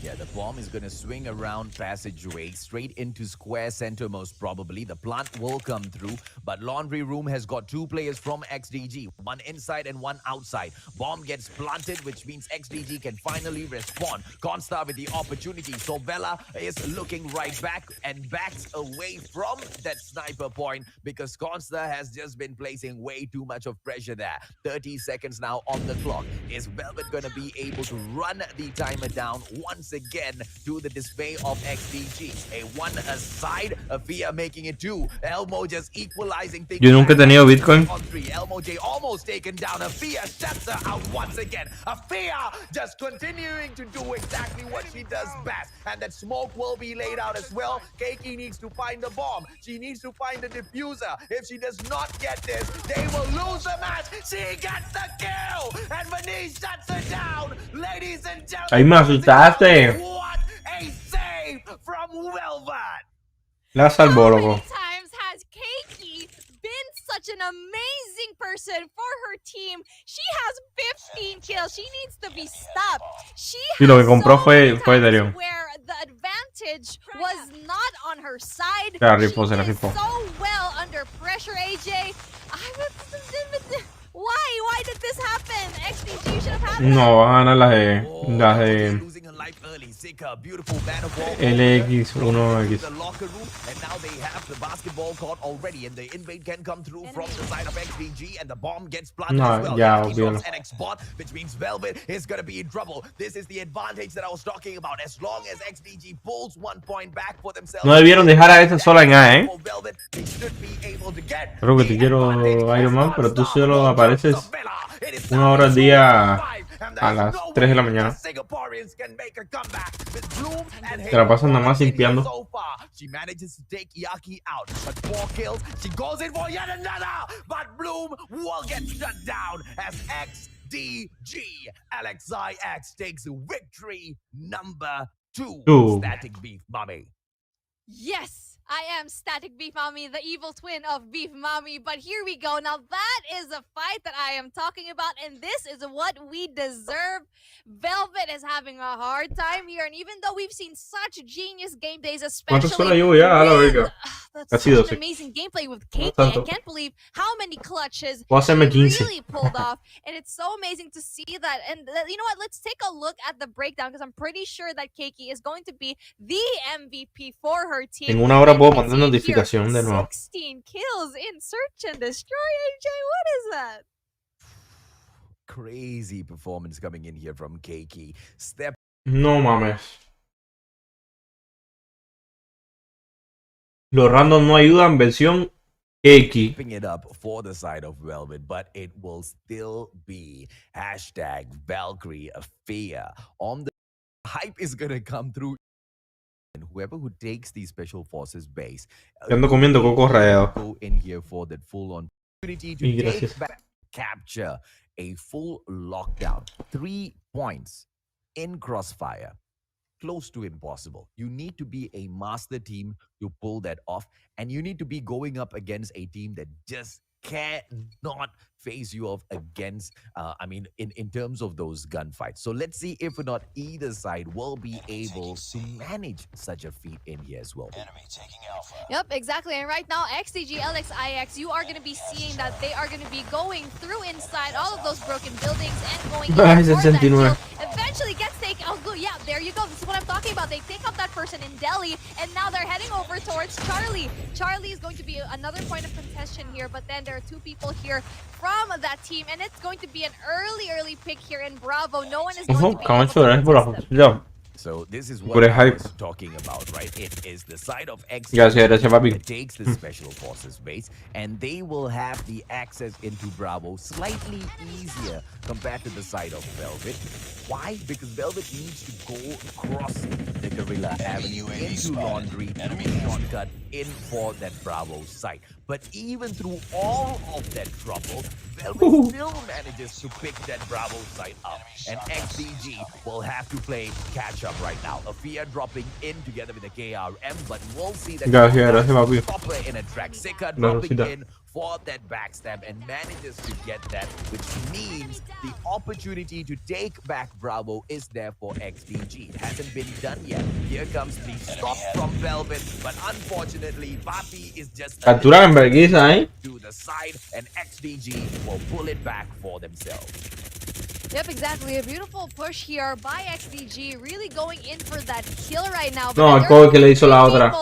Yeah, the bomb is going to swing around passageway straight into square center most probably. The plant will come through, but laundry room has got 2 players from XDG, one inside and one outside. Bomb gets planted, which means XDG can finally respond. Constar with the opportunity. So Bella is looking right back and backs away from that sniper point because Constar has just been placing way too much of pressure there. 30 seconds now on the clock. Is Velvet going to be able to run the timer down once again to the dismay of XDG? A 1 aside, Afia making it 2. Elmo just equalizing things. Yo nunca he tenido Bitcoin. LMOJ almost taken down. Afia shuts her out once again. Afia just continuing to do exactly what she does best. And that smoke will be laid out as well. Keiki needs to find the bomb. She needs to find the diffuser. If she does not get this, they will lose the match. She gets the kill. And Venice shuts her down. Ladies and gentlemen. Ahí me asustaste. What a save from Velvet. La salvó, How loco. many times has Keiki been such an amazing person for her team? She has 15 kills. She needs to be stopped. She Y lo que has compró so fue many times Darion. where the advantage was not on her side. Se la She rifó, se la did rifó. so well under pressure, AJ. Why did this happen? XDG should have had No, van a ganar las de Losing her life early. Sika, beautiful battlefield. LX1X. The locker room, and now they have the basketball court already, and the invade can come through from the side of XDG, and the bomb gets planted No, as well. ya, XD drops olvídalo. NX bot, which means Velvet is gonna be in trouble. This is the advantage that I was talking about. As long as XDG pulls 1 point back for themselves, No debieron dejar a esa sola en A, ¿eh? for Velvet, they should be able to get Creo que te the quiero, advantage. Iron Man, pero tú solo Constar apareces It is 1 hora al now día 5, and a there's las no 3 de la way mañana. the Singaporeans can make a comeback. With Bloom and Te la pasan nada más Hayden limpiando. so far, she manages to take Yaki out, but 4 kills. She goes in for yet another, but Bloom will get shut down as XDG. LXIX takes victory number 2. Two. Static Beef, mommy. Yes, I am Static Beef Mommy, the evil twin of Beef Mommy. But here we go. Now that is a fight that I am talking about, and this is what we deserve. Velvet is having a hard time here, and even though we've seen such genius gameplays, ¿Cuántas horas especially llevo ya? A la with, verga. that's Casi such 12. an amazing gameplay with No Keiki. I tanto. can't believe how many clutches Puedo hacerme she 15. really pulled off, and it's so amazing to see that. And you know what? Let's take a look at the breakdown, because I'm pretty sure that Keiki is going to be the MVP for her team. En 1 hora And puedo you can mandar see here, notificación de nuevo. 16 kills in Search and Destroy, AJ. What is that? Crazy performance coming in here from Keiki. Step No mames. Los random no ayudan, versión X. Picking it up for the side of Velvet, but it will still be hashtag Valkyrie Fear. On the hype is gonna come through. And whoever who takes the special forces base Yo ando will comiendo be coco able to rayado. go in here for that full-on opportunity to Y take gracias. back, capture a full lockdown. 3 points in crossfire. Close to impossible. You need to be a master team to pull that off, and you need to be going up against a team that just cannot face you off against, in terms of those gunfights. So let's see if or not either side will be able to manage such a feat in here as well. Yep, exactly. And right now, XDG, LXIX, you are going to be seeing that they are going to be going through inside all of those broken buildings and going in for that 69. kill. Eventually gets taken. Oh, good. Yeah, there you go. This is what I'm talking about. They take out that person in Delhi, and now they're heading over towards Charlie. Charlie is going to be another point of contention here, but then there are 2 people here from that team, and it's going to be an early pick here in Bravo. No one is going to be able Camacho, to gracias por la contest them. posición. So this is Por what el I hype. was talking about, right? It is the side of X Gracias, papi. that takes the special forces base, and they will have the access into Bravo slightly easier compared to the side of Velvet. Why? Because Velvet needs to go across the Guerrilla Avenue into Laundry, through shortcut in for that Bravo site. But even through all of that trouble, Velvet still manages to pick that Bravo site up. And XDG will have to play catch up right now. Afia dropping in together with the KRM, but we'll see that Gracias, papi. proper in a track. Sika No, dropping Rosita. in for that backstab and manages to get that, which means the opportunity to take back Bravo is there for XDG. It hasn't been done yet. Here comes the stop from Velvet, but unfortunately, Papi is just a Captura en vergüenza, ¿eh? to the side, and XDG will pull it back for themselves. Yep, exactly. A beautiful push here by XDG, really going in for that kill right now. No, el cover que le hizo la otra.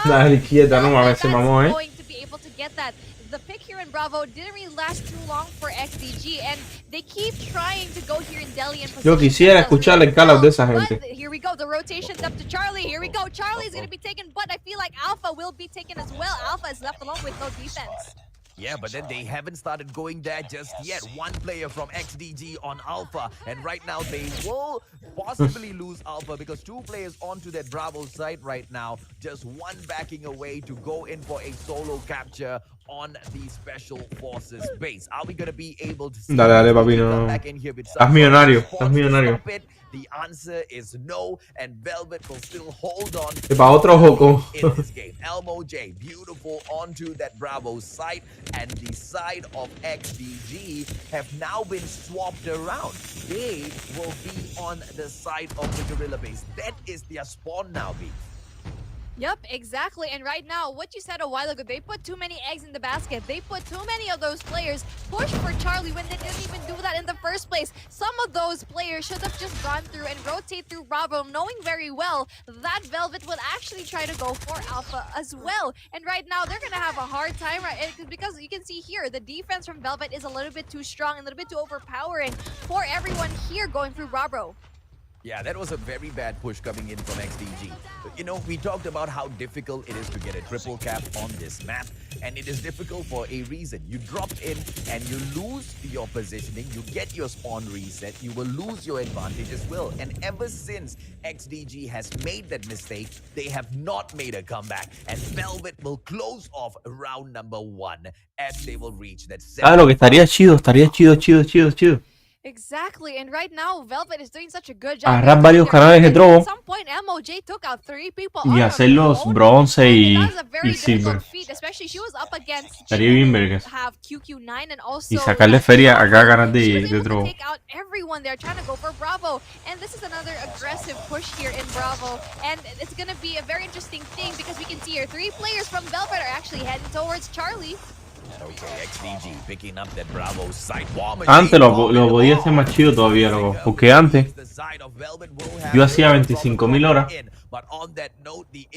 La izquierda, no mames, se mamó, ¿eh? Going to be able to get that. The pick here in Bravo didn't really last too long for XDG, and they keep trying to go here in Delhi and Yo quisiera escuchar el call out de esa gente. But here we go, the rotation's up to Charlie. Here we go, Charlie's going to be taken, but I feel like Alpha will be taken as well. Alpha is left alone with no defense. Yeah, but then they haven't started going there just yet. One player from XDG on Alpha, and right now they will possibly lose Alpha because 2 players onto that Bravo side right now. Just one backing away to go in for a solo capture on the special forces base. Are we gonna be able to see Dale, papi, no. come back in here with Estás some millonario, response estás to millonario. stop it? The answer is no, and Velvet will still hold on Y pa' otro joco. in this game. Elmo J, beautiful onto that Bravo side, and the side of XDG have now been swapped around. They will be on the side of the Guerrilla base. That is their spawn now, B. Yep, exactly. And right now, what you said a while ago, they put too many eggs in the basket. They put too many of those players push for Charlie when they didn't even do that in the first place. Some of those players should have just gone through and rotate through Bravo, knowing very well that Velvet would actually try to go for Alpha as well. And right now, they're going to have a hard time, right? Because you can see here, the defense from Velvet is a little bit too strong, a little bit too overpowering for everyone here going through Bravo. Yeah, that was a very bad push coming in from XDG. You know, we talked about how difficult it is to get a triple cap on this map, and it is difficult for a reason. You drop in and you lose your positioning, you get your spawn reset, you will lose your advantage as well. And ever since XDG has made that mistake, they have not made a comeback, and Velvet will close off round number 1 as they will reach that Ah, lo que estaría chido. Exactly, and right now Velvet is doing such a good job. Agarrar varios canales de trobo At some point, MOJ took out 3 people y on her hacerlos own, bronce and that was a very y silver. difficult feat, especially she was up against Estaría bien vergas. have QQ9 and also Y sacarle feria a cada canal she was de able to trobo. take out everyone there trying to go for Bravo, and this is another aggressive push here in Bravo, and it's gonna be a very interesting thing because we can see here 3 players from Velvet are actually heading towards Charlie. Okay, XDG picking up that Bravo side. War Machine Antes lo podía hacer más chido todavía, loco. Porque antes yo hacía 25.000 horas.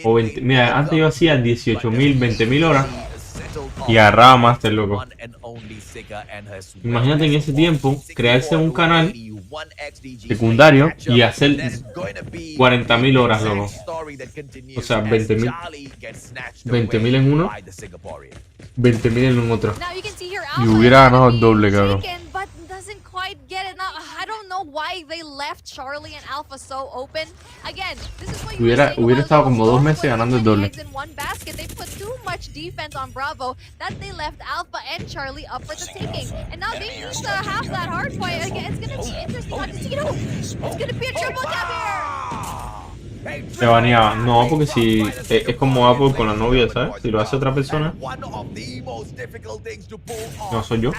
O 20, mira, antes yo hacía 18.000, 20.000 horas. Y agarraba Master, loco. Imagínate en ese tiempo crearse un canal secundario y hacer 40.000 horas, loco. O sea, 20.000. 20.000 en uno. 20.000 en un otro. Now you can see here Y Alpha hubiera is ganado gonna el be doble, cabrón. taken, but doesn't quite get it. Now, I don't know why they left Charlie and Alpha so open. Again, this is what you were saying a while estado ago. como 2 Don't meses put ganando el too doble. many eggs in one basket. They put too much defense on Bravo that they left Alpha and Charlie up for the taking. And now they need to have that hard point. Again, it's gonna be interesting on Tito. It's gonna be a triple cap here. Se baneaba. No, porque si es como Apple con la novia, ¿sabes? Si lo hace otra persona. No soy yo.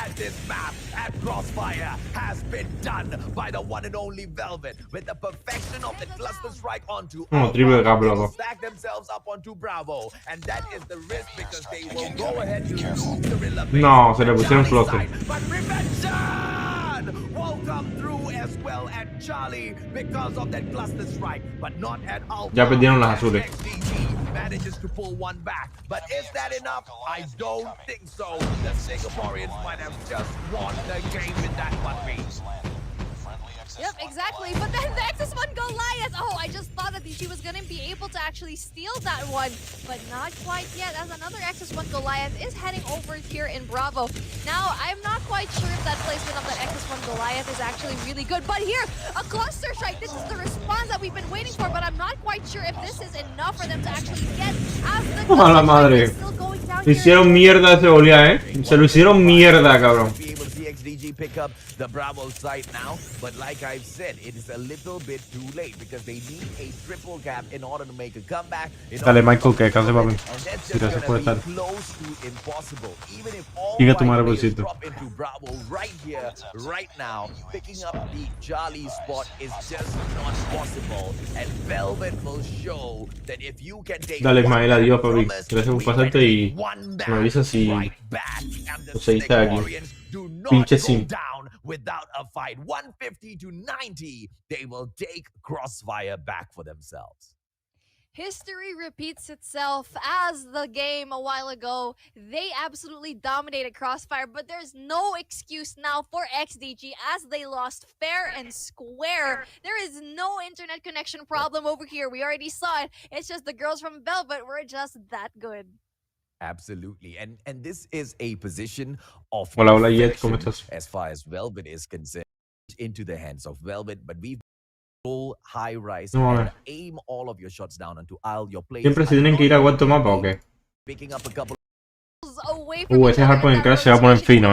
No, triple cap, loco. No, se le pusieron cluster. Ya perdieron las azules. Manages to pull one back, but is that enough? I don't think so. The Singaporeans might have just won the game in that one piece. Yep, exactly. But then the XS1 Goliath. Oh, I just thought that she was going to be able to actually steal that one, but not quite yet, as another XS1 Goliath is heading over here in Bravo. Now, I'm not quite sure if that placement of that XS1 Goliath is actually really good, but here, a cluster strike. This is the response that we've been waiting for, but I'm not quite sure if this is enough for them to actually get as the cluster la madre. strike is still going down Le here. hicieron mierda ese Goliath, Se lo hicieron mierda, cabrón. XDG pick up the Bravo site now, but like I've said, it is a little bit too late because they need a triple cap in order to make a comeback. Dale, Michael, que case, papi. Gracias por estar. Sigue tu madre, bolsito. Drop into Bravo right here, right now. Picking up the Charlie spot is just not possible, and Velvet will show that if you can take. Dale, Ismael, adiós, papi. Gracias por pasarte y me avisas si lo seguiste aquí. Do not Pinche go sim. down without a fight. 150 to 90. They will take Crossfire back for themselves. History repeats itself as the game a while ago. They absolutely dominated Crossfire, but there's no excuse now for XDG as they lost fair and square. There is no internet connection problem over here. We already saw it. It's just the girls from Velvet were just that good. Absolutely. And this is a position of Hola, hola, Jet, ¿cómo estás? as far as Velvet is concerned, into the hands of Velvet, but we've full high rise No, and aim all of your shots down onto Isle. Your players ¿Siempre se tienen que ir a cuarto mapa o qué? picking up a couple Away from Ese hardpoint en crash se va a poner fino,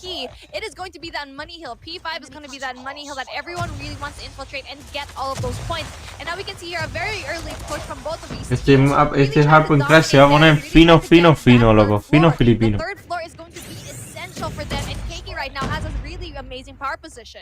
key. It is going to be that money hill. P5 is going to be that money hill that everyone really wants to infiltrate and get all of those points. And now we can see here a very early push from both of these teams. Este hardpoint crash se va a poner fino, loco. Fino filipino. The third floor is going to be essential for them, and Keiki right now has a really amazing power position.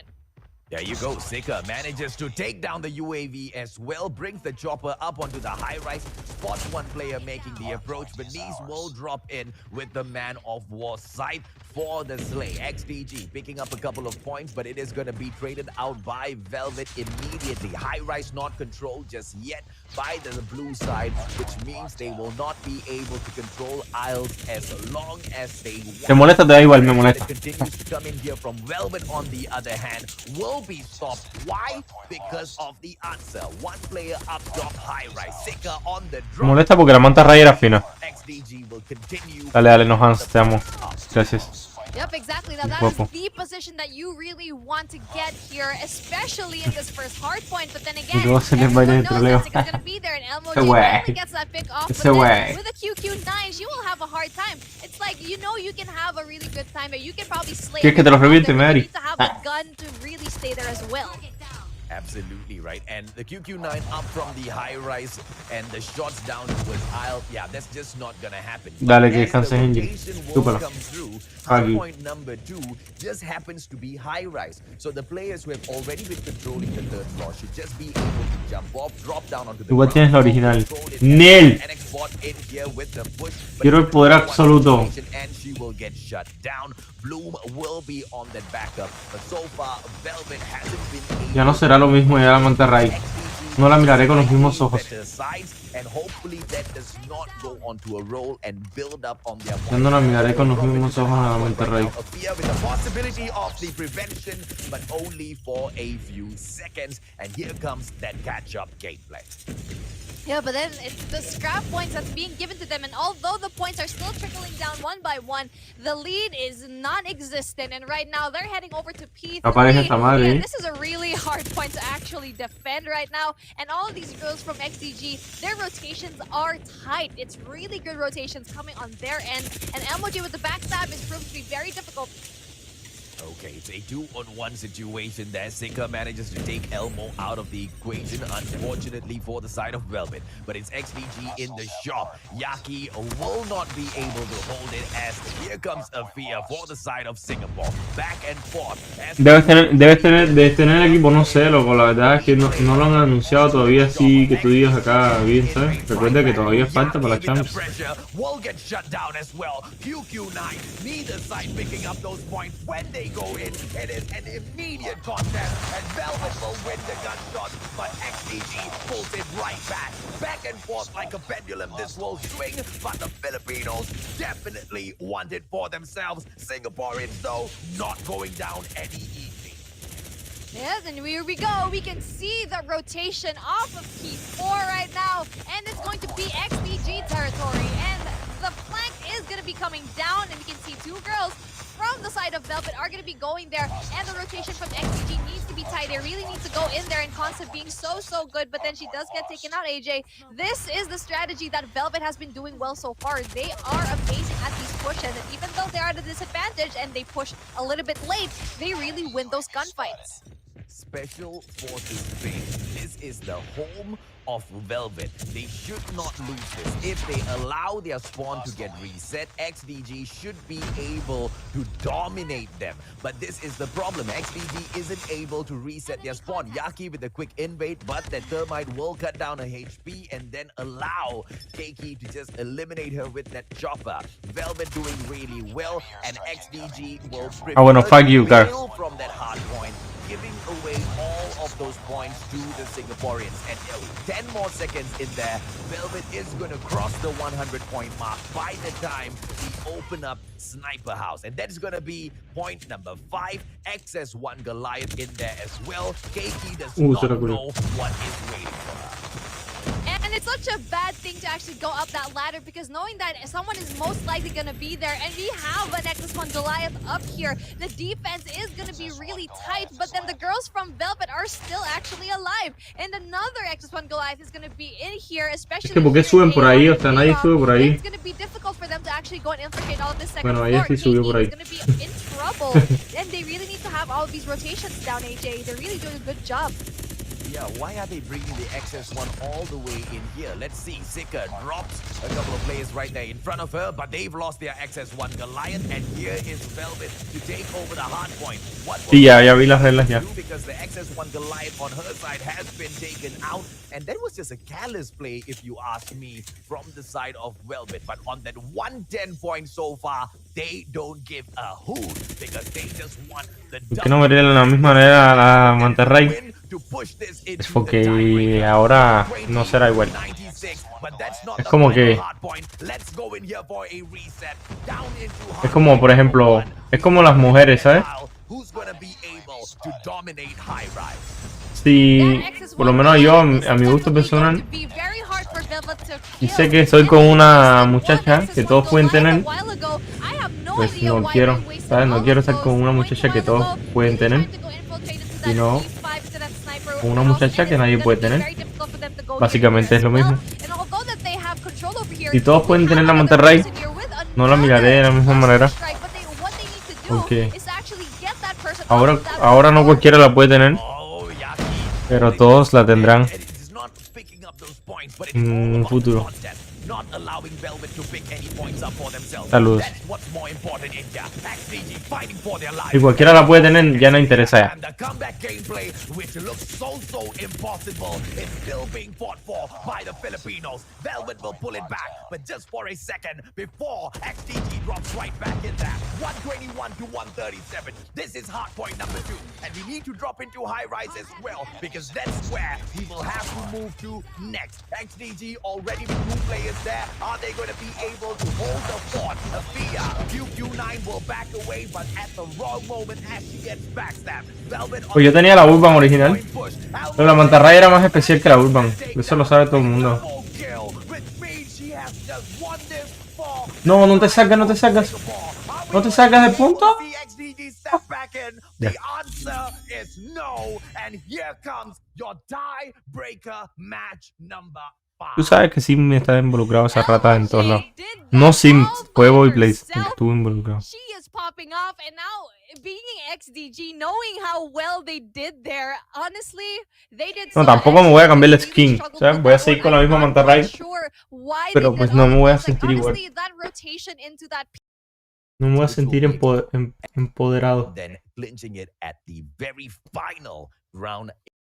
There you go. Sika manages to take down the UAV as well, brings the chopper up onto the high rise, spots one player making the approach, but these will drop in with the man of war sight for the slay. XDG picking up a couple of points, but it is going to be traded out by Velvet immediately. High rise not controlled just yet by the blue side, which means they will not be able to control Isles as long as they want. Te molesta, te da igual, me molesta. Continues to come in here from Velvet on the other hand. Will be stopped. Why? Because of the answer. One player up top, high rise. Sika on the Me drop. molesta porque la manta ray era fina. XDG will continue. Dale, no Hans, te amo. Gracias. Yep, exactly. Now that is the position that you really want to get here, especially in this first hard point. But then again, everyone knows that Sika's gonna be there, and Elmo only gets that pick off. But then with a QQ9, she will have a hard time. It's like, you know, you can have a really good time, but you can probably slay. ¿Quieres que te lo reviente, You Mary? need to have a gun to really stay there as well. Absolutely right. And the QQ9 up from the high rise and the shots down towards Isle. Yeah, that's just not gonna happen. Dale, que As the descanses, Angel. rotation will Súpalo. come through, Aquí. point number 2 just happens to be high rise. So the players who have already been controlling the third floor should just be able to jump off, drop down onto the Igual tienes la original. control it. Nel. NX bot in here with the push, but Quiero el poder absoluto. and she will get shut down. Bloom will be on that backup, but so far Velvet hasn't been able Ya no será lo mismo ya la manta ray. No la miraré con los mismos ojos. and hopefully that does not go onto a roll and build up on their Yo no la miraré con los mismos ojos a Monterrey. with the possibility of the prevention, but only for a few seconds. And here comes that catch-up gameplay. Yeah, but then it's the scrap points that's being given to them, and although the points are still trickling down one by one, the lead is non-existent, and right now they're heading over to P3. Yeah, this is a really hard point to actually defend right now, and all of these girls from XDG, their rotations are tight. It's really good rotations coming on their end, and MOG with the backstab is proved to be very difficult. Okay, it's a 2-on-1 situation there. Sika manages to take Elmo out of the equation, unfortunately for the side of Velvet. But it's XDG in the shop. Yaki will not be able to hold it as here comes Afia for the side of Singapore. Back and forth. Debes tener el equipo, no sé, loco. La verdad es que no lo han anunciado todavía así que tú digas acá bien, ¿sabes? Recuerda que todavía falta para la Champs. Will get shut down as well. QQ9, neither side picking up those points when they go in. It is an immediate contest, and Velvet will win the gunshot, but XDG pulls it right back. Back and forth like a pendulum, this will swing, but the Filipinos definitely want it for themselves. Singaporeans, though, not going down any easy. Yes, and here we go. We can see the rotation off of P4 right now, and it's going to be XDG territory, and the flank is going to be coming down, and we can see two girls from the side of Velvet are going to be going there, and the rotation from XDG needs to be tight. They really need to go in there, and Concept being so good, but then she does get taken out, AJ. This is the strategy that Velvet has been doing well so far. They are amazing at these pushes, and even though they're at a disadvantage and they push a little bit late, they really win those gunfights. Special Forces base. This is the home of Velvet. They should not lose this. If they allow their spawn to get reset, XDG should be able to dominate them. But this is the problem. XDG isn't able to reset their spawn. Yaki with a quick invade, but that Thermite will cut down her HP and then allow Keiki to just eliminate her with that chopper. Velvet doing really well, and XDG will I wanna fight you, Gar. from that hard point, giving away all of those points to the Singaporeans. And 10 more seconds in there, Velvet is going to cross the 100-point mark by the time we open up Sniper House. And that is going to be point number 5. XS1 Goliath in there as well. Keiki does not know what is waiting for her. And it's such a bad thing to actually go up that ladder, because knowing that someone is most likely going to be there, and we have an XS1 Goliath up here, the defense is going to be really tight, but then the girls from Velvet are still actually alive. And another XS1 Goliath is going to be in here, especially... ¿Por qué suben por ahí? O sea, nadie sube por ahí. It's going to be difficult for them to actually go and infiltrate all of this second floor. Keiki Sí subió por ahí. is going to be in trouble, and they really need to have all of these rotations down, AJ. They're really doing a good job. Yeah, why are they bringing the XS1 all the way in here? Let's see. Sika drops a couple of players right there in front of her, but they've lost their XS1 Goliath, and here is Velvet to take over the hard point. What Sí, ya vi las reglas ya. because the XS1 Goliath on her side has been taken out, and that was just a careless play, if you ask me, from the side of Velvet. But on that 110 point so far, they don't give a hoot, because they just want the ¿Por qué no vería de la misma manera a Monterrey? Es porque ahora no será igual. Es como que... Es como, por ejemplo, es como las mujeres, ¿sabes? Si, por lo menos yo, a mi gusto personal, y sé que estoy con una muchacha que todos pueden tener, pues no quiero, ¿sabes? No quiero estar con una muchacha que todos pueden tener, sino con una muchacha que nadie puede tener. Básicamente es lo mismo. Si todos pueden tener la Monterrey, no la miraré de la misma manera, porque ahora no cualquiera la puede tener, pero todos la tendrán en un futuro. Saludos. Si cualquiera la puede tener, ya no interesa ya. drops right back in that. 121 to 137. This is hard point number 2. And we need to drop into high rise as well, because that's where we will have to move to next. XDG already with 2 players there. Are they going to be able to hold the fort? Afia, QQ9 will back away, but at the wrong moment as she gets backstabbed. Velvet Pues yo tenía la Urban original, pero la mantarraya era más especial que la Urban. Eso lo sabe todo el mundo. No, no te salgas, no te salgas. No te salgas del punto. The answer is no, and here comes your tiebreaker match number 5. Tú sabes que Sim está involucrado esa rata en todos lados. No Sim, fue Boyplays el que estuvo involucrado. She is popping off, and now being XDG, knowing how well they did there, honestly, they did. No, tampoco me voy a cambiar la skin, o sea, voy a seguir con la misma mantarraya, pero pues no me voy a sentir igual. No me voy a sentir empoderado. Then clinching it at the very final round.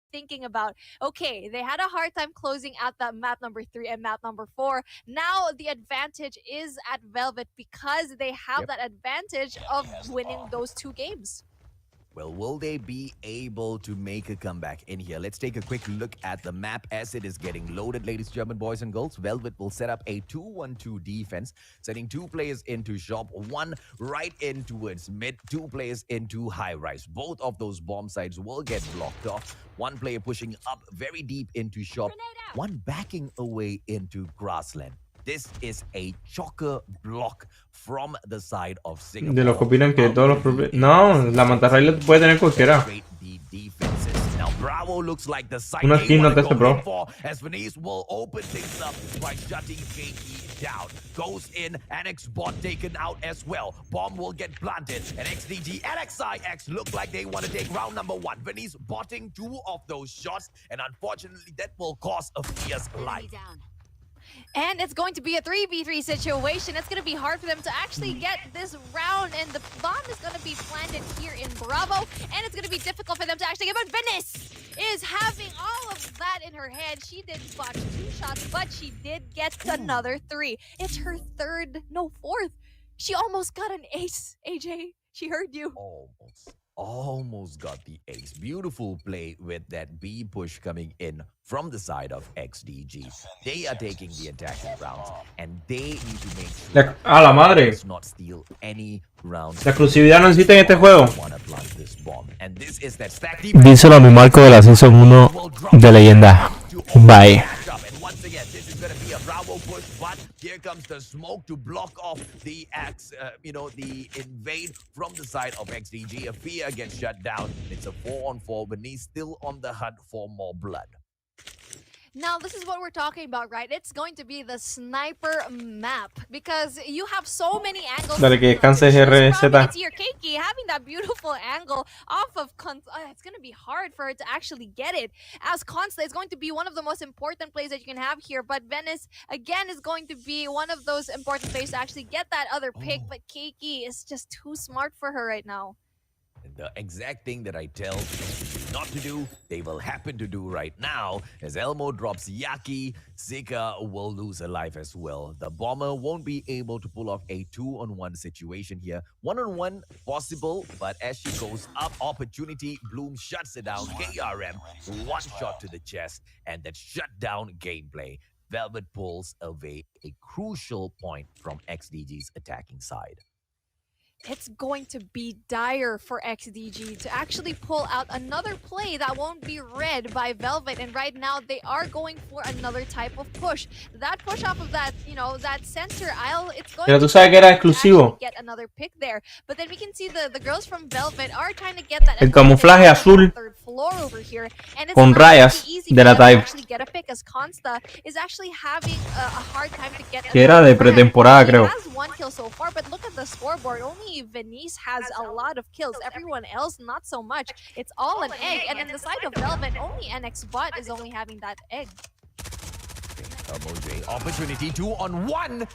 Thinking about, okay, they had a hard time closing out that map number 3 and map number 4. Now the advantage is at Velvet because they have that advantage of winning those 2 games. Well, will they be able to make a comeback in here? Let's take a quick look at the map as it is getting loaded, ladies, German boys and girls. Velvet will set up a 2-1-2 defense, sending 2 players into shop, 1 right in towards mid, 2 players into high rise. Both of those bomb sites will get blocked off. 1 player pushing up very deep into shop, 1 backing away into grassland. This is a choker block from the side of Singapore. De los que opinan que todos los no, la mantarraya la puede tener cualquiera. Now Bravo looks like the side Una skin no te hace pro. as Venice will open things up by shutting KE down. Goes in, Annex bot taken out as well. Bomb will get planted, and XDG and XIX look like they want to take round number 1. Venice botting 2 of those shots, and unfortunately that will cost a fierce life. And it's going to be a 3v3 situation. It's going to be hard for them to actually get this round, and the bomb is going to be planted here in Bravo, and it's going to be difficult for them to actually get. But Venice is having all of that in her head. She did botch 2 shots, but she did get another 3. It's her 3rd, no 4th. She almost got an ace, AJ. She heard you. Almost got the ace. Beautiful play with that B push coming in from the side of XDG. They are taking the attacking rounds, and they need to make sure A la madre. does not steal any rounds. La exclusividad no existe en este juego. Wanna plant this bomb, and this is that stack Díselo a mi Marco de la Season 1 de leyenda. Bye. And once again, this is going to be a Bravo push, but here comes the smoke to block off the the invade from the side of XDG. Afia gets shut down. It's a 4-on-4, but he's still on the hunt for more blood. Now, this is what we're talking about, right? It's going to be the sniper map because you have so many angles. Dale, que descanse RZ. It's your Keiki having that beautiful angle off of it's going to be hard for her to actually get it. As Consta is going to be one of the most important plays that you can have here, but Venice, again, is going to be one of those important plays to actually get that other pick, but Keiki is just too smart for her right now. The exact thing that I tell not to do, they will happen to do right now. As Elmo drops Yaki, Zika will lose a life as well. The bomber won't be able to pull off a 2-on-1 situation here. 1-on-1 possible, but as she goes up, opportunity, Bloom shuts it down. KRM, 1 shot to the chest, and that shutdown gameplay. Velvet pulls away a crucial point from XDG's attacking side. It's going to be dire for XDG to actually pull out another play that won't be read by Velvet. And right now, they are going for another type of push. That push off of that, that center aisle, it's going Pero tú sabes que era exclusivo. get another pick there. But then we can see the girls from Velvet are trying to get that El camuflaje azul third floor over here. And it's con not rayas easy de la for them to type. actually get a pick, as Consta is actually having a hard time to get Que era de pretemporada, creo. He has 1 kill so far, but look at the scoreboard. Only Venice has a lot of kills. Everyone else, not so much. It's all an egg. And in the side of Velvet, only NX Bot is only having that egg. Opportunity 2-on-1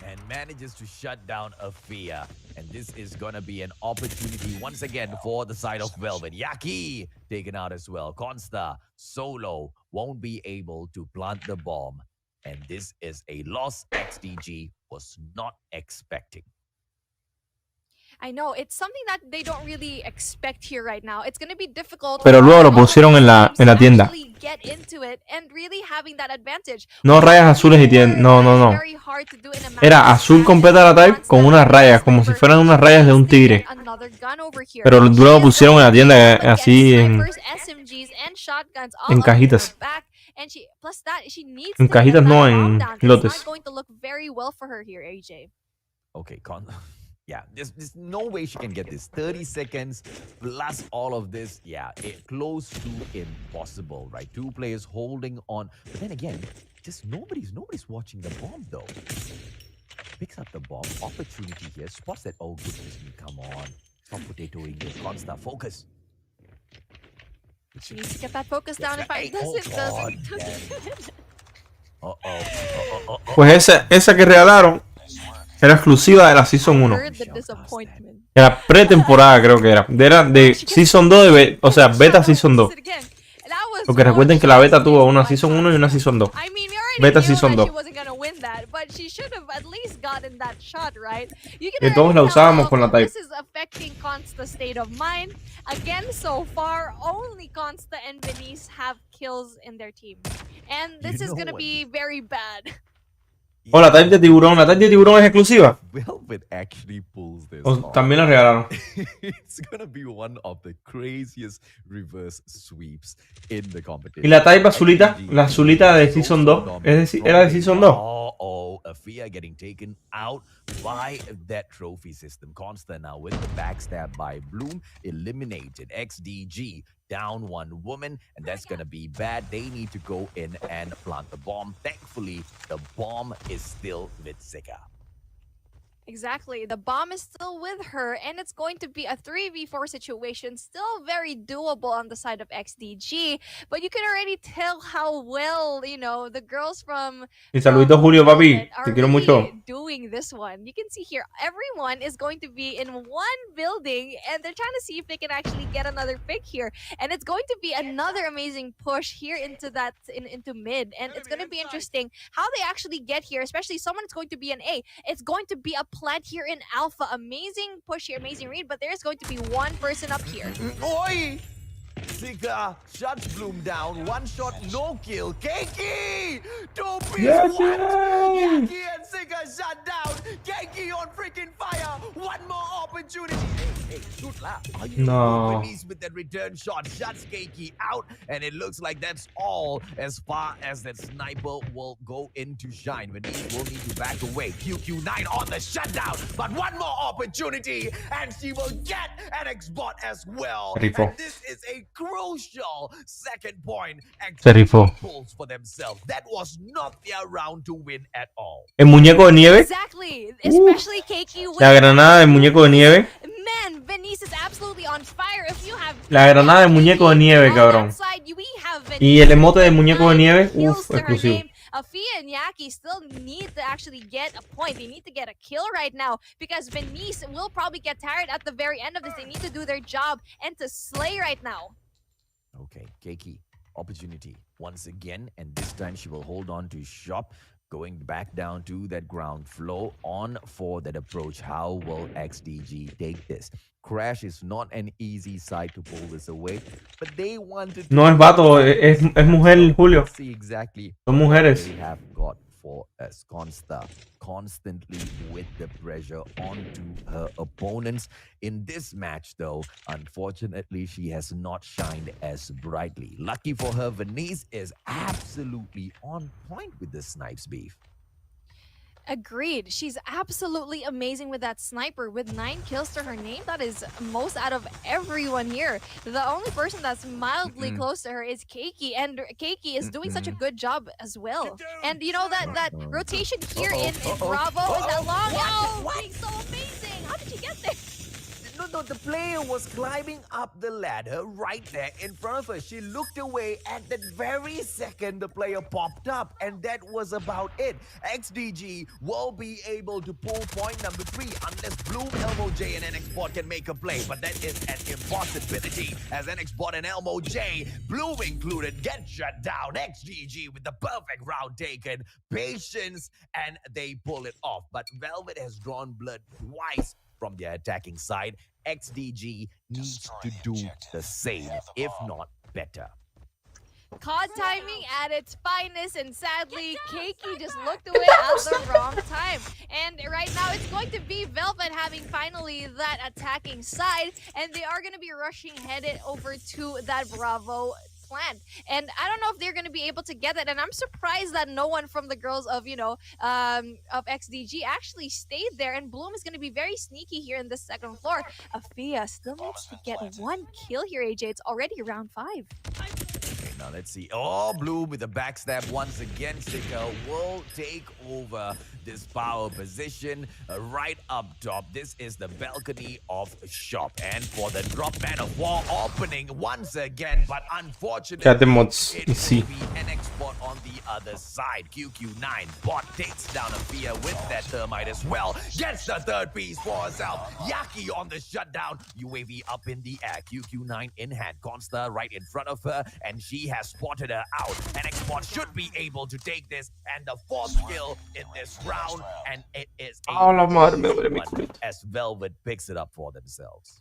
and manages to shut down Afia. And this is gonna be an opportunity once again for the side of Velvet. Yaki taken out as well. Consta solo won't be able to plant the bomb. And this is a loss XDG was not expecting. I know it's something that they don't really expect here right now. It's gonna be difficult. Pero for luego lo all of pusieron these en la teams to tienda. actually get into it and really having that advantage. No rayas azules y tienda. No, no, no. Very hard to do in a match Era like azul that, completa and la type con unas rayas, como si Sniper fueran unas rayas de un needs to get tigre. another gun over here. Pero She luego is pusieron en la going tienda up against así en snipers, SMGs, and shotguns all en up in her cajitas. back, and she plus that she needs En to get cajitas, that no, bomb en down. It's lotes. not going to look very well for her here, AJ. Okay, yeah, there's no way she can get this. 30 seconds plus all of this. Yeah, close to impossible, right? Two players holding on. But then again, just nobody's watching the bomb though. Picks up the bomb. Opportunity here. Spots that. Oh, goodness me. Come on. Stop potatoing here. Constant focus. She needs to get that focus down. If I doesn't. Pues esa que regalaron era exclusiva de la Season 1. Era pretemporada, creo que era. Era de Season 2, o sea, Beta Season 2. Porque recuerden que la beta tuvo una Season 1 y una Season 2. Beta Season 2. Y todos la usábamos con la Type. Again, so far, only Consta and Venice have kills in their team. And this is gonna be very bad. Oh, la Type de tiburón. ¿La Type de tiburón es exclusiva? Velvet actually pulls this O off. también la regalaron. It's gonna be one of the craziest reverse sweeps in the competition. Y la Type azulita, la azulita de Season 2, era de Season 2. Oh, Afia getting taken out by that trophy system. Consta now with the backstab by Bloom, eliminated. XDG down one woman, and that's gonna be bad. They need to go in and plant the bomb. Thankfully, the bomb is still with Sika. Exactly. The bomb is still with her, and it's going to be a 3v4 situation. Still very doable on the side of XDG, but you can already tell how well, you know, the girls from Y saludito Julio, papi. are Te quiero really mucho. doing this one. You can see here, everyone is going to be in one building, and they're trying to see if they can actually get another pick here. And it's going to be another amazing push here into that into mid, and it's going to be interesting how they actually get here, especially someone's going to be an A. It's going to be a plant here in Alpha. Amazing push here, amazing read, but there's going to be one person up here. Oi! Sika shuts Bloom down. One shot, no kill. Keiki! Two piece what? Yaki and Sika shut down. Keiki on freaking fire. One more opportunity. Hey, shoot lah. Are you No. Venice with that return shot? Shuts Keiki out, and it looks like that's all as far as that sniper will go into shine. Venice will need to back away. QQ9 on the shutdown, but one more opportunity, and she will get an X-bot as well. Rifo. And this is a crucial second point. Se rifó. Pulls for themselves. That was not their round to win at all. El muñeco de nieve. Exactly, especially Keiki with La granada del muñeco de nieve. man, Venice is absolutely on fire. If you have La granada del muñeco de nieve, on cabrón. that side, we have Y el emote del muñeco de nieve. kills Uf, to her exclusivo. name. Afia and Yaki still need to actually get a point. They need to get a kill right now because Venice will probably get tired at the very end of this. They need to do their job and to slay right now. Okay, Keiki, opportunity once again, and this time she will hold on to shop, going back down to that ground floor on for that approach. How will XDG take this? Crash is not an easy side to pull this away, but they wanted to... No es vato, es mujer, Julio. Let's see exactly Son mujeres. they have got for us. Consta constantly with the pressure onto her opponents. In this match, though, unfortunately, she has not shined as brightly. Lucky for her, Venice is absolutely on point with the snipes beef. Agreed. She's absolutely amazing with that sniper with 9 kills to her name. That is most out of everyone here. The only person that's mildly close to her is Keiki, and Keiki is doing such a good job as well. And you know that rotation here in Bravo is that long. Wow, being so amazing. How did she get there? No, the player was climbing up the ladder right there in front of her. She looked away at that very second the player popped up, and that was about it. XDG will be able to pull point number 3 unless Bloom, Elmo J, and NXBot can make a play, but that is an impossibility as NXBot and Elmo J, Bloom included, get shut down. XDG with the perfect round taken, patience, and they pull it off. But Velvet has drawn blood twice from their attacking side. XDG needs to do the same, if not better. COD timing at its finest, and sadly, Keiki just looked away at the wrong time. And right now, it's going to be Velvet having finally that attacking side, and they are going to be rushing headed over to that Bravo plant. And I don't know if they're going to be able to get it, and I'm surprised that no one from the girls of, of XDG actually stayed there, and Bloom is going to be very sneaky here in the second floor. Afia still needs to get one kill here, AJ. It's already round 5. Now let's see. Oh, Bloom with a backstab once again. Sika will take over this power position right up top. This is the balcony of shop. And for the drop man of war opening once again, but unfortunately, Chat mods. it will Sí. be an export on the other side. QQ9 bot takes down Afia with that thermite as well. Gets the third piece for herself. Yaki on the shutdown. UAV up in the air. QQ9 in hand. Consta right in front of her, and she has spotted her out. And export should be able to take this, and the fourth kill in this round, and it is a la madre, me duele mi one culito. as Velvet picks it up for themselves.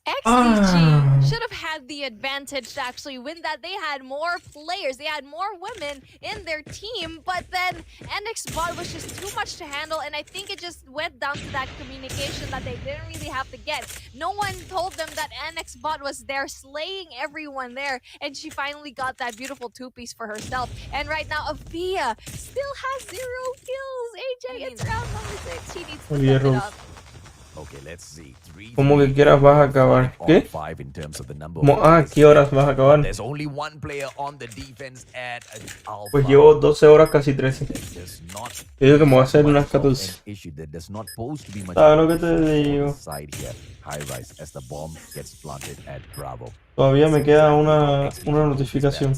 XDG should have had the advantage to actually win that. They had more players, they had more women in their team, but then NXBot was just too much to handle, and I think it just went down to that communication that they didn't really have to get. No one told them that NXBot was there slaying everyone there, and she finally got that beautiful two-piece for herself. And right now, Afia still has 0 kills. AJ, it's round number 6. She needs to step it up. Okay, let's see. Como que quieras vas a acabar. ¿Qué? In terms of the number Como, ¿qué horas vas a acabar? There's only one player on the defense at Alpha. Pues llevo 12 horas, casi 13. There's not Yo digo que me voy a hacer unas much of 14. an issue. There does not pose to be much ¿Sabes lo que of te an issue digo? on the side here. High rise as the bomb gets planted at Bravo. Todavía me queda una notificación.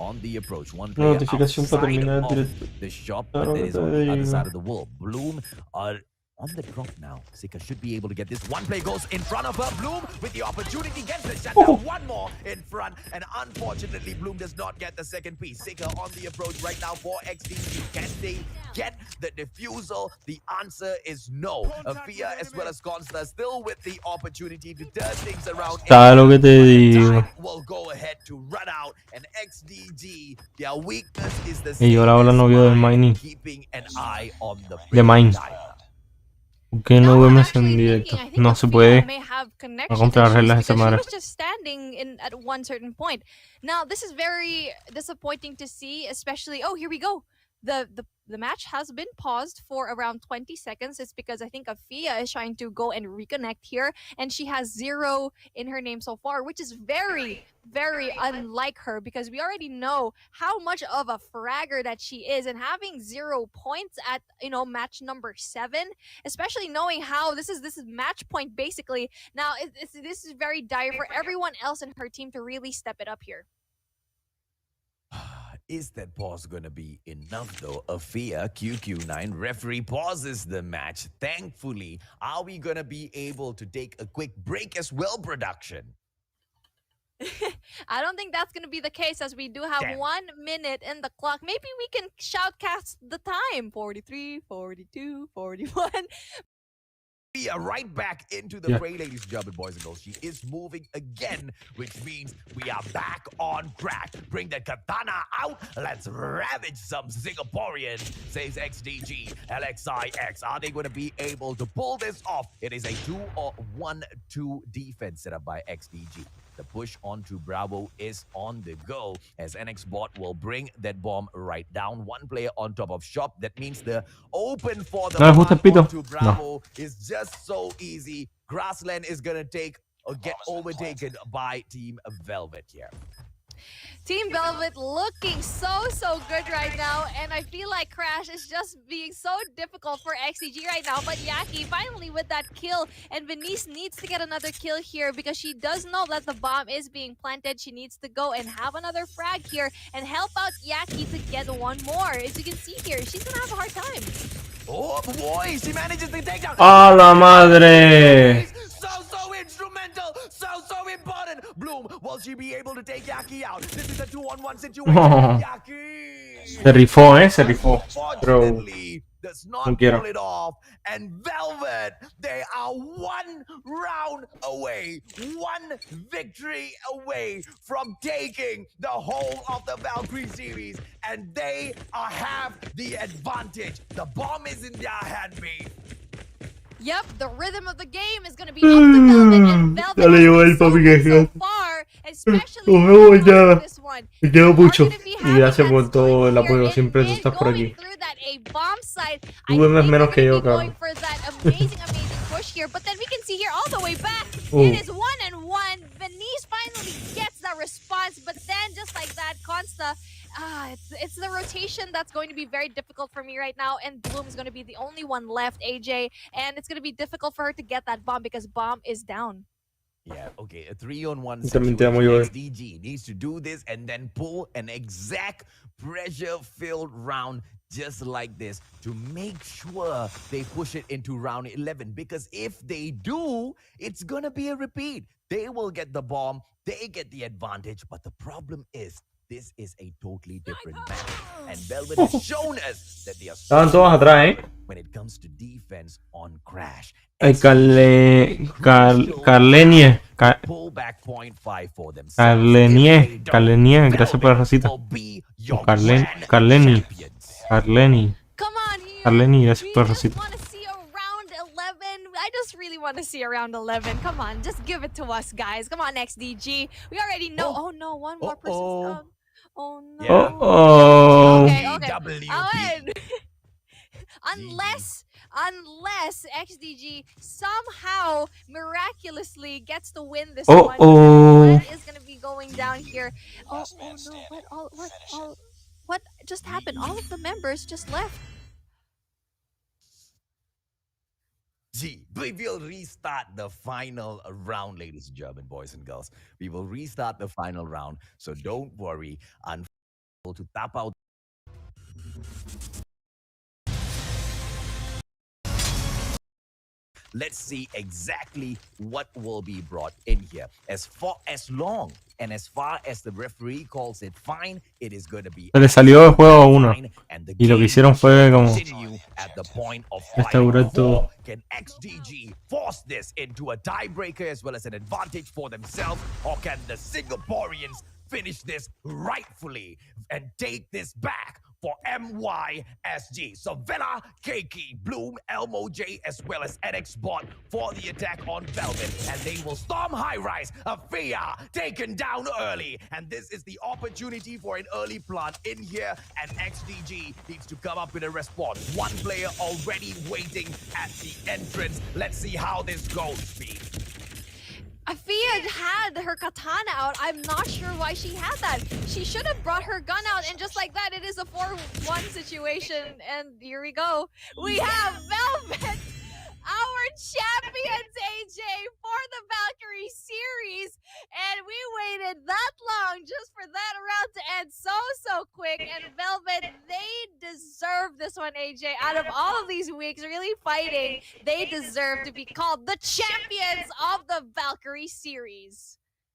On the approach. One Una player notificación para outside terminar el of directo. the shop, Claro but que that is te on the other digo. side of the wall. Bloom are on the drop now. Sika should be able to get this. One play goes in front of her. Bloom with the opportunity gets the shutdown. One more in front, and unfortunately, Bloom does not get the second piece. Sika on the approach right now for XDG. Can they get the defusal? The answer is no. Afia as well as Consta still with the opportunity to turn things around. ¿Sabes lo que te digo? Time will go ahead to run out, and XDG, their weakness is the Y yo ahora no veo del mining. keeping an eye on the De mine. ¿Por qué no Now, I'm vemos en actually directo? thinking, I think No se Afia puede. may have No connection contra las issues reglas de esa because she manera. was just standing at one certain point. Now, this is very disappointing to see, especially. Oh, here we go. The match has been paused for around 20 seconds. It's because I think Afia is trying to go and reconnect here, and she has 0 in her name so far, which is very, very unlike her, because we already know how much of a fragger that she is, and having 0 points at match number 7, especially knowing how this is match point basically. Now this is very dire for everyone else in her team to really step it up here. Is that pause going to be enough though? Afia, QQ9, referee pauses the match. Thankfully, are we going to be able to take a quick break as well, production? I don't think that's going to be the case, as we do have 1 minute in the clock. Maybe we can shoutcast the time. 43, 42, 41. We are right back into the fray, ladies and gentlemen, boys and girls. She is moving again, which means we are back on track. Bring the katana out. Let's ravage some Singaporeans, says XDG. LXIX, are they going to be able to pull this off? It is a 2-1-2 defense set up by XDG. The push onto Bravo is on the go, as NXBot will bring that bomb right down. One player on top of shop. That means the open for the bomb onto Bravo is just so easy. Grassland is going to get overtaken by Team Velvet here. Team Velvet looking so good right now, and I feel like Crash is just being so difficult for XCG right now. But Yaki finally with that kill, and Venice needs to get another kill here because she does know that the bomb is being planted. She needs to go and have another frag here and help out Yaki to get one more. As you can see here, she's gonna have a hard time. Oh boy, she manages to take down. ¡A la madre! So instrumental, so important. Bloom, will she be able to take Yaki out? This is a 2-on-1 situation. Yaki. Se rifó, se rifó. Pero Fortunately, does not No quiero. pull it off. And Velvet, they are one round away, one victory away from taking the whole of the Valkyrie series. And they have the advantage. The bomb is in their hand, mate. Yep, the rhythm of the game is going to be up to Velvet, and Velvet Dale, has igual, been so papi, good que so far, especially Nos when vemos it comes ya. to this one. Te quiero They are mucho. gonna be Y having gracias that por todo el split apoyo. here in Siempre tú mid, estás por going aquí. through that A bomb site. Tú I duermes think menos they're que going to yo, be going cabrón. for that amazing push here, but then we can see here all the way back. Ooh. It is 1-1. Venice finally gets that response, but then just like that, Consta, it's the rotation that's going to be very difficult for me right now, and Bloom is going to be the only one left, AJ, and it's going to be difficult for her to get that bomb because bomb is down. Yeah, okay, a 3-on-1 También te amo, situation. Joel. XDG needs to do this and then pull an exact pressure-filled round just like this to make sure they push it into round 11. Because if they do, it's gonna be a repeat. They will get the bomb, they get the advantage, but the problem is this is a totally different match. And Velvet has shown us that they are Estaban todos atrás, when it comes to defense on Crash. Carlenie. Pull back 0.5 for themselves. Carlenie, gracias por la rosita. Carleni. Come on, Carleni, gracias we por la just rosita. want to see a round 11. I just really want to see a round 11. Come on, just give it to us, guys. Come on, XDG. We already know. Oh, no, one more person's down. Oh no. Oh. Okay. WP. Unless XDG somehow miraculously gets to win this Oh, one. oh. What is gonna be going down here? Oh no! What just happened? All of the members just left. We will restart the final round, ladies and gentlemen, boys and girls. We will restart the final round, so don't worry. Unable to tap out. Let's see exactly what will be brought in here. As far as the referee calls it fine, it is going to be. Se le salió de juego a uno. Y lo que hicieron fue como restaurar todo. Can XDG force this into a tiebreaker as well as an advantage for themselves, or can the Singaporeans finish this rightfully and take this back for MYSG? So Vela, Keiki, Bloom, Elmo J, as well as NX Bot for the attack on Velvet. And they will storm high rise. Afia taken down early. And this is the opportunity for an early plant in here. And XDG needs to come up with a response. One player already waiting at the entrance. Let's see how this goes, Pete. Afia had her katana out. I'm not sure why she had that. She should have brought her gun out, and just like that, it is a 4-1 situation. And here we go. We have Velvet, our champions, AJ, for the Valkyrie series. And we waited that long just for that round to end so quick. And Velvet, they deserve this one, AJ. Out of all of these weeks really fighting, they deserve to be called the champions of the Valkyrie series.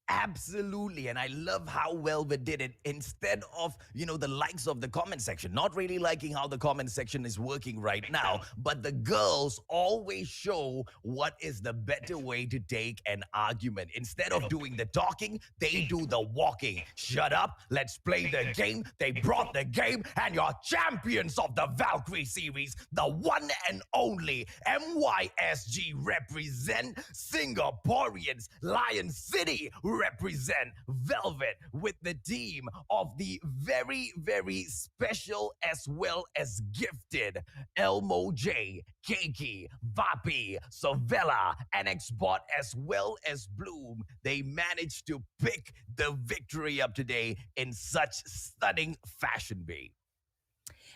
Absolutely, and I love how Velvet did it. Instead of, the likes of the comment section, not really liking how the comment section is working right now, but the girls always show what is the better way to take an argument. Instead of doing the talking, they do the walking. Shut up, let's play the game. They brought the game, and your champions of the Valkyrie series, the one and only MYSG represent Singaporeans, Lion City represent Velvet with the team of the very, very special as well as gifted Elmo J, Keiki, Vapi, Sovella, NXBot, as well as Bloom. They managed to pick the victory up today in such stunning fashion, B.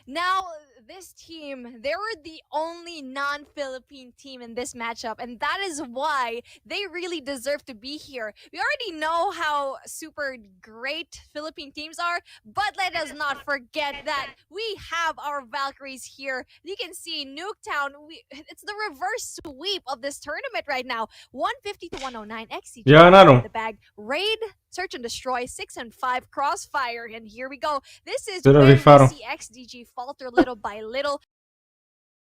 Now, this team, they were the only non-Philippine team in this matchup, and that is why they really deserve to be here. We already know how super great Philippine teams are, but let us not forget that we have our Valkyries here. You can see Nuketown, it's the reverse sweep of this tournament right now. 150 to 109, XCG in the bag. Raid, Search and Destroy, 6 and 5, Crossfire, and here we go. This is where we see XDG falter little by little.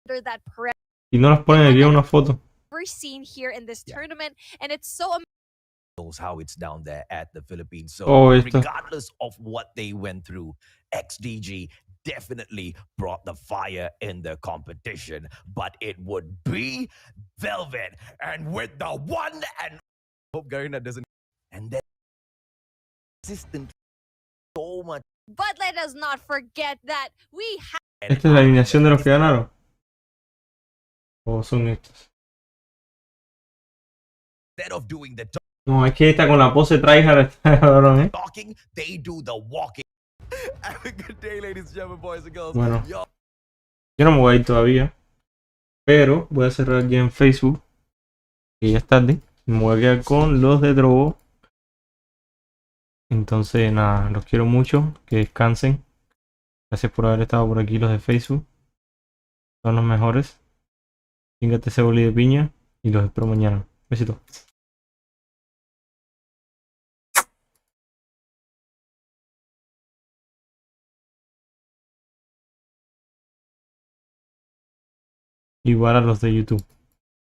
under that pressure Y no las ponen aquí en una foto. we're seen here in this tournament, and it's so knows how it's down there at the Philippines. So Oh, esto. regardless of what they went through, XDG definitely brought the fire in the competition, but it would be Velvet. And with the one and hope Garena doesn't, and then consistent so much. But let us not forget that we have ¿Esta es la alineación de los que ganaron? ¿O son estos? Instead of doing the No, es que esta con la pose tryhard está cabrón, ¿eh? talking, they do the walking. Have a good day, ladies and gentlemen, boys and girls. Bueno, yo no me voy a ir todavía, pero voy a cerrar ya en Facebook, que ya es tarde. Me voy a quedar con los de Drobo. Entonces, nada, los quiero mucho, que descansen. Gracias por haber estado por aquí, los de Facebook. Son los mejores. Chíngate ese boli de piña y los espero mañana. Besito. Igual a los de YouTube.